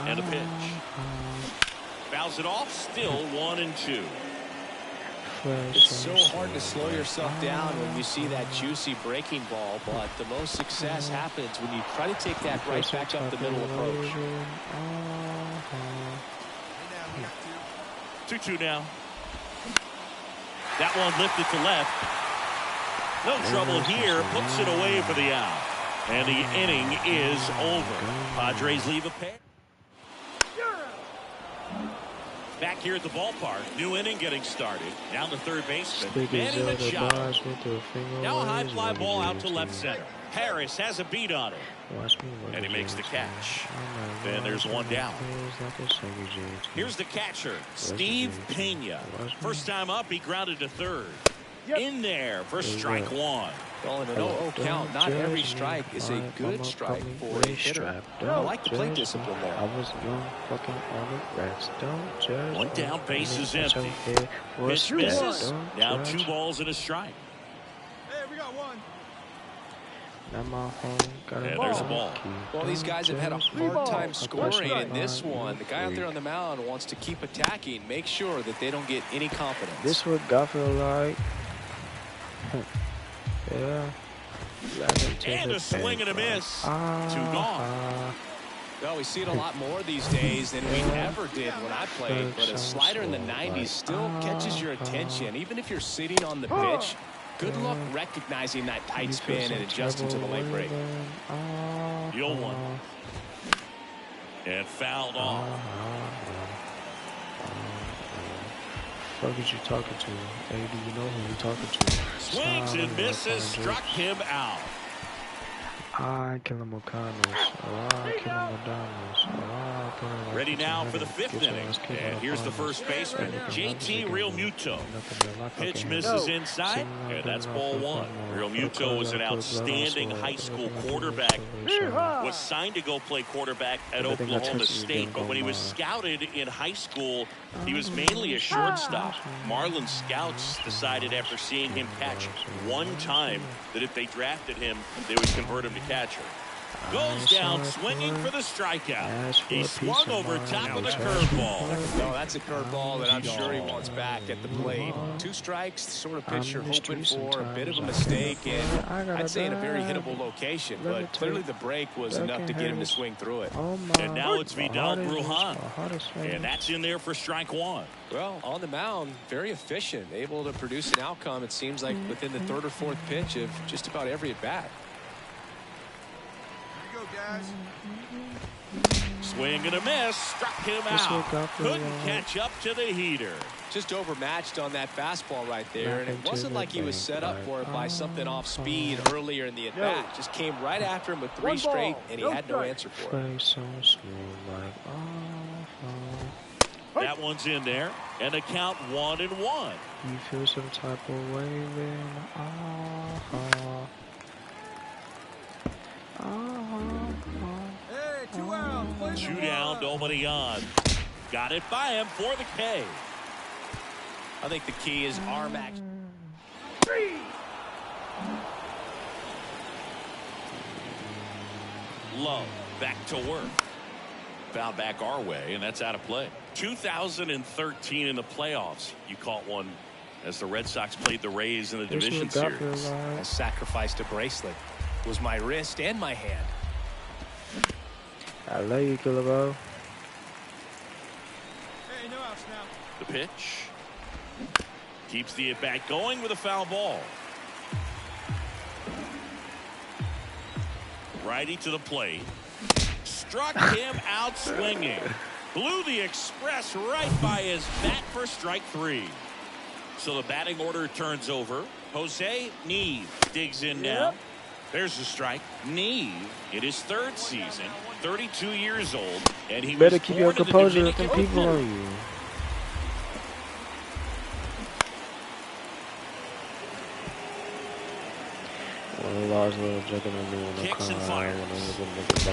Speaker 2: And a pitch. Fouls it off. Still 1-2.
Speaker 4: It's so hard to slow yourself down when you see that juicy breaking ball, but the most success happens when you try to take that right back up the middle approach.
Speaker 2: 2-2 now. That one lifted to left. No trouble here. Puts it away for the out. And the inning is over. Padres leave a pair. Back here at the ballpark. New inning getting started. Down to third baseman. Manning Machado. Now a high fly ball out to left center. Harris has a beat on it. And he makes the catch. Then there's one down. Here's the catcher, Steve Pena. First time up, he grounded to third. In there for strike one.
Speaker 4: Well, in an 0-0 count, not every strike is a good strike for a hitter. I like the plate discipline there.
Speaker 3: I was young, fucking on the rest. Don't judge.
Speaker 2: One down, base is empty. Pitch misses. Now 2 balls and a strike.
Speaker 5: Hey, we got one.
Speaker 2: And there's a ball.
Speaker 4: Well, these guys have had a hard time scoring in this one. The guy out there on the mound wants to keep attacking, make sure that they don't get any confidence.
Speaker 3: This what God feel like. Yeah.
Speaker 2: And a swing and a miss. 2 gone.
Speaker 4: Well, we see it a lot more these days than we ever did when I played, but a slider in the 90s still catches your attention, even if you're sitting on the pitch. Good luck recognizing that tight spin and adjusting to the leg break.
Speaker 2: 0-1. And fouled off.
Speaker 3: What are you talking to? Hey, do you know who you're talking to?
Speaker 2: Swings and misses, struck him out.
Speaker 3: I kill him with kindness. I kill him with diamonds.
Speaker 2: Ready now for the 5th inning. And here's the first baseman, JT Realmuto. Pitch misses inside, and that's ball 1. Realmuto was an outstanding high school quarterback. Was signed to go play quarterback at Oklahoma State, but when he was scouted in high school, he was mainly a shortstop. Marlin scouts decided after seeing him catch one time that if they drafted him, they would convert him to catcher. Goes down swinging for the strikeout. He swung over top of the curveball.
Speaker 4: No, that's a curveball that I'm sure he wants back at the plate. 2 strikes, the sort of pitch you're hoping for, a bit of a mistake, and I'd say in a very hittable location, but clearly the break was enough to get him to swing through it.
Speaker 2: And now it's Vidal Brujan, and that's in there for strike 1.
Speaker 4: Well, on the mound, very efficient, able to produce an outcome, it seems like, within the 3rd or 4th pitch of just about every at-bat.
Speaker 2: Swing and a miss, struck him out. Couldn't catch up to the heater.
Speaker 4: Just overmatched on that fastball right there, and it wasn't like he was set up for it by something off speed earlier in the at-bat. Just came right after him with 3 straight, and he had no answer for it.
Speaker 2: That one's in there, and the count 1-1.
Speaker 3: You feel some type of way then.
Speaker 2: 2 down, nobody on. Got it by him for the K.
Speaker 4: I think the key is arm action.
Speaker 2: Love back to work. Foul back our way, and that's out of play. 2013 in the playoffs, you caught one as the Red Sox played the Rays in the division series.
Speaker 4: I sacrificed a bracelet. It was my wrist and my hand.
Speaker 3: I love you, Killabo.
Speaker 5: Hey, no outs now.
Speaker 2: The pitch. Keeps the at-bat going with a foul ball. Righty to the plate. Struck him out swinging. Blew the express right by his bat for strike 3. So the batting order turns over. Jose Neve digs in now. There's the strike. Neve, in his 3rd season, 32 years old, and he
Speaker 3: better
Speaker 2: was
Speaker 3: keep your composure with them people on you.
Speaker 2: Kicks and fires.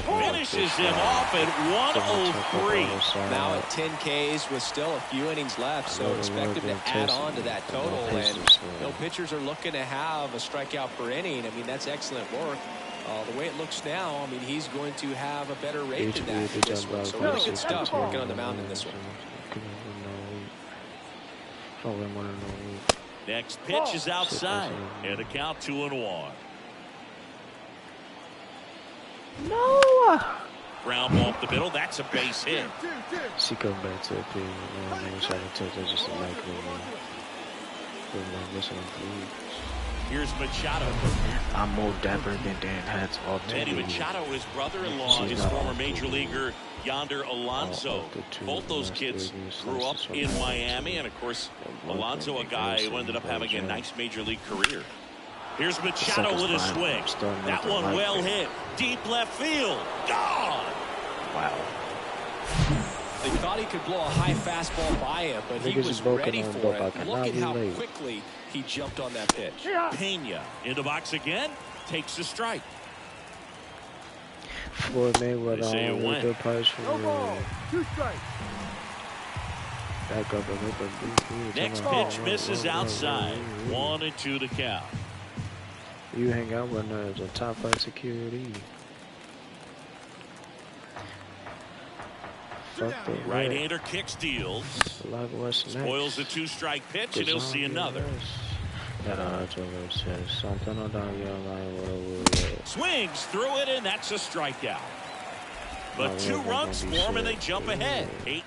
Speaker 2: Finishes him off at 103.
Speaker 4: Now at 10 Ks with still a few innings left, so expect him to add on to that total. And pitchers are looking to have a strikeout per inning. I mean, that's excellent work. The way it looks now, I mean, he's going to have a better rate than that in this one. So really good stuff working on the mound in this one.
Speaker 2: Next pitch is outside, and a count 2-1.
Speaker 3: No!
Speaker 2: Ground ball up the middle. That's a base hit.
Speaker 3: She come back to a pig. I'm trying to touch her just a micro.
Speaker 2: Here's Machado.
Speaker 3: I'm more dapper than Dan Hats all day.
Speaker 2: Manny Machado, his brother-in-law, is former major leaguer Yonder Alonso. Both those kids grew up in Miami, and of course, Alonso, a guy who ended up having a nice major league career. Here's Machado with a swing. That one well hit. Deep left field. Gone!
Speaker 3: Wow.
Speaker 4: They thought he could blow a high fastball by him, but he was ready for it. Look at how quickly he jumped on that pitch.
Speaker 2: Pena in the box again. Takes the strike.
Speaker 3: Floyd Mayweather with the price for
Speaker 5: no ball. 2 strikes.
Speaker 3: Back up.
Speaker 2: Next pitch misses outside. 1-2 to count.
Speaker 3: You hang out with us on top 5 security.
Speaker 2: Right-hander kick steals. Spoils the 2-strike pitch, and he'll see another. Swings through it, and that's a strikeout. But 2 runs for him, and they jump ahead. 8-9.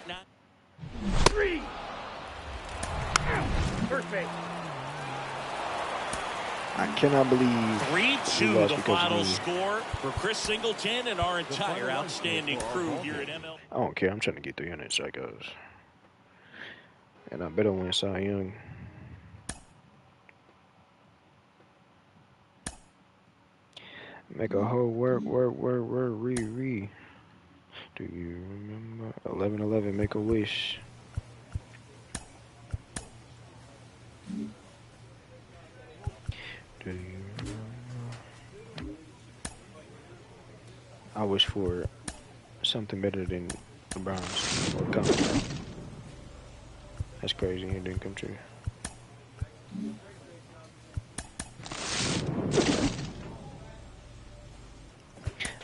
Speaker 8: 3. First base.
Speaker 3: I cannot believe
Speaker 2: 3-2 the final score for Chris Singleton and our entire outstanding crew here at ML.
Speaker 3: I don't care. I'm trying to get 300 strikeouts. And I better win Cy Young. Make a whole work, re. Do you remember? 11-11, make a wish. Do you remember? I wish for something better than the Browns or come. That's crazy. It didn't come true.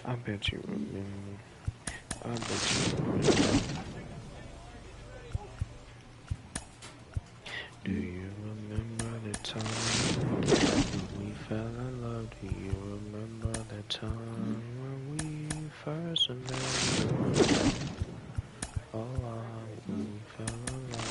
Speaker 3: I bet you remember. I bet you remember. Do you remember the time when we fell in love? Do you remember the time when we first met? Oh, we fell in love.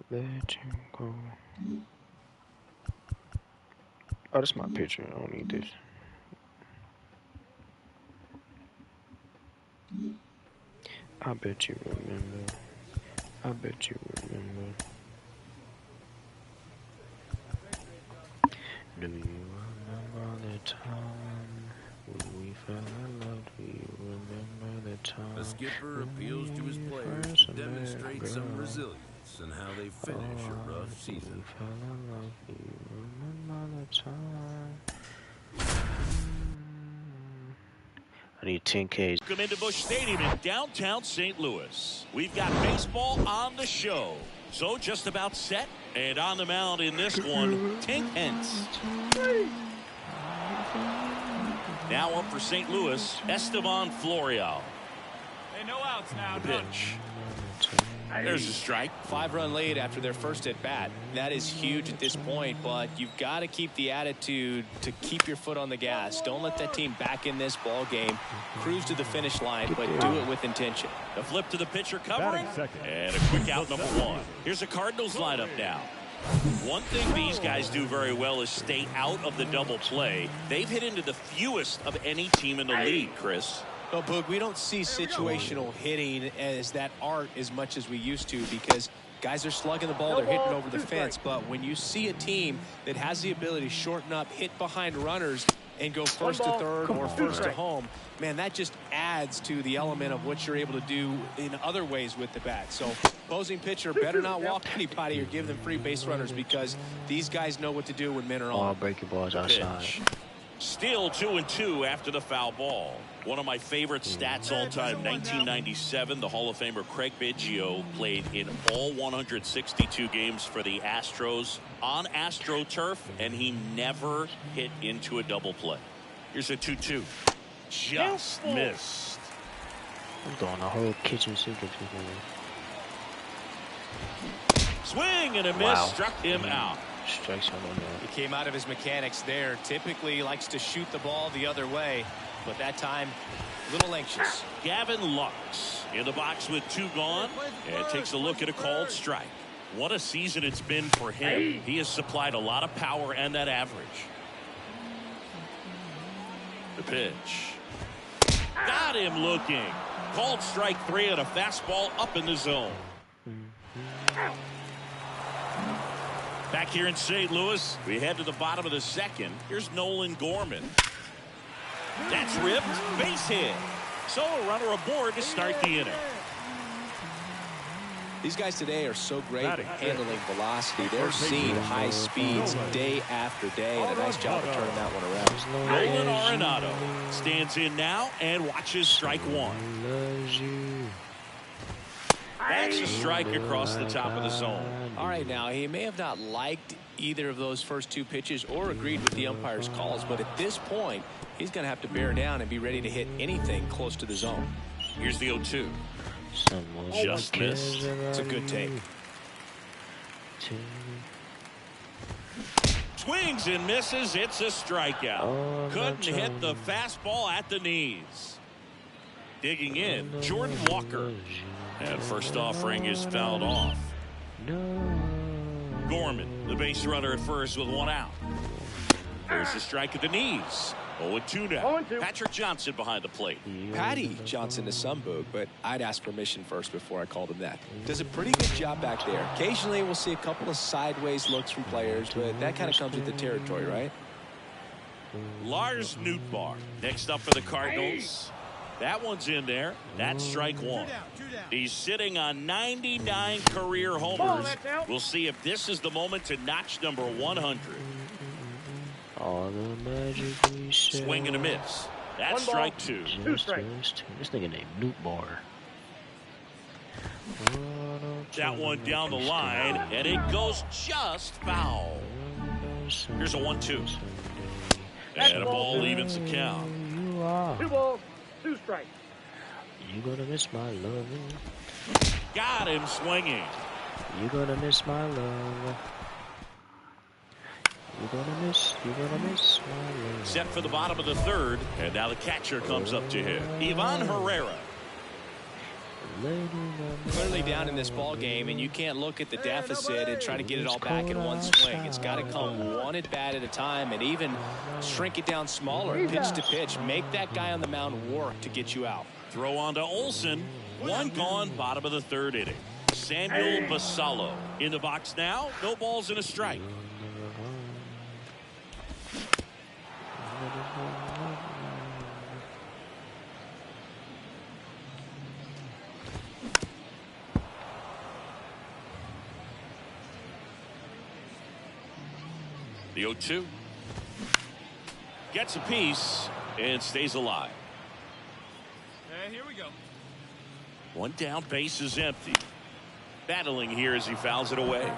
Speaker 3: Let you go. Oh, that's my picture. I don't need this. I bet you remember. I bet you remember. Do you remember the time when we fell in love? Do you remember the time?
Speaker 12: The skipper appeals to his players to demonstrate some resilience and how they finish a rough season.
Speaker 3: Do you remember the time? I need 10Ks.
Speaker 2: Welcome into Busch Stadium in downtown St. Louis. We've got baseball on the show. So just about set. And on the mound in this one, Tank Hence. Now up for St. Louis, Esteban Florial.
Speaker 10: Hey, no outs now.
Speaker 2: The pitch. There's a strike.
Speaker 4: 5-run lead after their first at bat. That is huge at this point, but you've got to keep the attitude to keep your foot on the gas. Don't let that team back in this ball game. Cruise to the finish line, but do it with intention.
Speaker 2: The flip to the pitcher covering, and a quick out number 1. Here's a Cardinals lineup now. One thing these guys do very well is stay out of the double play. They've hit into the fewest of any team in the league, Chris.
Speaker 4: Well, Boog, we don't see situational hitting as that art as much as we used to because guys are slugging the ball, they're hitting over the fence. But when you see a team that has the ability to shorten up, hit behind runners, and go first to third or first to home, man, that just adds to the element of what you're able to do in other ways with the bat. So opposing pitcher better not walk anybody or give them free base runners because these guys know what to do when men are on.
Speaker 3: All breaking balls outside.
Speaker 2: Still 2-2 after the foul ball. One of my favorite stats all time, 1997, the Hall of Famer Craig Biggio played in all 162 games for the Astros on AstroTurf, and he never hit into a double play. Here's a 2-2. Just missed.
Speaker 1: I'm throwing a whole kitchen sink at you.
Speaker 2: Swing and a miss.
Speaker 1: Wow.
Speaker 2: Struck him out.
Speaker 1: Strikes him on that.
Speaker 4: He came out of his mechanics there. Typically he likes to shoot the ball the other way, but that time a little anxious.
Speaker 2: Gavin Lux in the box with 2 gone and takes a look at a called strike. What a season it's been for him. He has supplied a lot of power and that average. The pitch. Got him looking. Called strike 3 on a fastball up in the zone. Back here in St. Louis, we head to the bottom of the second. Here's Nolan Gorman. That's ripped. Base hit. So a runner aboard to start the inning.
Speaker 4: These guys today are so great at handling velocity. They're seeing high speeds day after day, and a nice job of turning that one around.
Speaker 2: Nolan Arenado stands in now and watches strike 1. That's a strike across the top of the zone.
Speaker 4: All right, now, he may have not liked either of those first 2 pitches or agreed with the umpire's calls, but at this point, he's going to have to bear down and be ready to hit anything close to the zone.
Speaker 2: Here's the 0-2. Just missed.
Speaker 4: It's a good take.
Speaker 2: Swings and misses. It's a strikeout. Couldn't hit the fastball at the knees. Digging in, Jordan Walker. And first offering is fouled off. Gorman, the base runner at first with 1 out. There's a strike at the knees. 0-2 now. Patrick Johnson behind the plate.
Speaker 4: Patty Johnson to some book, but I'd ask permission first before I called him that. Does a pretty good job back there. Occasionally we'll see a couple of sideways looks from players, but that kind of comes with the territory, right?
Speaker 2: Lars Nootbaar next up for the Cardinals. That one's in there. That's strike 1. He's sitting on 99 career homers. We'll see if this is the moment to notch number 100.
Speaker 1: All the magic we say.
Speaker 2: Swing and a miss. That's strike 2.
Speaker 1: This nigga named Nootbaar.
Speaker 2: That one down the line, and it goes just foul. Here's a 1-2. And a ball evens the count.
Speaker 8: 2 balls. 2 strikes.
Speaker 1: You gonna miss my love.
Speaker 2: Got him swinging.
Speaker 1: You gonna miss my love. You gonna miss my love.
Speaker 2: Set for the bottom of the 3rd, and now the catcher comes up to him. Ivan Herrera.
Speaker 4: Clearly down in this ball game, and you can't look at the deficit and try to get it all back in one swing. It's got to come one at bat at a time, and even shrink it down smaller, pitch to pitch. Make that guy on the mound work to get you out.
Speaker 2: Throw on to Olsen. 1 gone, bottom of the 3rd inning. Samuel Basallo in the box now. No balls and a strike. The 0-2. Gets a piece and stays alive.
Speaker 5: And here we go.
Speaker 2: 1 down, base is empty. Battling here as he fouls it away.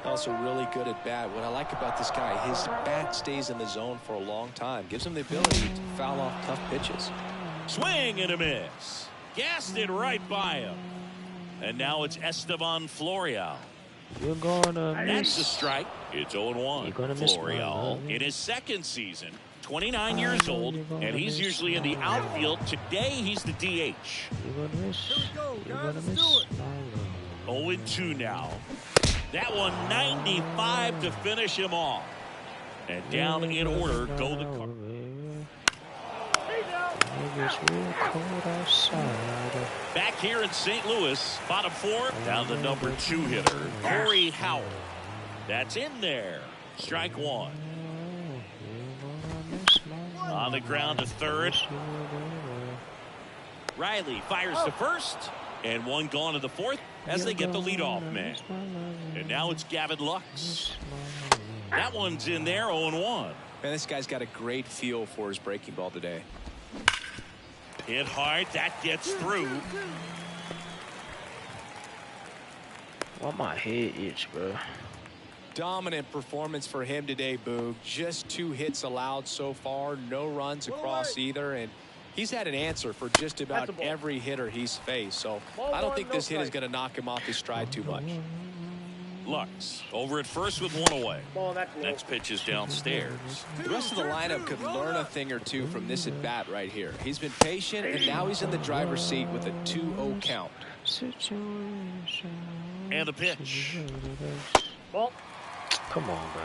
Speaker 4: Also really good at bat. What I like about this guy, his bat stays in the zone for a long time. Gives him the ability to foul off tough pitches.
Speaker 2: Swing and a miss. Gassed it right by him. And now it's Esteban Florial.
Speaker 1: You're gonna miss.
Speaker 2: That's a strike. It's 0-1. Florial in his 2nd season, 29 years old, and he's usually in the outfield. Today he's the DH.
Speaker 1: You're gonna miss. You're gonna miss.
Speaker 2: 0-2 now. That one 95 to finish him off. And down in order go the Cardinals. Back here in St. Louis, bottom 4, down the number 2 hitter, Corey Howard. That's in there. Strike 1. On the ground to 3rd. Riley fires to 1st, and 1 gone to the 4th as they get the leadoff man. And now it's Gavin Lux. That one's in there, 0-1.
Speaker 4: Man, this guy's got a great feel for his breaking ball today.
Speaker 2: Hit hard. That gets through.
Speaker 3: Why my head itch, bro?
Speaker 4: Dominant performance for him today, Boog. Just 2 hits allowed so far. No runs across either. And he's had an answer for just about every hitter he's faced. So I don't think this hit is going to knock him off his stride too much.
Speaker 2: Lux over at first with 1 away. Next pitch is downstairs.
Speaker 4: The rest of the lineup could learn a thing or two from this at bat right here. He's been patient, and now he's in the driver's seat with a 2-0 count.
Speaker 2: And the pitch.
Speaker 8: Ball.
Speaker 3: Come on, bro.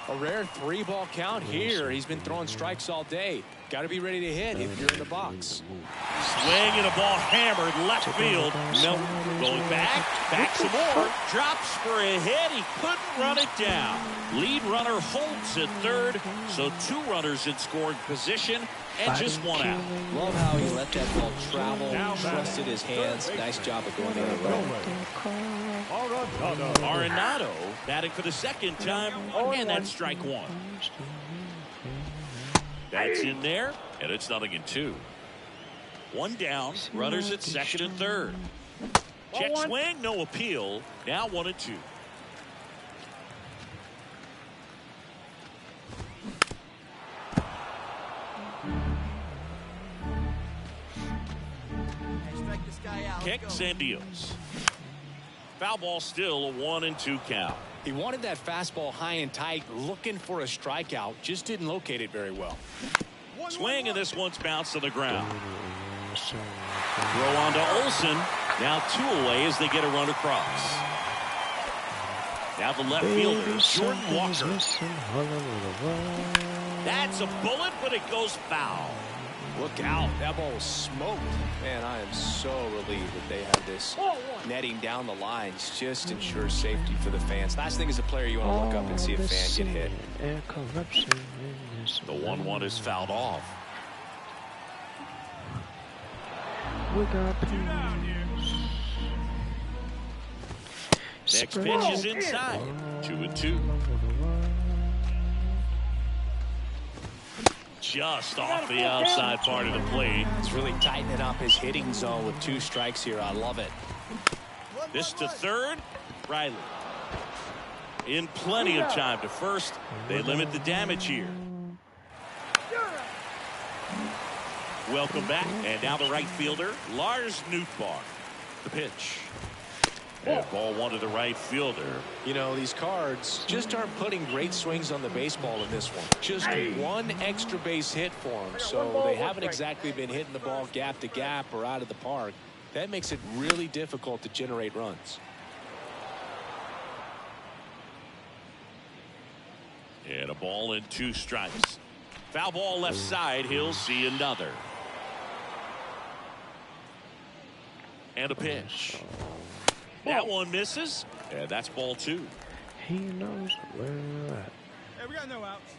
Speaker 4: A rare 3-ball count here. He's been throwing strikes all day. Got to be ready to hit if you're in the box.
Speaker 2: Swing and a ball hammered left field. Milton going back some more. Drops for a hit. He couldn't run it down. Lead runner holds at third. So 2 runners in scoring position and just 1 out.
Speaker 4: Love how he let that ball travel. Trusted his hands. Nice job of going the other way.
Speaker 2: Arenado batting for the 2nd time. And that's strike 1. That's in there, and it's 0-2. 1 down, runners at 2nd and 3rd. Check swing, no appeal. Now 1-2. Kicks and deals. Foul ball, still a 1-2 count.
Speaker 4: He wanted that fastball high and tight, looking for a strikeout. Just didn't locate it very well.
Speaker 2: Swing, and this one's bounced to the ground. Throw on to Olsen. Now 2 away as they get a run across. Now the left fielder, Jordan Walker. That's a bullet, but it goes foul.
Speaker 4: Look out. That ball was smoked. Man, I am so relieved that they have this netting down the lines. Just ensures safety for the fans. Last thing as a player, you want to look up and see a fan get hit.
Speaker 2: The 1-1 is fouled off.
Speaker 3: We got
Speaker 2: Next pitch is inside. 2-2. Just off the outside part of the plate.
Speaker 4: He's really tightening up his hitting zone with 2 strikes here. I love it.
Speaker 2: This to third. Riley. In plenty of time to first. They limit the damage here. Welcome back. And now the right fielder, Lars Nootbaar. The pitch. And ball 1 to the right fielder.
Speaker 4: You know, these Cards just aren't putting great swings on the baseball in this one. Just 1 extra base hit for them. So they haven't exactly been hitting the ball gap to gap or out of the park. That makes it really difficult to generate runs.
Speaker 2: And a ball and 2 strikes. Foul ball left side. He'll see another. And a pitch. That one misses, and that's ball 2.
Speaker 3: He knows where we're at.
Speaker 5: Hey, we got no outs.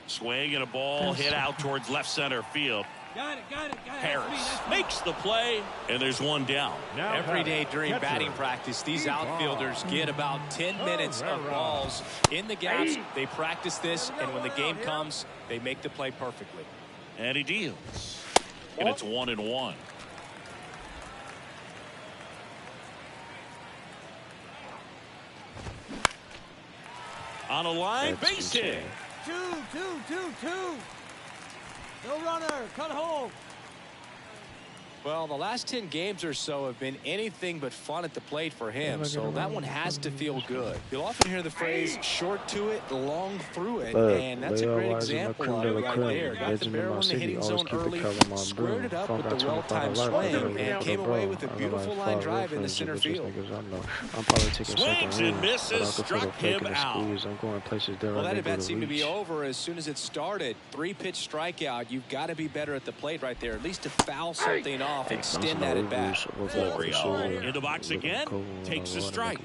Speaker 2: Swing and a ball hit out towards left center field.
Speaker 5: Got it.
Speaker 2: Harris makes the play, and there's 1 down.
Speaker 4: Every day during batting practice, these outfielders get about 10 minutes of balls in the gaps. They practice this, and when the game comes, they make the play perfectly.
Speaker 2: And he deals. And it's 1-1. On a line, base hit.
Speaker 5: 2. No runner, cut home.
Speaker 4: Well, the last 10 games or so have been anything but fun at the plate for him, so that one has to feel good. You'll often hear the phrase short to it, long through it, and that's a great example of it right there. Got the barrel in the hitting zone early, squared it up with the well-timed swing, and came away with a beautiful line drive in the center field.
Speaker 2: Swings and misses, struck him out.
Speaker 4: Well, that at-bat seemed to be over as soon as it started. 3-pitch strikeout. You've got to be better at the plate right there, at least to foul something off. Extend that at bat.
Speaker 2: Florial in the box again. Takes a strike.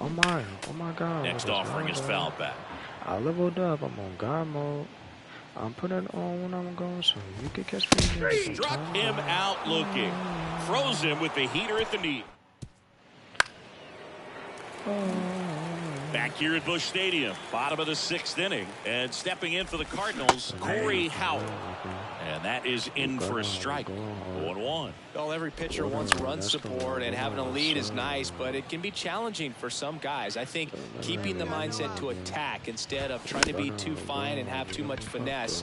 Speaker 3: Oh my God.
Speaker 2: Next offering is foul back.
Speaker 3: I leveled up. I'm on God mode. I'm putting it on when I'm going, so you can catch me.
Speaker 2: Struck him out looking. Froze him with the heater at the knee. Back here at Busch Stadium, bottom of the 6th inning, and stepping in for the Cardinals, Corey Howell. And that is in for a strike. 0-1.
Speaker 4: Well, every pitcher wants run support, and having a lead is nice, but it can be challenging for some guys. I think keeping the mindset to attack instead of trying to be too fine and have too much finesse.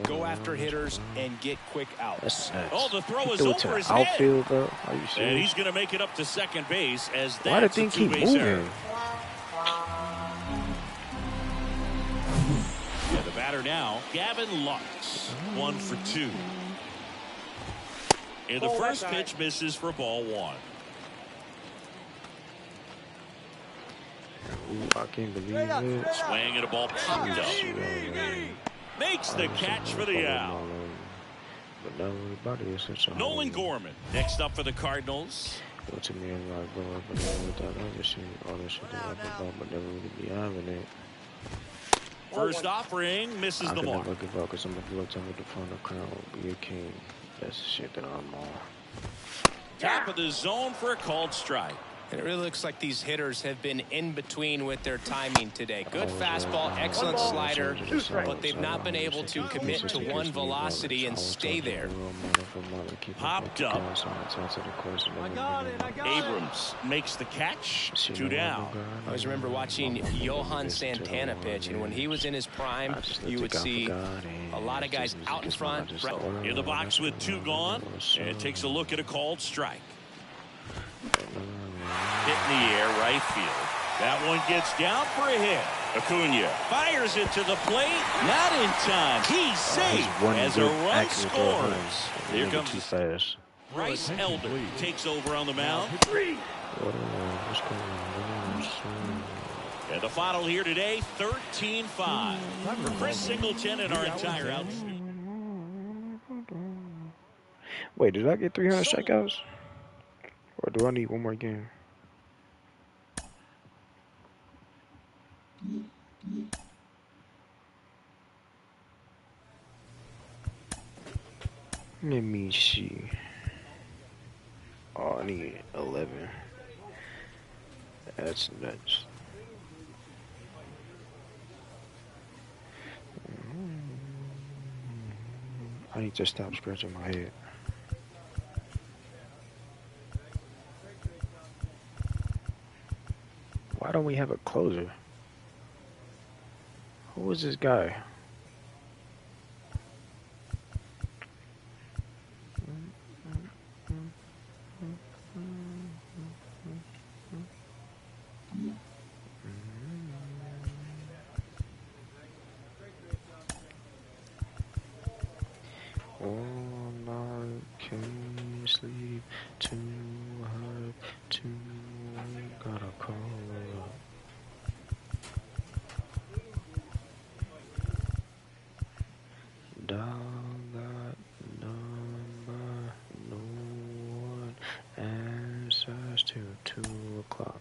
Speaker 4: Go after hitters and get quick outs.
Speaker 2: Oh, the throw is over his head.
Speaker 3: Outfield, bro.
Speaker 2: And he's going to make it up to second base as that's
Speaker 3: why the thing keep moving?
Speaker 2: Error. And the batter now, Gavin Lux, 1 for 2. And the first pitch misses for ball 1.
Speaker 3: Ooh, I can't believe it.
Speaker 2: Swing and a ball popped up. Makes the catch for the out. Nolan Gorman next up for the Cardinals.
Speaker 3: To me, I'm like, bro, but without other shit, all this shit that I've been but never really be having it.
Speaker 2: First offering misses the mark.
Speaker 3: I can never give up because I'm a good time with the final crown. Be a king. That's the shit that I'm on.
Speaker 2: Top of the zone for a called strike.
Speaker 4: And it really looks like these hitters have been in between with their timing today. Good fastball, excellent slider, but they've not been able to commit to one velocity and stay there.
Speaker 2: Popped up. Abrams makes the catch. 2 down.
Speaker 4: I always remember watching Johan Santana pitch, and when he was in his prime, you would see a lot of guys out in front.
Speaker 2: In the box with 2 gone, and it takes a look at a called strike. Hit in the air, right field. That one gets down for a hit. Acuna fires it to the plate. Not in time. He's safe as a run scores. Here comes
Speaker 3: too fast.
Speaker 2: Bryce Elder takes over on the mound. And the final here today, 13-5. For Chris Singleton and our entire outfit.
Speaker 3: Wait, did I get 300 strikeouts? Or do I need one more game? Let me see. Oh, I need 11. That's nuts. I need to stop scratching my head. Why don't we have a closer? Who is this guy? All night, can't sleep, too hard, too gotta call her up. Dial that number, no one answers till 2 o'clock.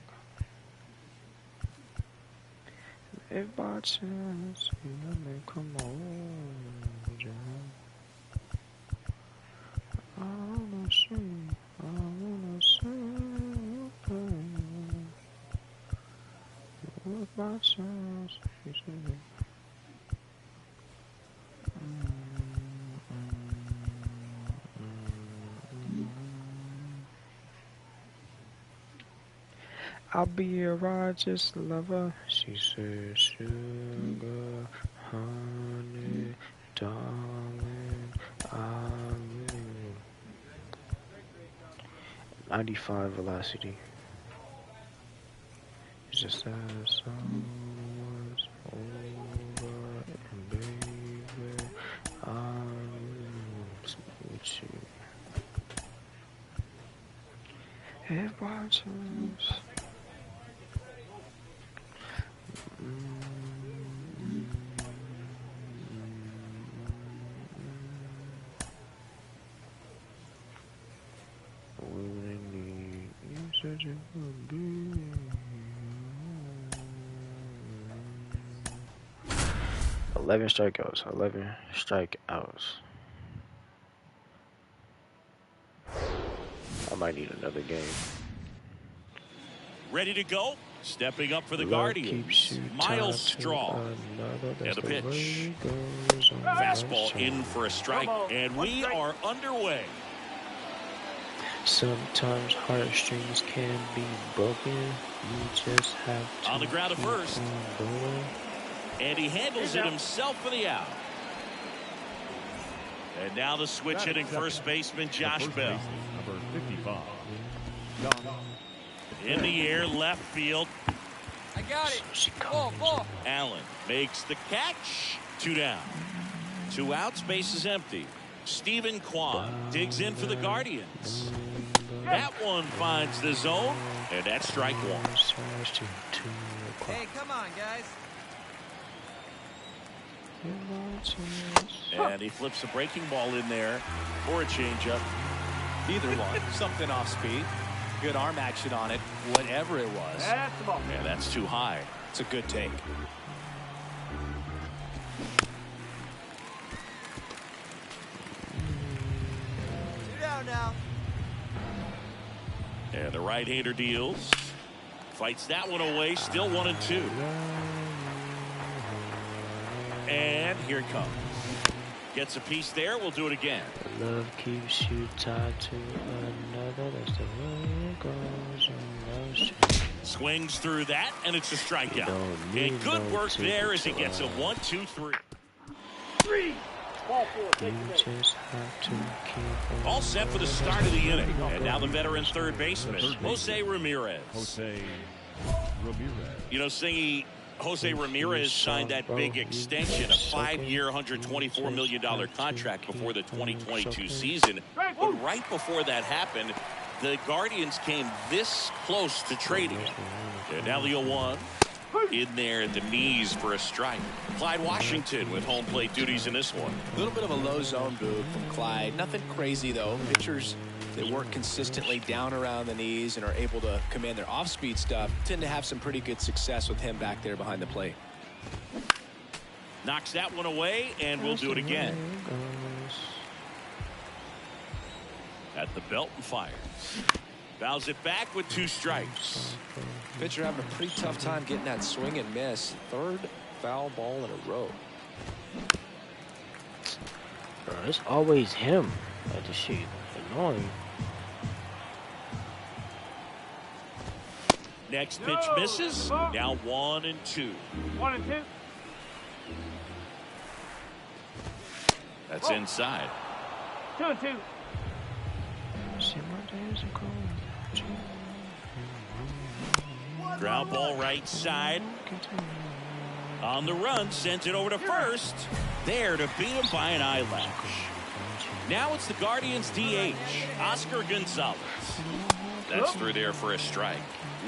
Speaker 3: If by chance you let me come over, John, I wanna see if by chance you see me. I'll be a righteous lover, she said, sugar, honey, darling, I will. 95 velocity. It's just as song was over, and baby, I will with you. If by chance. Eleven strikeouts. 11 strikeouts. I might need another game.
Speaker 2: Ready to go? Stepping up for the Guardians, Miles Straw. And the pitch. Fastball in for a strike, and we are underway.
Speaker 3: Sometimes heartstrings can be broken. You just have to
Speaker 2: on the ground at first. And he handles it himself for the out. And now the switch hitting first baseman Josh Bell.
Speaker 9: Number 55.
Speaker 2: In the air, left field.
Speaker 5: I got it. Ball.
Speaker 2: Allen makes the catch. 2 down. 2 outs, base is empty. Stephen Kwan digs in for the Guardians. That one finds the zone, and that's strike 1.
Speaker 5: Hey, come on, guys.
Speaker 2: And he flips a breaking ball in there for a changeup.
Speaker 4: Either one. Something off speed. Good arm action on it. Whatever it was.
Speaker 8: That's the ball.
Speaker 2: Yeah, that's too high.
Speaker 4: It's a good take.
Speaker 5: Now.
Speaker 2: And the right-hander deals. Fights that one away. Still 1-2. And here it comes. Gets a piece there. We'll do it again.
Speaker 3: Love keeps you tied to another. That's the way it goes.
Speaker 2: Swings through that, and it's a strikeout. And good work there as he gets a 1-2-3.
Speaker 8: 3.
Speaker 2: All set for the start of the inning. And now the veteran third baseman, Jose Ramirez. You know, Singy, Jose Ramirez signed that big extension, a 5-year, $124 million contract before the 2022 season. But right before that happened, the Guardians came this close to trading him. And now the 0-1. In there at the knees for a strike. Clyde Washington with home plate duties in this one.
Speaker 4: A little bit of a low zone boot from Clyde. Nothing crazy, though. Pitchers that work consistently down around the knees and are able to command their off-speed stuff tend to have some pretty good success with him back there behind the plate.
Speaker 2: Knocks that one away, and we'll do it again. At the belt and fires. Fouls it back with 2 strikes.
Speaker 4: Pitcher having a pretty tough time getting that swing and miss. 3rd foul ball in a row.
Speaker 3: Bro, it's always him at the sheet. Annoying.
Speaker 2: Next pitch misses. Now 1-2.
Speaker 8: 1-2.
Speaker 2: That's inside.
Speaker 8: 2-2.
Speaker 2: Ground ball right side. On the run, sent it over to first. There to beat him by an eyelash. Now it's the Guardians DH, Oscar Gonzalez. That's through there for a strike.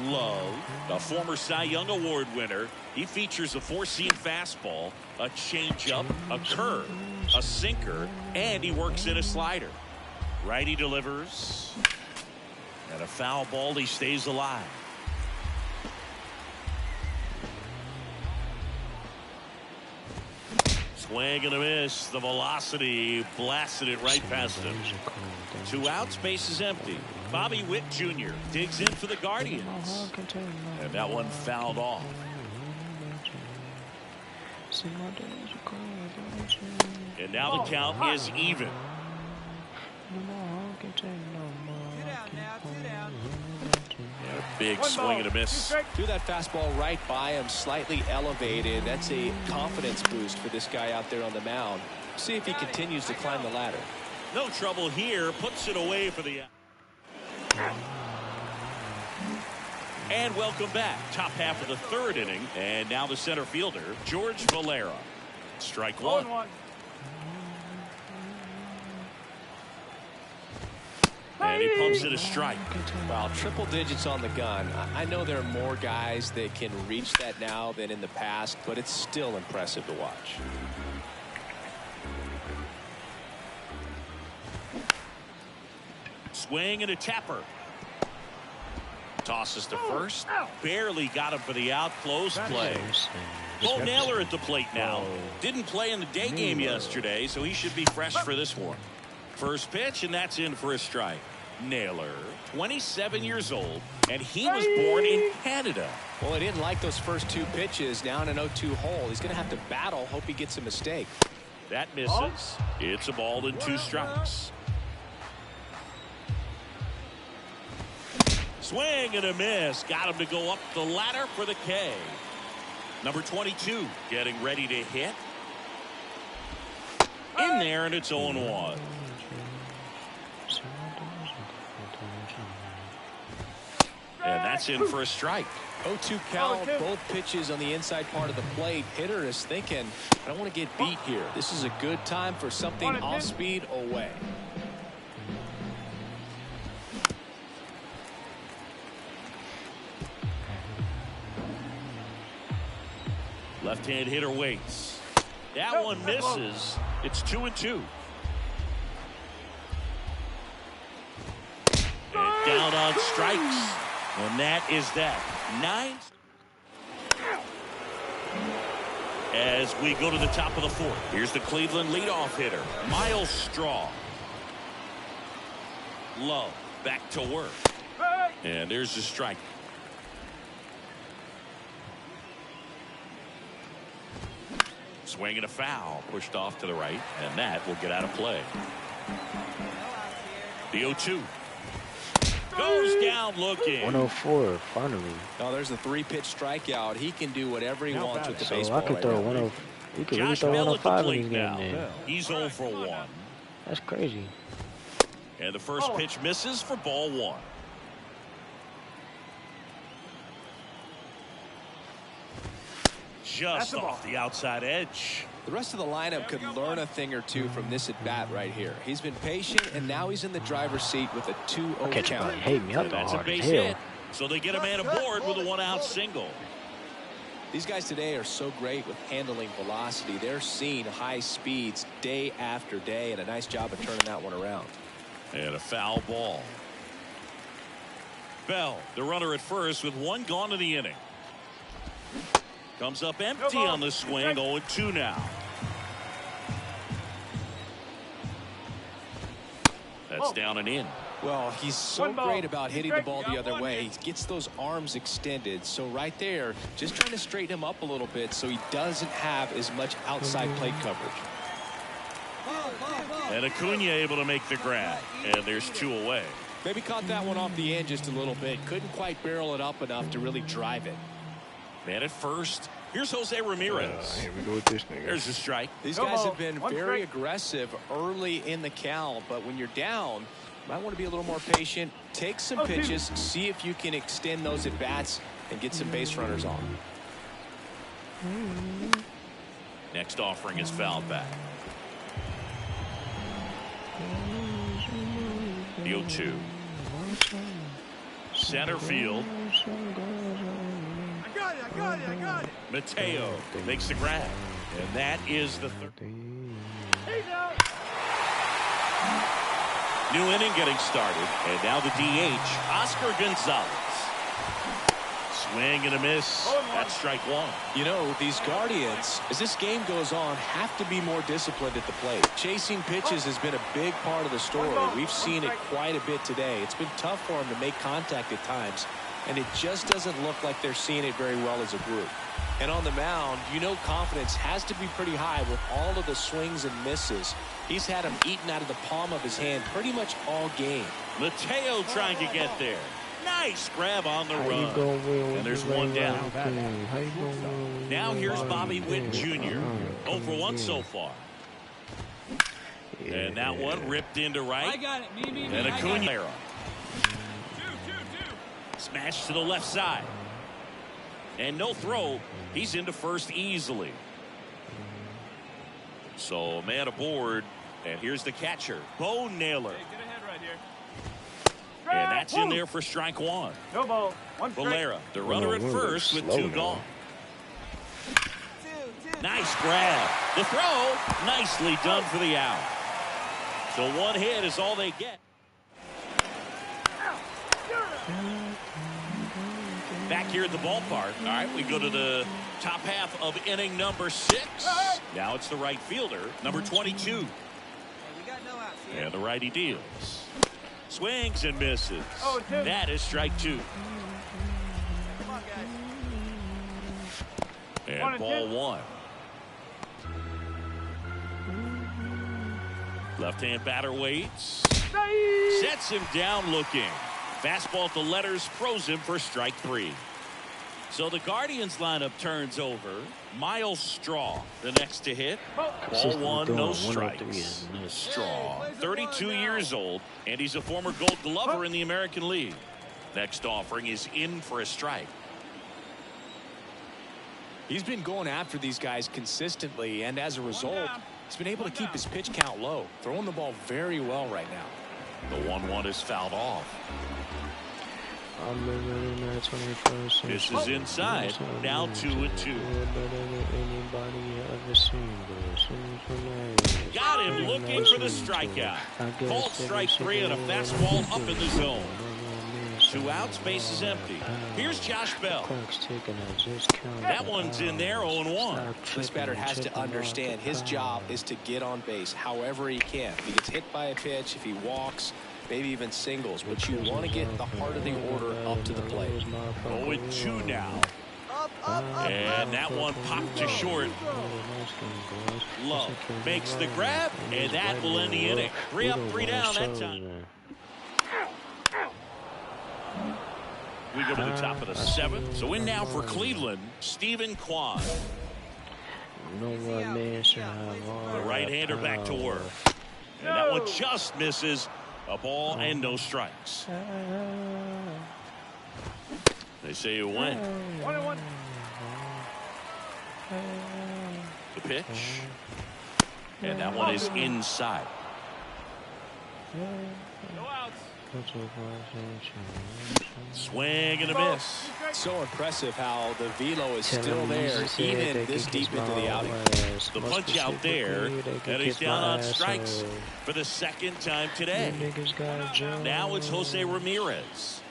Speaker 2: Love, a former Cy Young Award winner. He features a 4-seam fastball, a changeup, a curve, a sinker, and he works in a slider. Righty delivers. And a foul ball, he stays alive. Swing and a miss. The velocity blasted it right past him. 2 outs, base is empty. Bobby Witt Jr. digs in for the Guardians. And that one fouled off. And now the count is even. And a big swing and a miss.
Speaker 4: Threw that fastball right by him, slightly elevated. That's a confidence boost for this guy out there on the mound. See if he continues to climb the ladder.
Speaker 2: No trouble here. Puts it away for the... And welcome back. Top half of the 3rd inning. And now the center fielder, George Valera. Strike 1. And he pumps it a strike.
Speaker 4: Well, triple digits on the gun. I know there are more guys that can reach that now than in the past, but it's still impressive to watch.
Speaker 2: Swing and a tapper. Tosses to first. Barely got him for the out. Close play. Bo Naylor at the plate now. Didn't play in the day game yesterday, so he should be fresh for this one. First pitch, and that's in for a strike. Naylor, 27 years old, and he was born in Canada.
Speaker 4: Well, he didn't like those first 2 pitches down an 0-2 hole. He's going to have to battle, hope he gets a mistake.
Speaker 2: That misses. It's a ball and 2 strikes. Swing and a miss. Got him to go up the ladder for the K. Number 22 getting ready to hit. In there, and it's 0-1. And that's in for a strike.
Speaker 4: 0-2 count, both pitches on the inside part of the plate. Hitter is thinking, I don't want to get beat here. This is a good time for something off speed away.
Speaker 2: Left-hand hitter waits. That one misses. It's 2-2. And down on strikes. And that is that. 9. As we go to the top of the 4th. Here's the Cleveland leadoff hitter, Miles Straw. Love back to work. And there's the strike. Swing and a foul. Pushed off to the right. And that will get out of play. The 0-2. Goes down looking.
Speaker 3: 104, finally.
Speaker 4: Oh, there's a 3-pitch strikeout. He can do whatever he wants with the baseball.
Speaker 3: I could throw 104. He could really throw 105 in this game now.
Speaker 2: He's 0 for 1.
Speaker 3: That's crazy.
Speaker 2: And the first pitch misses for ball 1. Just off the outside edge.
Speaker 4: The rest of the lineup could learn a thing or two from this at bat right here. He's been patient, and now he's in the driver's seat with a 2-0 count.
Speaker 3: Hate me up
Speaker 2: That's a
Speaker 3: hard
Speaker 2: base
Speaker 3: as hell.
Speaker 2: hit. So they get a man aboard with a 1-out single.
Speaker 4: These guys today are so great with handling velocity. They're seeing high speeds day after day, and a nice job of turning that one around.
Speaker 2: And a foul ball. Bell, the runner at first with 1 gone in the inning. Comes up empty on the swing. 0-2 now. That's down and in.
Speaker 4: Well, he's so great about hitting the ball the other way. He gets those arms extended. So right there, just trying to straighten him up a little bit so he doesn't have as much outside plate coverage.
Speaker 2: And Acuna able to make the grab. And there's 2 away.
Speaker 4: Maybe caught that one off the end just a little bit. Couldn't quite barrel it up enough to really drive it.
Speaker 2: Man at first. Here's Jose Ramirez.
Speaker 3: Here we go with this nigga.
Speaker 2: There's a strike.
Speaker 4: These guys have been very aggressive early in the count, but when you're down, you might want to be a little more patient. Take some pitches, see if you can extend those at bats and get some base runners on.
Speaker 2: Next offering is fouled back. The 0-2. Center field.
Speaker 5: I got it.
Speaker 2: Mateo makes the grab. And that is the 3rd. New inning getting started. And now the DH, Oscar Gonzalez. Swing and a miss. That's strike 1.
Speaker 4: You know, these Guardians, as this game goes on, have to be more disciplined at the plate. Chasing pitches has been a big part of the story. We've seen it quite a bit today. It's been tough for them to make contact at times, and it just doesn't look like they're seeing it very well as a group. And on the mound, you know confidence has to be pretty high with all of the swings and misses. He's had them eaten out of the palm of his hand pretty much all game.
Speaker 2: Mateo trying to get there. Nice grab on the run. And there's 1 down. Now here's Bobby Witt Jr. 0 for 1 so far. And that one ripped into right.
Speaker 5: I got it. Me.
Speaker 2: And Acuna. Smash to the left side. And no throw. He's into first easily. So man aboard. And here's the catcher, Bo Naylor.
Speaker 5: Hey, get ahead right here.
Speaker 2: And that's in there for strike 1.
Speaker 8: No ball. 1 strike.
Speaker 2: Valera, the runner at first with 2 gone. Nice grab. The throw, nicely done for the out. So 1 hit is all they get. Back here at the ballpark. All right, we go to the top half of inning number 6. Now it's the right fielder, number 22. And the righty deals. Swings and misses. That is strike 2.
Speaker 8: Come on, guys.
Speaker 2: And ball 1. Left-hand batter waits. Sets him down looking. Fastball at the letters throws him for strike 3. So the Guardians lineup turns over. Miles Straw, the next to hit. Ball 1, no strikes. Straw, 32 years old, and he's a former Gold Glover in the American League. Next offering is in for a strike.
Speaker 4: He's been going after these guys consistently, and as a result, he's been able to keep his pitch count low, throwing the ball very well right now.
Speaker 2: The 1-1 is fouled off. This is inside. Now 2-2. Got him looking for the strikeout. Called strike 3 and a fastball up in the zone. 2 outs, base is empty. Here's Josh Bell. That one's in there, 0-1.
Speaker 4: This batter has to understand his job is to get on base however he can. If he gets hit by a pitch, if he walks, maybe even singles, but you want to get the heart of the order up to the plate.
Speaker 2: 0-2 now. And that one popped to short. Love makes the grab, and that will end the inning. 3 up, 3 down that time. We go to the top of the 7th. So in now for Cleveland, Stephen Kwan. The right-hander back to work. And that one just misses. A ball and no strikes. They say you win.
Speaker 8: 1-1.
Speaker 2: The pitch. And that one is inside.
Speaker 8: No outs.
Speaker 2: Swing and a miss.
Speaker 4: So impressive how the velo is still there even this deep into the outing.
Speaker 2: The punch out there, and he's down on strikes for the 2nd time today. Now it's Jose Ramirez.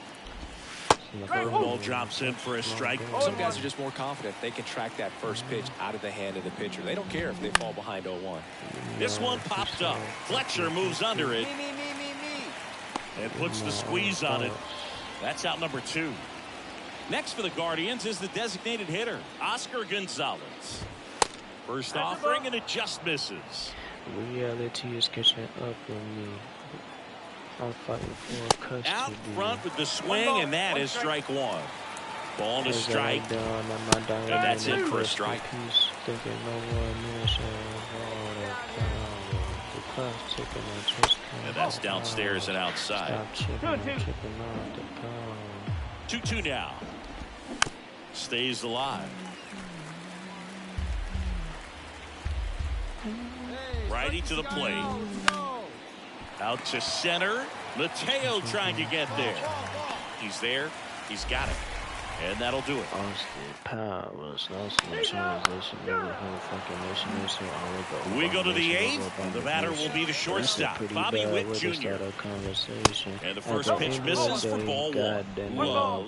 Speaker 2: Curveball drops in for a strike.
Speaker 4: Some guys are just more confident they can track that first pitch out of the hand of the pitcher. They don't care if they fall behind 0-1.
Speaker 2: This one popped up. Fletcher moves under it and puts the squeeze on it. That's out number 2. Next for the Guardians is the designated hitter, Oscar Gonzalez. First offering, and it just misses.
Speaker 3: Reality is catching up with me. I'm fighting for custody.
Speaker 2: Out front with the swing, and that is strike 1. Ball to strike, and that's it for a strike. And that's downstairs and outside. 2-2 now. Stays alive. Righty to the plate. Out to center. Mateo trying to get there. He's there. He's got it. And that'll do it. We go to the 8th. The batter will be the shortstop, Bobby Witt Jr. And the first pitch misses for ball 1. Low,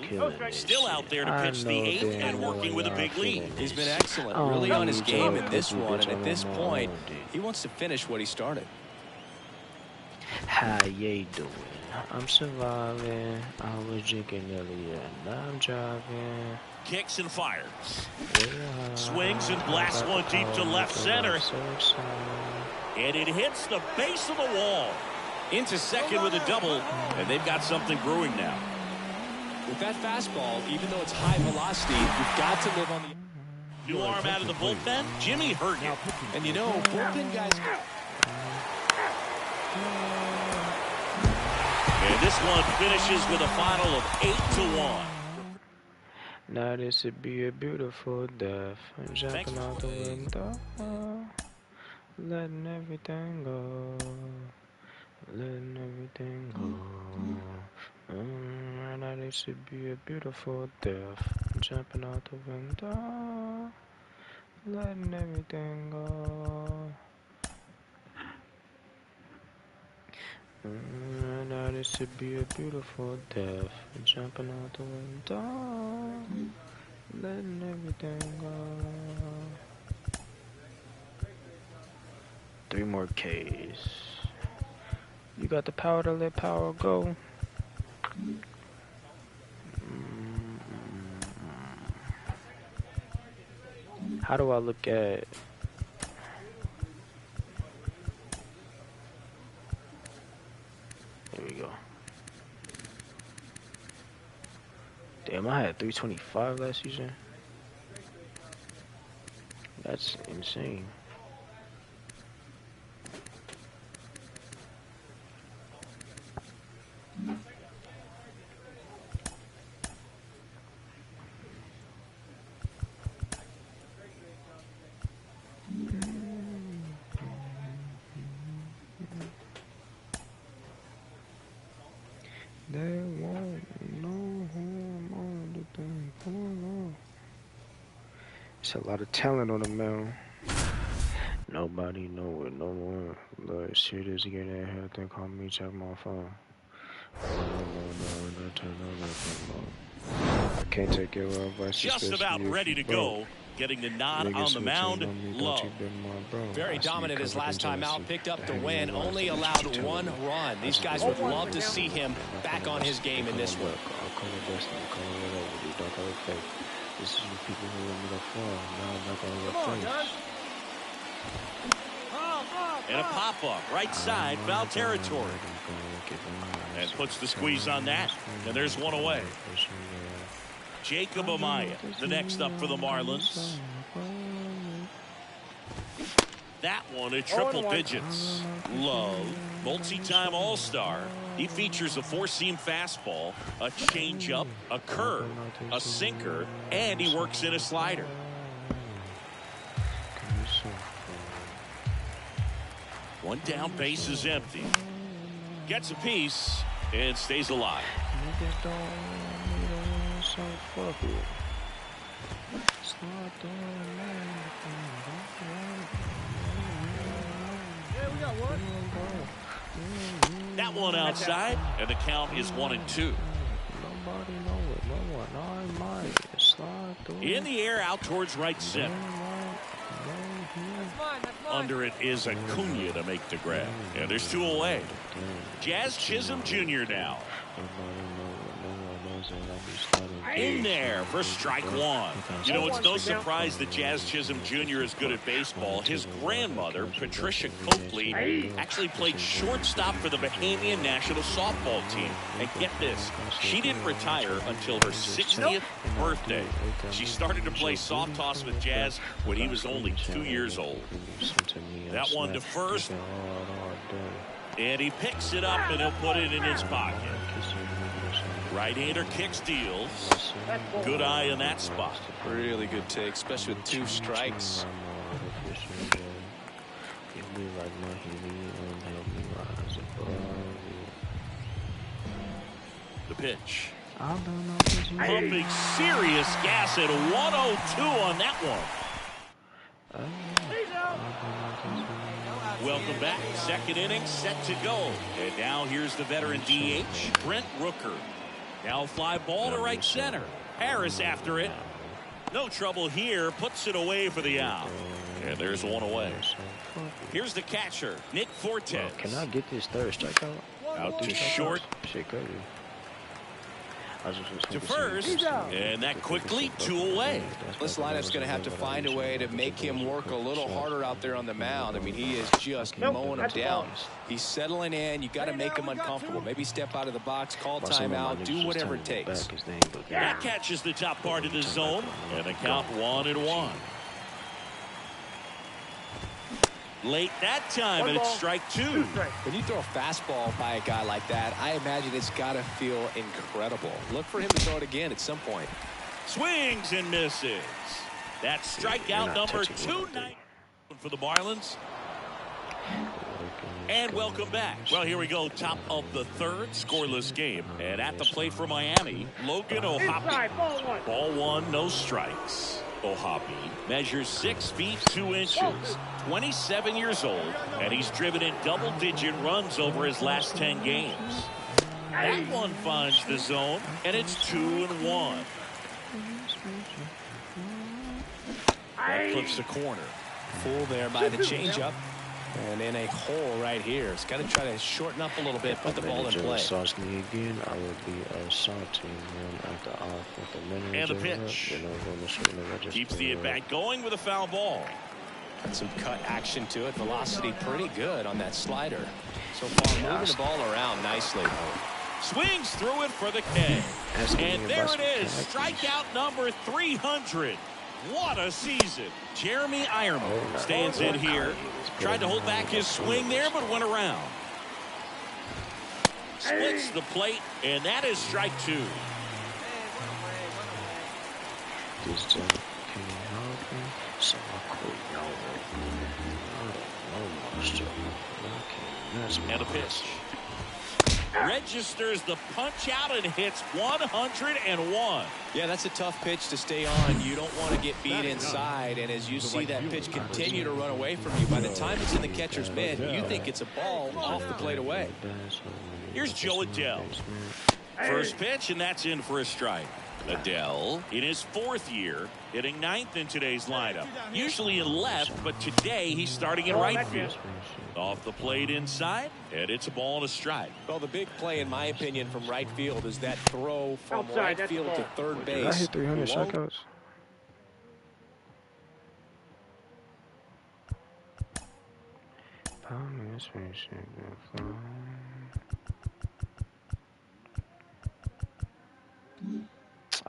Speaker 2: still out there to pitch the 8th and working with a big lead.
Speaker 4: He's been excellent, really on his game in this one, and at this point, he wants to finish what he started.
Speaker 3: How you doing? I'm surviving. I was drinking earlier. Now I'm driving.
Speaker 2: Kicks and fires. Swings and blasts one deep to left center. And it hits the base of the wall. Into second with a double. And they've got something brewing now.
Speaker 4: With that fastball, even though it's high velocity, you've got to live on the...
Speaker 2: New arm out of the bullpen, Jimmy Hergen.
Speaker 4: And you know, bullpen guys...
Speaker 2: And this one finishes with a final of 8-1.
Speaker 3: Now this would be a beautiful death. Jumping out the window, letting everything go, letting everything go. Now this would be a beautiful death. Jumping out the window, letting everything go. Now this would be a beautiful death. Jumping out the window, letting everything go. 3 more Ks. You got the power to let power go. How do I look at? There we go. Damn, I had 325 last season. That's insane. They won't know who I'm on the thing. Come on. It's a lot of talent on the mound. Nobody know it no more. Look, shit is getting that head thing. Call me, check my phone. I can't take your advice.
Speaker 2: Just about ready to go. Getting the nod on the mound. Low.
Speaker 4: Very dominant his last time out. Picked up the win. Only allowed 1 run. These guys would love to see him back on his game in this one.
Speaker 3: This is the people who want me to fall. Now I'm not going to let face.
Speaker 2: And a pop-up, right side, foul territory. And puts the squeeze on that. And there's one away. Jacob Amaya, the next up for the Marlins. That one at triple digits. Love, multi-time All-Star. He features a 4-seam fastball, a changeup, a curve, a sinker, and he works in a slider. One down, base is empty. Gets a piece and stays alive. That one outside, and the count is 1-2. In the air, out towards right center. Under it is Acuna to make the grab. And there's 2 away. Jazz Chisholm Jr. now. In there for strike 1. You know, it's no surprise that Jazz Chisholm Jr. is good at baseball. His grandmother, Patricia Coakley, actually played shortstop for the Bahamian national softball team. And get this, she didn't retire until her 60th birthday. She started to play soft toss with Jazz when he was only 2 years old. That one to first. And he picks it up and he'll put it in his pocket. Right-hander kicks, deals. Good eye in that spot.
Speaker 4: Really good take, especially with 2 strikes.
Speaker 2: The pitch. Pumping serious gas at 102 on that one. Welcome back. Second inning set to go. And now here's the veteran DH, Brent Rooker. Now fly ball to right center. Harris after it. No trouble here. Puts it away for the out. And there's one away. Here's the catcher, Nick Fortes.
Speaker 3: Can I get this third strikeout?
Speaker 2: Out to short.
Speaker 3: Shit, crazy.
Speaker 2: To first, and that quickly 2 away.
Speaker 4: This lineup's going to have to find a way to make him work a little harder out there on the mound. I mean, he is just mowing him down. He's settling in. You got to make him uncomfortable. Maybe step out of the box, call timeout, do whatever it takes.
Speaker 2: That catches the top part of the zone, and the count 1-1. Late that time, and it's strike 2.
Speaker 4: When you throw a fastball by a guy like that, I imagine it's got to feel incredible. Look for him to throw it again at some point.
Speaker 2: Swings and misses. That's strikeout number 290 for the Marlins. And welcome back. Well, here we go. Top of the third, scoreless game. And at the plate for Miami, Logan O'Hoppe. Ball 1, no strikes. O'Hoppe measures 6 feet 2 inches, 27 years old, and he's driven in double-digit runs over his last 10 games. That one finds the zone, and it's 2-1. That flips the corner.
Speaker 4: Full there by the changeup. And in a hole right here. It's got to try to shorten up a little bit, put the ball in play.
Speaker 3: Sauce me again, I will be salty man at the off with the manager.
Speaker 2: And the pitch. Keeps the at-bat going with a foul ball.
Speaker 4: Got some cut action to it. Velocity pretty good on that slider. So far, moving the ball around nicely.
Speaker 2: Swings through it for the K. And there it is. Strikeout number 300. What a season. Jeremy Ironman stands in here. Tried to hold back his swing there, but went around. Splits the plate, and that is strike 2. And a pitch. Registers the punch out and hits 101.
Speaker 4: Yeah, that's a tough pitch to stay on. You don't want to get beat inside, and as you see that pitch continue to run away from you, by the time it's in the catcher's mitt, you think it's a ball off the plate away.
Speaker 2: Here's Joe Adele. First pitch, and that's in for a strike. Adele in his 4th year, hitting 9th in today's lineup. Usually in left, but today he's starting in right field. Off the plate inside, and it's a ball and a strike.
Speaker 4: Well, the big play, in my opinion, from right field is that throw from right field to third base.
Speaker 3: I hit 300 strikeouts.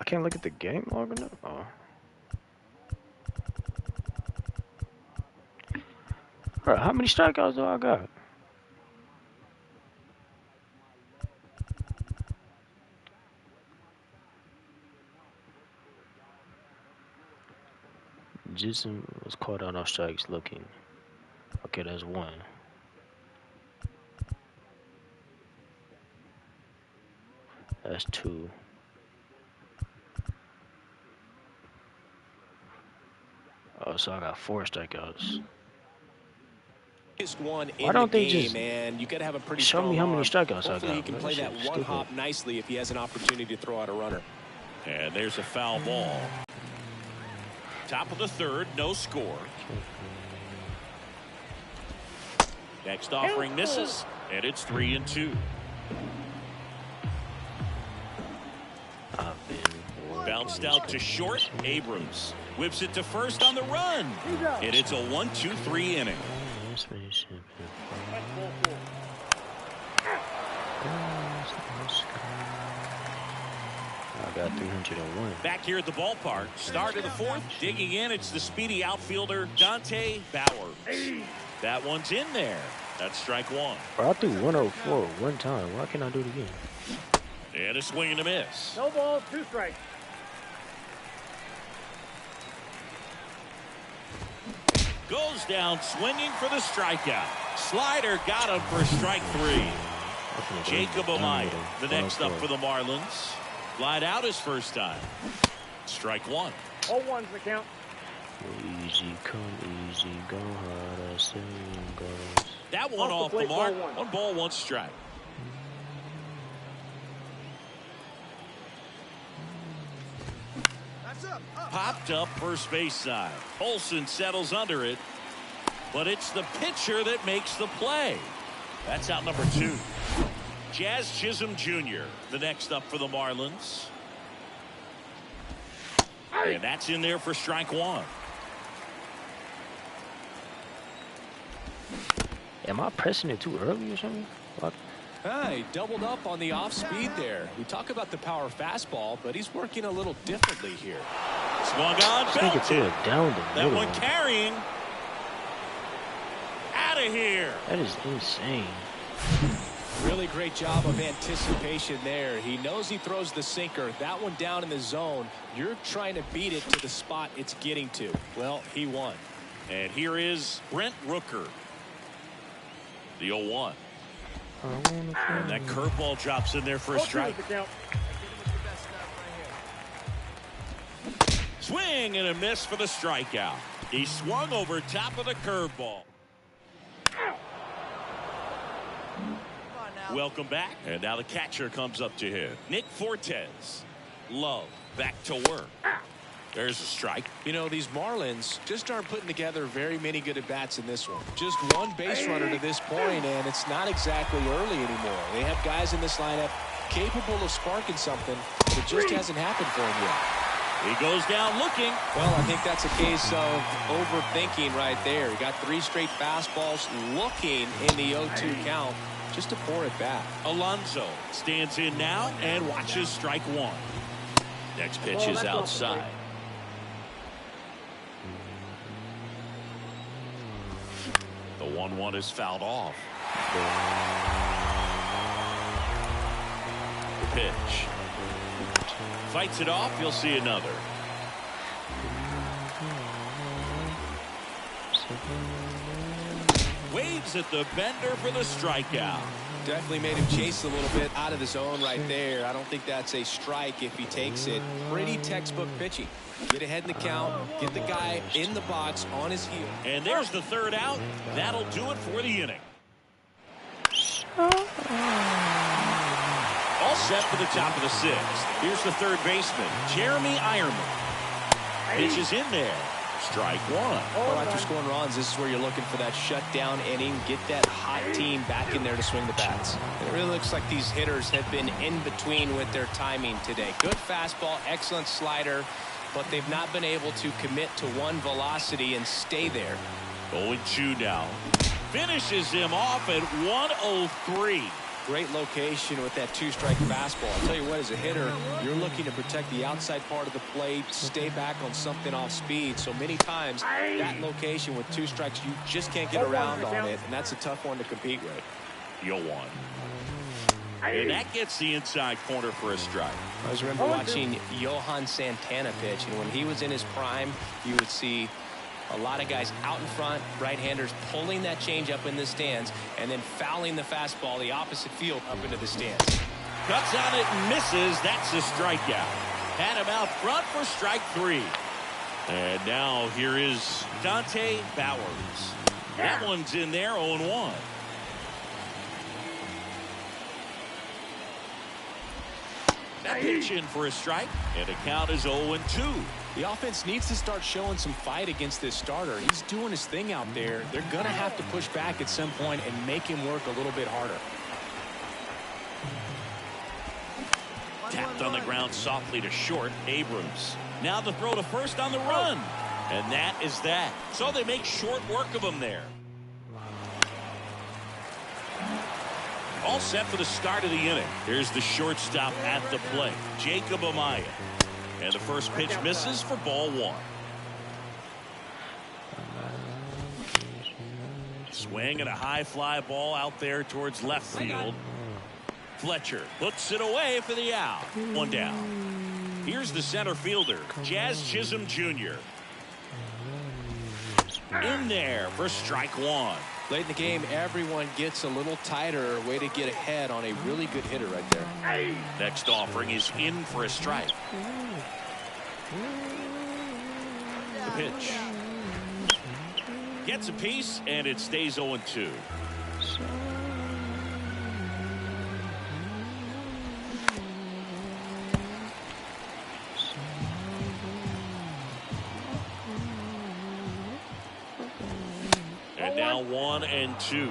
Speaker 3: I can't look at the game log enough. Oh. Bro, how many strikeouts do I got? Jason was caught out on strikes looking. Okay, that's 1. That's 2. Oh, so I got 4 strikeouts.
Speaker 4: One in the game, and you got to have a pretty
Speaker 3: show me how many strikeouts I got.
Speaker 4: Hopefully he can play that one hop nicely if he has an opportunity to throw out a runner.
Speaker 2: And there's a foul ball. Top of the 3rd, no score. Next offering misses, and it's 3-2. Bounced out to short. Abrams whips it to first on the run, and it's a 1-2-3 inning.
Speaker 3: I got 301.
Speaker 2: Back here at the ballpark, start of the 4th, digging in, it's the speedy outfielder Dante Bauer. That one's in there. That's strike 1.
Speaker 3: Bro, I threw 104 one time. Why can't I do it again?
Speaker 2: And a swing and a miss.
Speaker 8: No balls, 2 strikes.
Speaker 2: Goes down swinging for the strikeout. Slider got him for strike 3. Jacob Amaya, the next up for the Marlins. Lied out his first time. Strike 1.
Speaker 8: 0-1's the count.
Speaker 3: Easy come, easy go, how the saying goes.
Speaker 2: That one off the mark. 1 ball, 1 strike. Popped up first base side. Olsen settles under it, but it's the pitcher that makes the play. That's out number 2. Jazz Chisholm Jr., the next up for the Marlins. And that's in there for strike 1.
Speaker 3: Am I pressing it too early or something? What?
Speaker 4: He doubled up on the off speed there. We talk about the power fastball, but he's working a little differently here.
Speaker 2: Swung on, belted. That one carrying. Out of here.
Speaker 3: That is insane.
Speaker 4: Really great job of anticipation there. He knows he throws the sinker. That one down in the zone. You're trying to beat it to the spot it's getting to. Well, he won.
Speaker 2: And here is Brent Rooker. The 0-1. And that curveball drops in there for a strike. Swing and a miss for the strikeout. He swung over top of the curveball. Welcome back. And now the catcher comes up to him. Nick Fortes. Love back to work. There's a strike.
Speaker 4: You know, these Marlins just aren't putting together very many good at-bats in this one. Just one base runner to this point, and it's not exactly early anymore. They have guys in this lineup capable of sparking something, but it just hasn't happened for him yet.
Speaker 2: He goes down looking.
Speaker 4: Well, I think that's a case of overthinking right there. He got 3 straight fastballs looking in the 0-2 count. Just a poor at bat.
Speaker 2: Alonso stands in now and watches strike 1. Next pitch is outside. The 1-1 is fouled off. The pitch. Fights it off. You'll see another. Waves at the bender for the strikeout.
Speaker 4: Definitely made him chase a little bit out of the zone right there. I don't think that's a strike if he takes it. Pretty textbook pitching. Get ahead in the count, get the guy in the box on his heel.
Speaker 2: And there's the 3rd out. That'll do it for the inning. All set for the top of the 6th. Here's the 3rd baseman, Jeremy Ironman. Pitch is in there. Strike 1.
Speaker 4: Well, after scoring runs, this is where you're looking for that shutdown inning. Get that hot team back in there to swing the bats. It really looks like these hitters have been in between with their timing today. Good fastball, excellent slider, but they've not been able to commit to one velocity and stay there.
Speaker 2: 0-2 now. Finishes him off at 103.
Speaker 4: Great location with that 2-strike fastball. I'll tell you what, as a hitter, you're looking to protect the outside part of the plate, stay back on something off speed. So many times, that location with 2 strikes, you just can't get around on it, and that's a tough one to compete with.
Speaker 2: 0-1. And that gets the inside corner for a strike.
Speaker 4: I always remember watching Johan Santana pitch, and when he was in his prime, you would see a lot of guys out in front, right-handers pulling that change up in the stands and then fouling the fastball the opposite field up into the stands.
Speaker 2: Cuts on it and misses. That's a strikeout. Had him out front for strike 3. And now here is Dante Bowers. That one's in there, 0-1. That pitch in for a strike, and the count is 0-2.
Speaker 4: The offense needs to start showing some fight against this starter. He's doing his thing out there. They're going to have to push back at some point and make him work a little bit harder.
Speaker 2: Tapped on the ground softly to short. Abrams. Now the throw to first on the run. And that is that. So they make short work of him there. All set for the start of the inning. Here's the shortstop at the plate, Jacob Amaya. And the first pitch misses for ball 1. Swing and a high fly ball out there towards left field. Fletcher hooks it away for the out. 1 down. Here's the center fielder, Jazz Chisholm Jr. In there for strike 1.
Speaker 4: Late in the game, everyone gets a little tighter. Way to get ahead on a really good hitter right there.
Speaker 2: Next offering is in for a strike. The pitch. Gets a piece, and it stays 0-2. And now 1-2.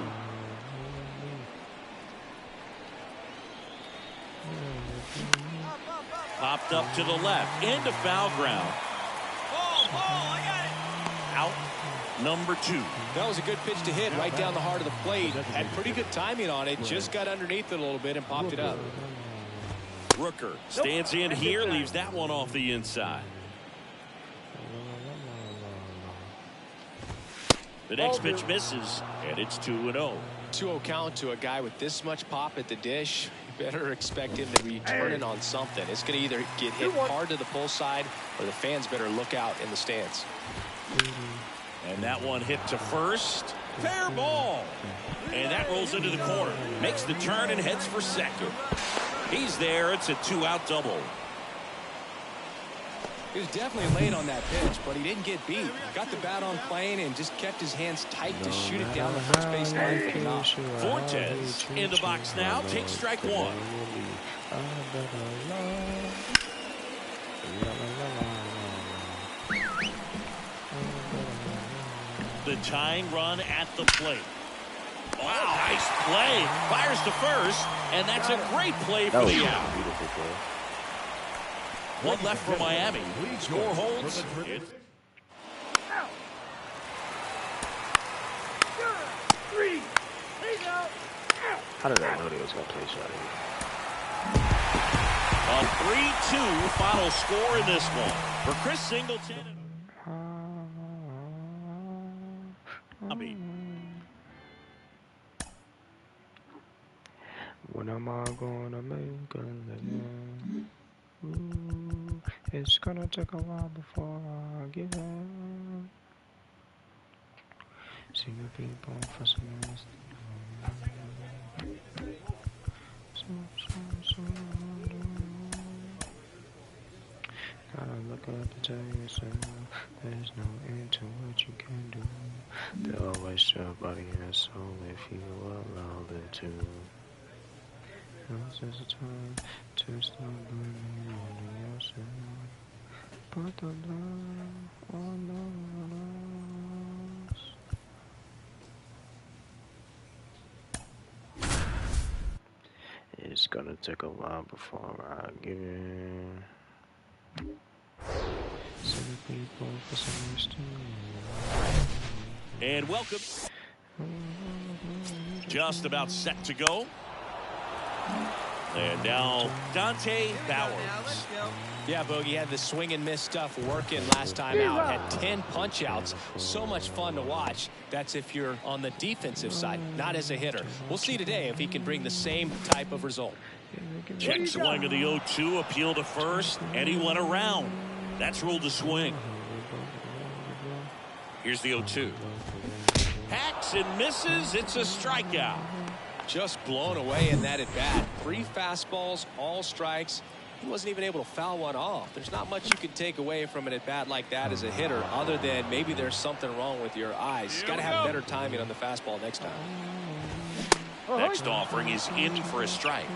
Speaker 2: Popped up to the left into foul ground.
Speaker 10: I got it.
Speaker 2: Out number 2.
Speaker 4: That was a good pitch to hit right down the heart of the plate. Had pretty good timing on it. Just got underneath it a little bit and popped it up.
Speaker 2: Rooker stands in here, leaves that one off the inside. The next pitch misses, and it's 2-0.
Speaker 4: 2-0 count to a guy with this much pop at the dish. You better expect him to be turning on something. It's going to either get hit hard to the pull side, or the fans better look out in the stands.
Speaker 2: And that one hit to first. Fair ball. And that rolls into the corner. Makes the turn and heads for second. He's there. It's a 2-out double.
Speaker 4: He was definitely late on that pitch, but he didn't get beat. Got the bat on plane and just kept his hands tight to shoot it down the first base line for the knock.
Speaker 2: Fortes in the box now. Takes strike 1. the tying run at the plate. Wow, nice play. Fires to first, and that's a great play for the out.
Speaker 1: Beautiful play.
Speaker 2: One left for Miami. Score holds.
Speaker 1: How did I know they was going to play shot here?
Speaker 2: A 3-2 final score in this one for Chris Singleton.
Speaker 3: When am I gonna make a living? Ooh, it's gonna take a while before I give up. See the people for some rest. Gotta look up and tell yourself there's no end to what you can do. They'll always your body and soul if you allow them to. This is a time to stop blaming on yourself. Put the blame on us. It's gonna take a while before I give in. Some people for some reason.
Speaker 2: And welcome. Just about set to go. And now Dante Bowers.
Speaker 4: Yeah, Bogey had the swing and miss stuff working last time out. Had 10 punch outs. So much fun to watch. That's if you're on the defensive side, not as a hitter. We'll see today if he can bring the same type of result.
Speaker 2: Check swing of the 0-2, appeal to first, and he went around. That's ruled a swing. Here's the 0-2. Hacks and misses. It's a strikeout.
Speaker 4: Just blown away in that at bat. 3 fastballs, all strikes. He wasn't even able to foul one off. There's not much you can take away from an at bat like that as a hitter, other than maybe there's something wrong with your eyes. Got to have better timing on the fastball next time.
Speaker 2: Next offering is in for a strike.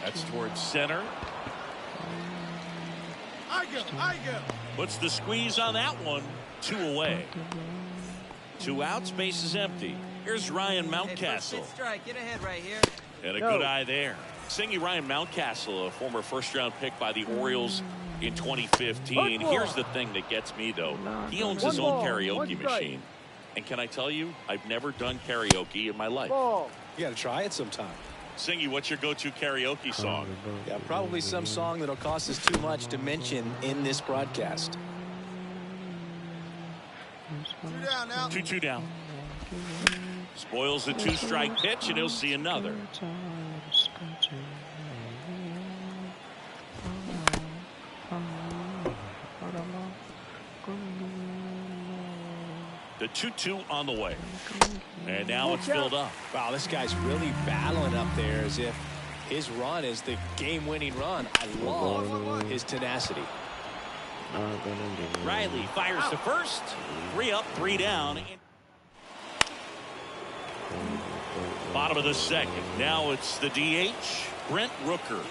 Speaker 2: That's towards center.
Speaker 5: I go.
Speaker 2: Puts the squeeze on that one. 2 away. 2 outs, base is empty. Here's Ryan Mountcastle.
Speaker 13: Get ahead right here.
Speaker 2: And a good eye there. Singing Ryan Mountcastle, a former first-round pick by the Orioles in 2015. Here's the thing that gets me, though. He owns his own karaoke machine. And can I tell you, I've never done karaoke in my life.
Speaker 4: You got to try it sometime.
Speaker 2: Singy, what's your go-to karaoke song?
Speaker 4: Yeah, probably some song that'll cost us too much to mention in this broadcast.
Speaker 5: 2 down now.
Speaker 2: 2-2 down. Spoils the 2-strike pitch, and he'll see another. The 2-2 on the way. And now it's filled up.
Speaker 4: Wow, this guy's really battling up there as if his run is the game-winning run. I love his tenacity.
Speaker 2: Riley fires to first. 3 up, 3 down. Bottom of the second. Now it's the DH, Brent Rooker.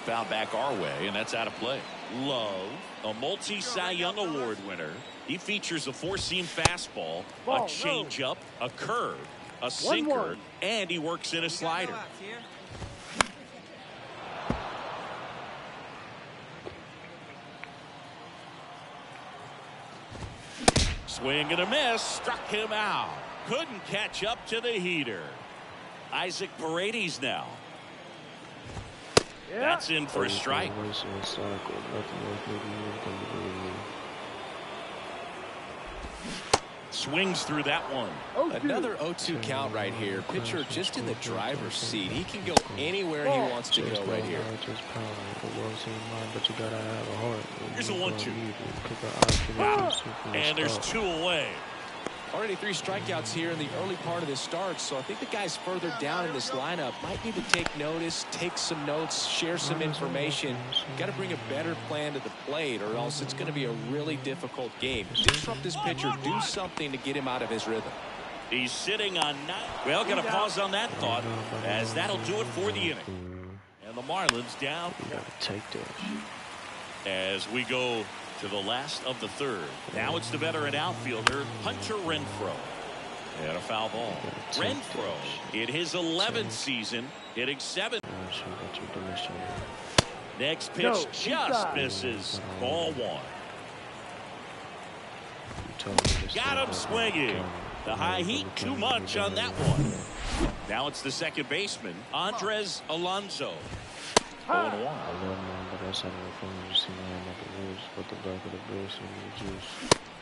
Speaker 2: Foul back our way, and that's out of play. Love, a multi-Cy Young Award winner. He features a 4-seam fastball, a changeup, a curve, a sinker, and he works in a slider. Swing and a miss, struck him out. Couldn't catch up to the heater. Isaac Paredes now. That's in for a strike. Swings through that one.
Speaker 4: Another 0-2 count right here. Pitcher just in the driver's seat. He can go anywhere he wants to go right here.
Speaker 2: Here's a 1-2. And there's 2 away.
Speaker 4: Already 3 strikeouts here in the early part of the start, so I think the guys further down in this lineup might need to take notice, take some notes, share some information. Got to bring a better plan to the plate, or else it's going to be a really difficult game. Disrupt this pitcher, do something to get him out of his rhythm.
Speaker 2: He's sitting on 9. Well, got to pause on that thought, as that'll do it for the inning. And the Marlins down.
Speaker 3: You got to take this.
Speaker 2: As we go to the last of the third. Now it's the veteran outfielder, Hunter Renfroe. And a foul ball. Renfroe in his 11th season, hitting 7. Next pitch just misses. Ball 1. Got him swinging. The high heat too much on that one. Now it's the second baseman, Andres Alonso. 0-1.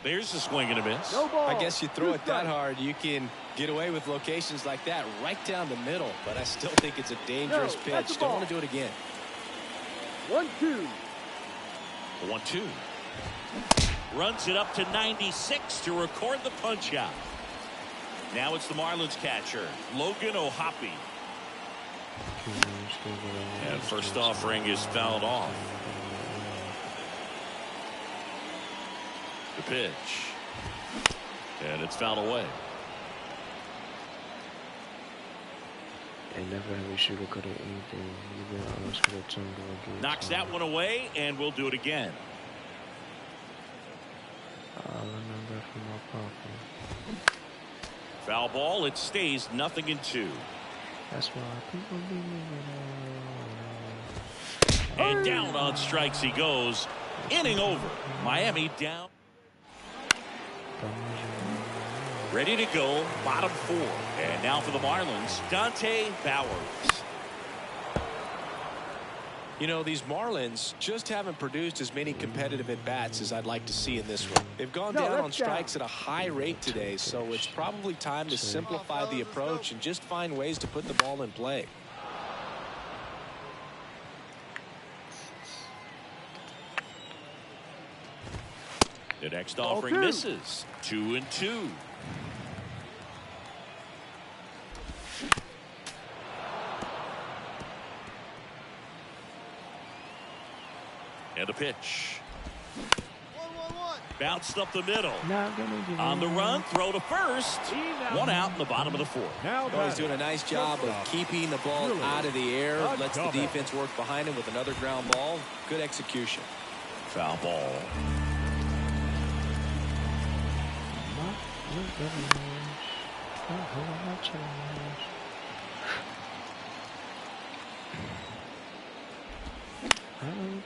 Speaker 2: There's the swing and a miss.
Speaker 4: I guess you throw it that hard, you can get away with locations like that right down the middle. But I still think it's a dangerous pitch. Don't want to do it again.
Speaker 8: 1-2.
Speaker 2: 1-2. Runs it up to 96 to record the punch out. Now it's the Marlins catcher, Logan O'Hoppe. And first offering is fouled off. The pitch. And it's fouled away.
Speaker 3: And never have a shooter cut at anything.
Speaker 2: Knocks that one away, and we'll do it again. Foul ball. It stays 0-2.
Speaker 3: That's why people be moving on.
Speaker 2: And down on strikes he goes. Inning over. Miami down. Ready to go. Bottom 4. And now for the Marlins, Dante Bowers.
Speaker 4: You know, these Marlins just haven't produced as many competitive at-bats as I'd like to see in this one. They've gone down on strikes at a high rate today, so it's probably time to simplify the approach and just find ways to put the ball in play.
Speaker 2: The next offering misses. 2-2. And a pitch.
Speaker 6: 1-1-1.
Speaker 2: Bounced up the middle. On the run, throw to first. 1 out in the bottom of the 4th.
Speaker 4: Oh, he's doing a nice job of keeping the ball out of the air. Lets the defense work behind him with another ground ball. Good execution.
Speaker 2: Foul ball.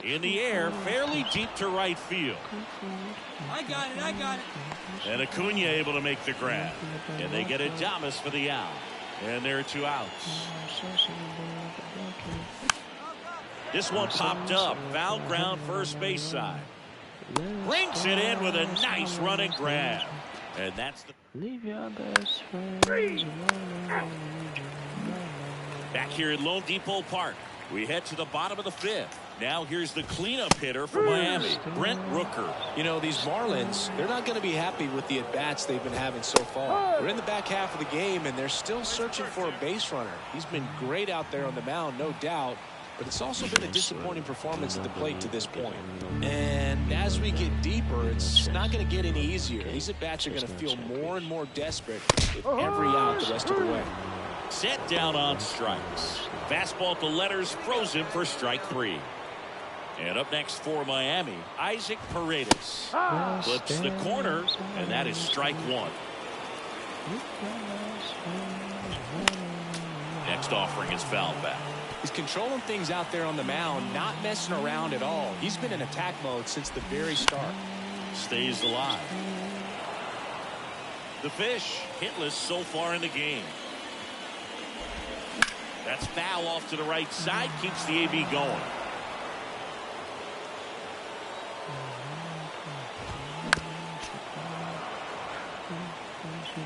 Speaker 2: In the air, fairly deep to right field.
Speaker 5: I got it.
Speaker 2: And Acuna able to make the grab. And they get Adames for the out. And there are 2 outs. This one popped up. Foul ground first base side. Brings it in with a nice running grab. And that's the...
Speaker 3: Leave your best friends alone.
Speaker 2: Back here at Lone Depot Park, we head to the bottom of the 5th. Now here's the cleanup hitter for Miami, Brent Rooker.
Speaker 4: You know, these Marlins, they're not going to be happy with the at-bats they've been having so far. They're in the back half of the game, and they're still searching for a base runner. He's been great out there on the mound, no doubt, but it's also been a disappointing performance at the plate to this point. And as we get deeper, it's not going to get any easier. These at-bats are going to feel more and more desperate with every out the rest of the way.
Speaker 2: Set down on strikes. Fastball to letters, frozen for strike 3. And up next for Miami, Isaac Paredes. Flips the corner, and that is strike 1. Next offering is fouled back.
Speaker 4: He's controlling things out there on the mound, not messing around at all. He's been in attack mode since the very start.
Speaker 2: Stays alive. The Fish, hitless so far in the game. That's foul off to the right side, keeps the AB going.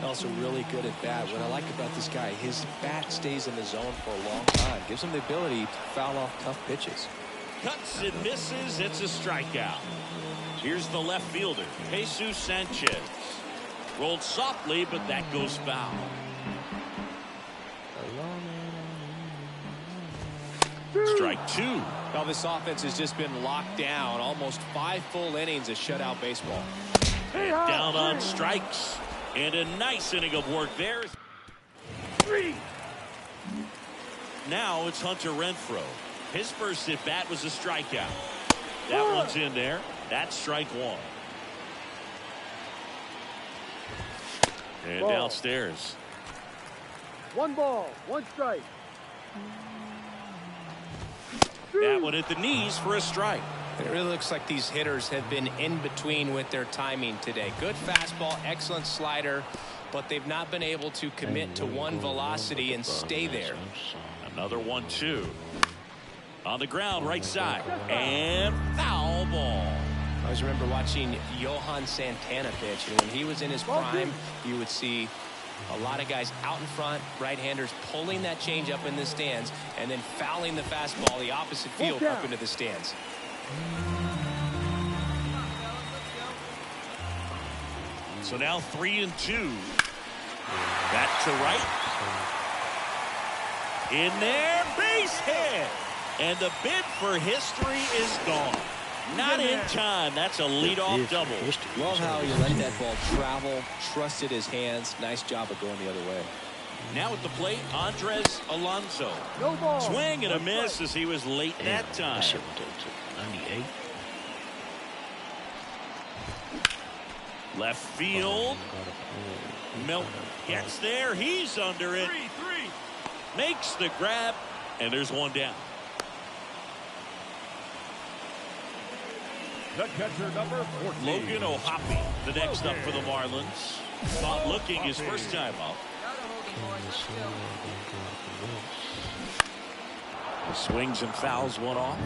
Speaker 4: Also really good at bat. What I like about this guy, his bat stays in the zone for a long time. Gives him the ability to foul off tough pitches.
Speaker 2: Cuts and misses. It's a strikeout. Here's the left fielder, Jesus Sanchez. Rolled softly, but that goes foul. Strike 2.
Speaker 4: Well, this offense has just been locked down. Almost 5 full innings of shutout baseball.
Speaker 2: And down on strikes. And a nice inning of work there.
Speaker 8: 3.
Speaker 2: Now it's Hunter Renfroe. His first at bat was a strikeout. That one's in there. That's strike one. And downstairs.
Speaker 8: 1 ball, 1 strike.
Speaker 2: That one at the knees for a strike.
Speaker 4: It really looks like these hitters have been in between with their timing today. Good fastball, excellent slider, but they've not been able to commit to one velocity and stay there.
Speaker 2: Another 1-2. On the ground, right side. And foul ball.
Speaker 4: I always remember watching Johan Santana pitch, and when he was in his prime, you would see a lot of guys out in front, right-handers pulling that change up in the stands and then fouling the fastball the opposite field up into the stands.
Speaker 2: So now 3-2. Back to right. In there, base hit. And the bid for history is gone. Not in time. That's a leadoff double.
Speaker 4: Love how he let that ball travel, trusted his hands. Nice job of going the other way.
Speaker 2: Now at the plate, Andres Alonso.
Speaker 8: No ball.
Speaker 2: Swing and a miss as he was late that time.
Speaker 1: 98.
Speaker 2: Left field. Milton gets there. He's under it.
Speaker 5: 3-3.
Speaker 2: Makes the grab. And there's one down.
Speaker 8: The catcher, number 14.
Speaker 2: Logan O'Hoppe, the next up for the Marlins. Not looking his first time up. He swings and fouls one off.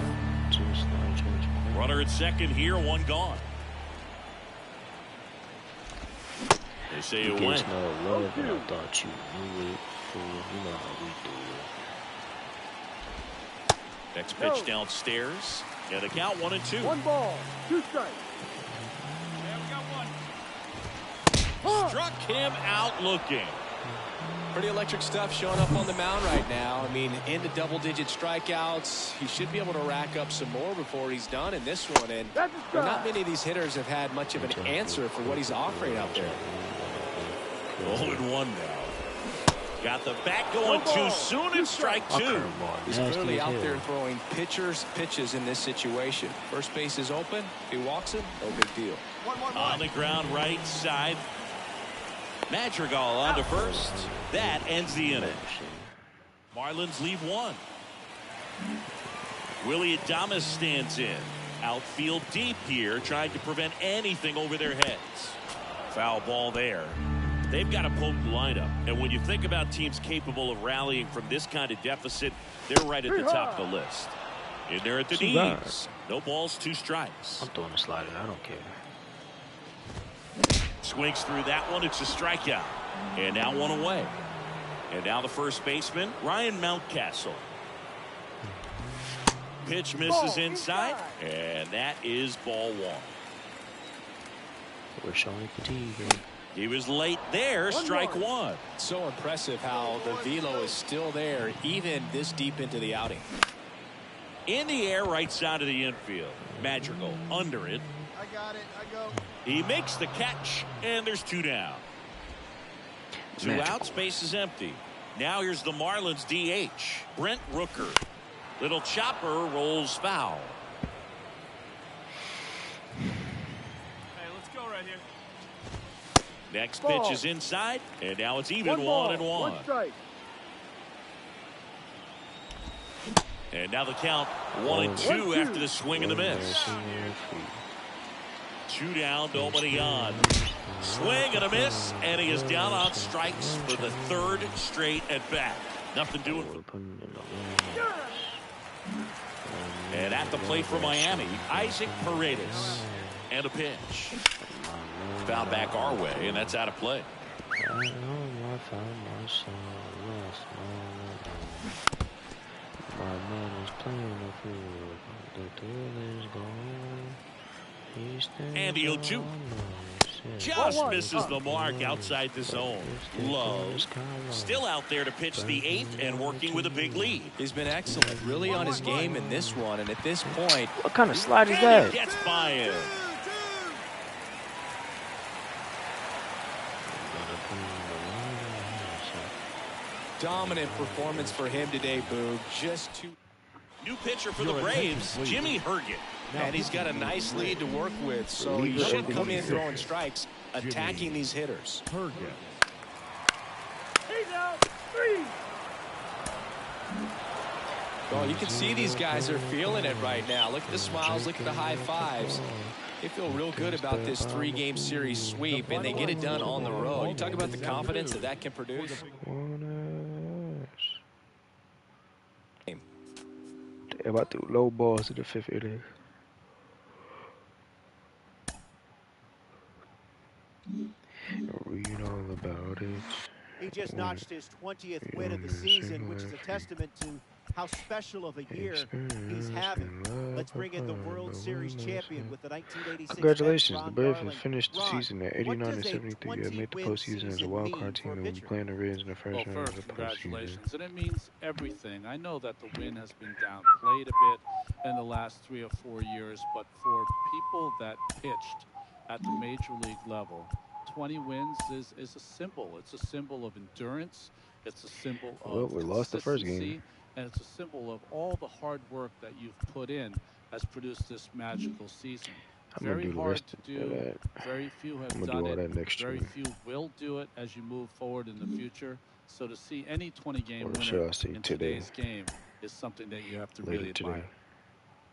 Speaker 2: Runner at second here, one gone. They say it went.
Speaker 1: No love, and I thought you knew it. Fool, you know how we do it.
Speaker 2: Next pitch downstairs. Yeah, the count 1-2.
Speaker 8: 1 ball, 2 strikes.
Speaker 5: Yeah, we got one.
Speaker 2: Struck him out looking.
Speaker 4: Pretty electric stuff showing up on the mound right now. I mean, into double-digit strikeouts. He should be able to rack up some more before he's done in this one. And not many of these hitters have had much of an answer for what he's offering out there.
Speaker 2: 0-1 now. Got the bat going too soon and strike two.
Speaker 4: He's clearly out there throwing pitchers pitches in this situation. First base is open. If he walks him, no big deal.
Speaker 2: On the ground, right side. Madrigal on to first. That ends the inning. Marlins lead 1. Willie Adames stands in. Outfield deep here, trying to prevent anything over their heads. Foul ball there. They've got a potent lineup, and when you think about teams capable of rallying from this kind of deficit, they're right at the top of the list. In there at the knees. No balls, 2 strikes.
Speaker 1: I'm throwing a slider. I don't care.
Speaker 2: Swings through that one. It's a strikeout. And now 1 away. And now the first baseman, Ryan Mountcastle. Pitch misses inside, and that is ball 1.
Speaker 1: We're showing fatigue.
Speaker 2: He was late there, strike 1.
Speaker 4: So impressive how the velo is still there, even this deep into the outing.
Speaker 2: In the air, right side of the infield. Madrigal under it.
Speaker 6: I got it. I go.
Speaker 2: He makes the catch, and there's 2 down. 2 out, space is empty. Now here's the Marlins DH, Brent Rooker. Little chopper rolls foul. Next pitch is inside, and now it's even 1-1.
Speaker 8: 1 strike.
Speaker 2: And now the count 1-2 after the swing and the miss. 2 down, nobody on. Swing and a miss, and he is down on strikes for the 3rd straight at bat. Nothing doing with him. And at the plate for Miami, Isaac Paredes. And a pitch. Foul back our way, and that's out of play. And the 0-2. Just misses the mark outside the zone. Low. Still out there to pitch the 8th and working with a big lead.
Speaker 4: He's been excellent, really on his game in this one. And at this point,
Speaker 1: what kind of slide is that?
Speaker 2: He gets by him.
Speaker 4: Dominant performance for him today, Boog. Just 2.
Speaker 2: New pitcher for the Braves, Jimmy Herget.
Speaker 4: And he's got a nice lead to work with, so he should come in throwing strikes, attacking these hitters.
Speaker 8: He's out. 3.
Speaker 4: Well, you can see these guys are feeling it right now. Look at the smiles, look at the high fives. They feel real good about this 3-game series sweep, and they get it done on the road. You talk about the confidence that can produce.
Speaker 3: Damn, I threw low balls to the 5th inning. Read all about it.
Speaker 13: He just notched his 20th win of the season, which is a testament to how special of a year he's having. Let's bring in the World Series champion with the 1986.
Speaker 3: Congratulations, the Braves have finished the season at 89-73. They have made the postseason as a wild card team and will be playing the Reds in the first round of the
Speaker 14: congratulations, and it means everything. I know that the win has been downplayed a bit in the last 3 or 4 years, but for people that pitched at the major league level, 20 wins is a symbol. It's a symbol of endurance. It's a symbol of
Speaker 3: we lost the first game.
Speaker 14: And it's a symbol of all the hard work that you've put in has produced this magical season. Very hard to do. Very few have done it. Very few will do it as you move forward in the future. So to see any 20-game winner in today's game is something that you have to really admire.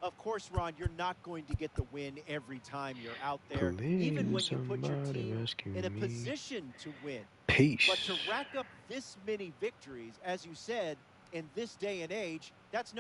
Speaker 13: Of course, Ron, you're not going to get the win every time you're out there, even when you put your team in a position to win.
Speaker 3: Peace.
Speaker 13: But to rack up this many victories, as you said, in this day and age, that's no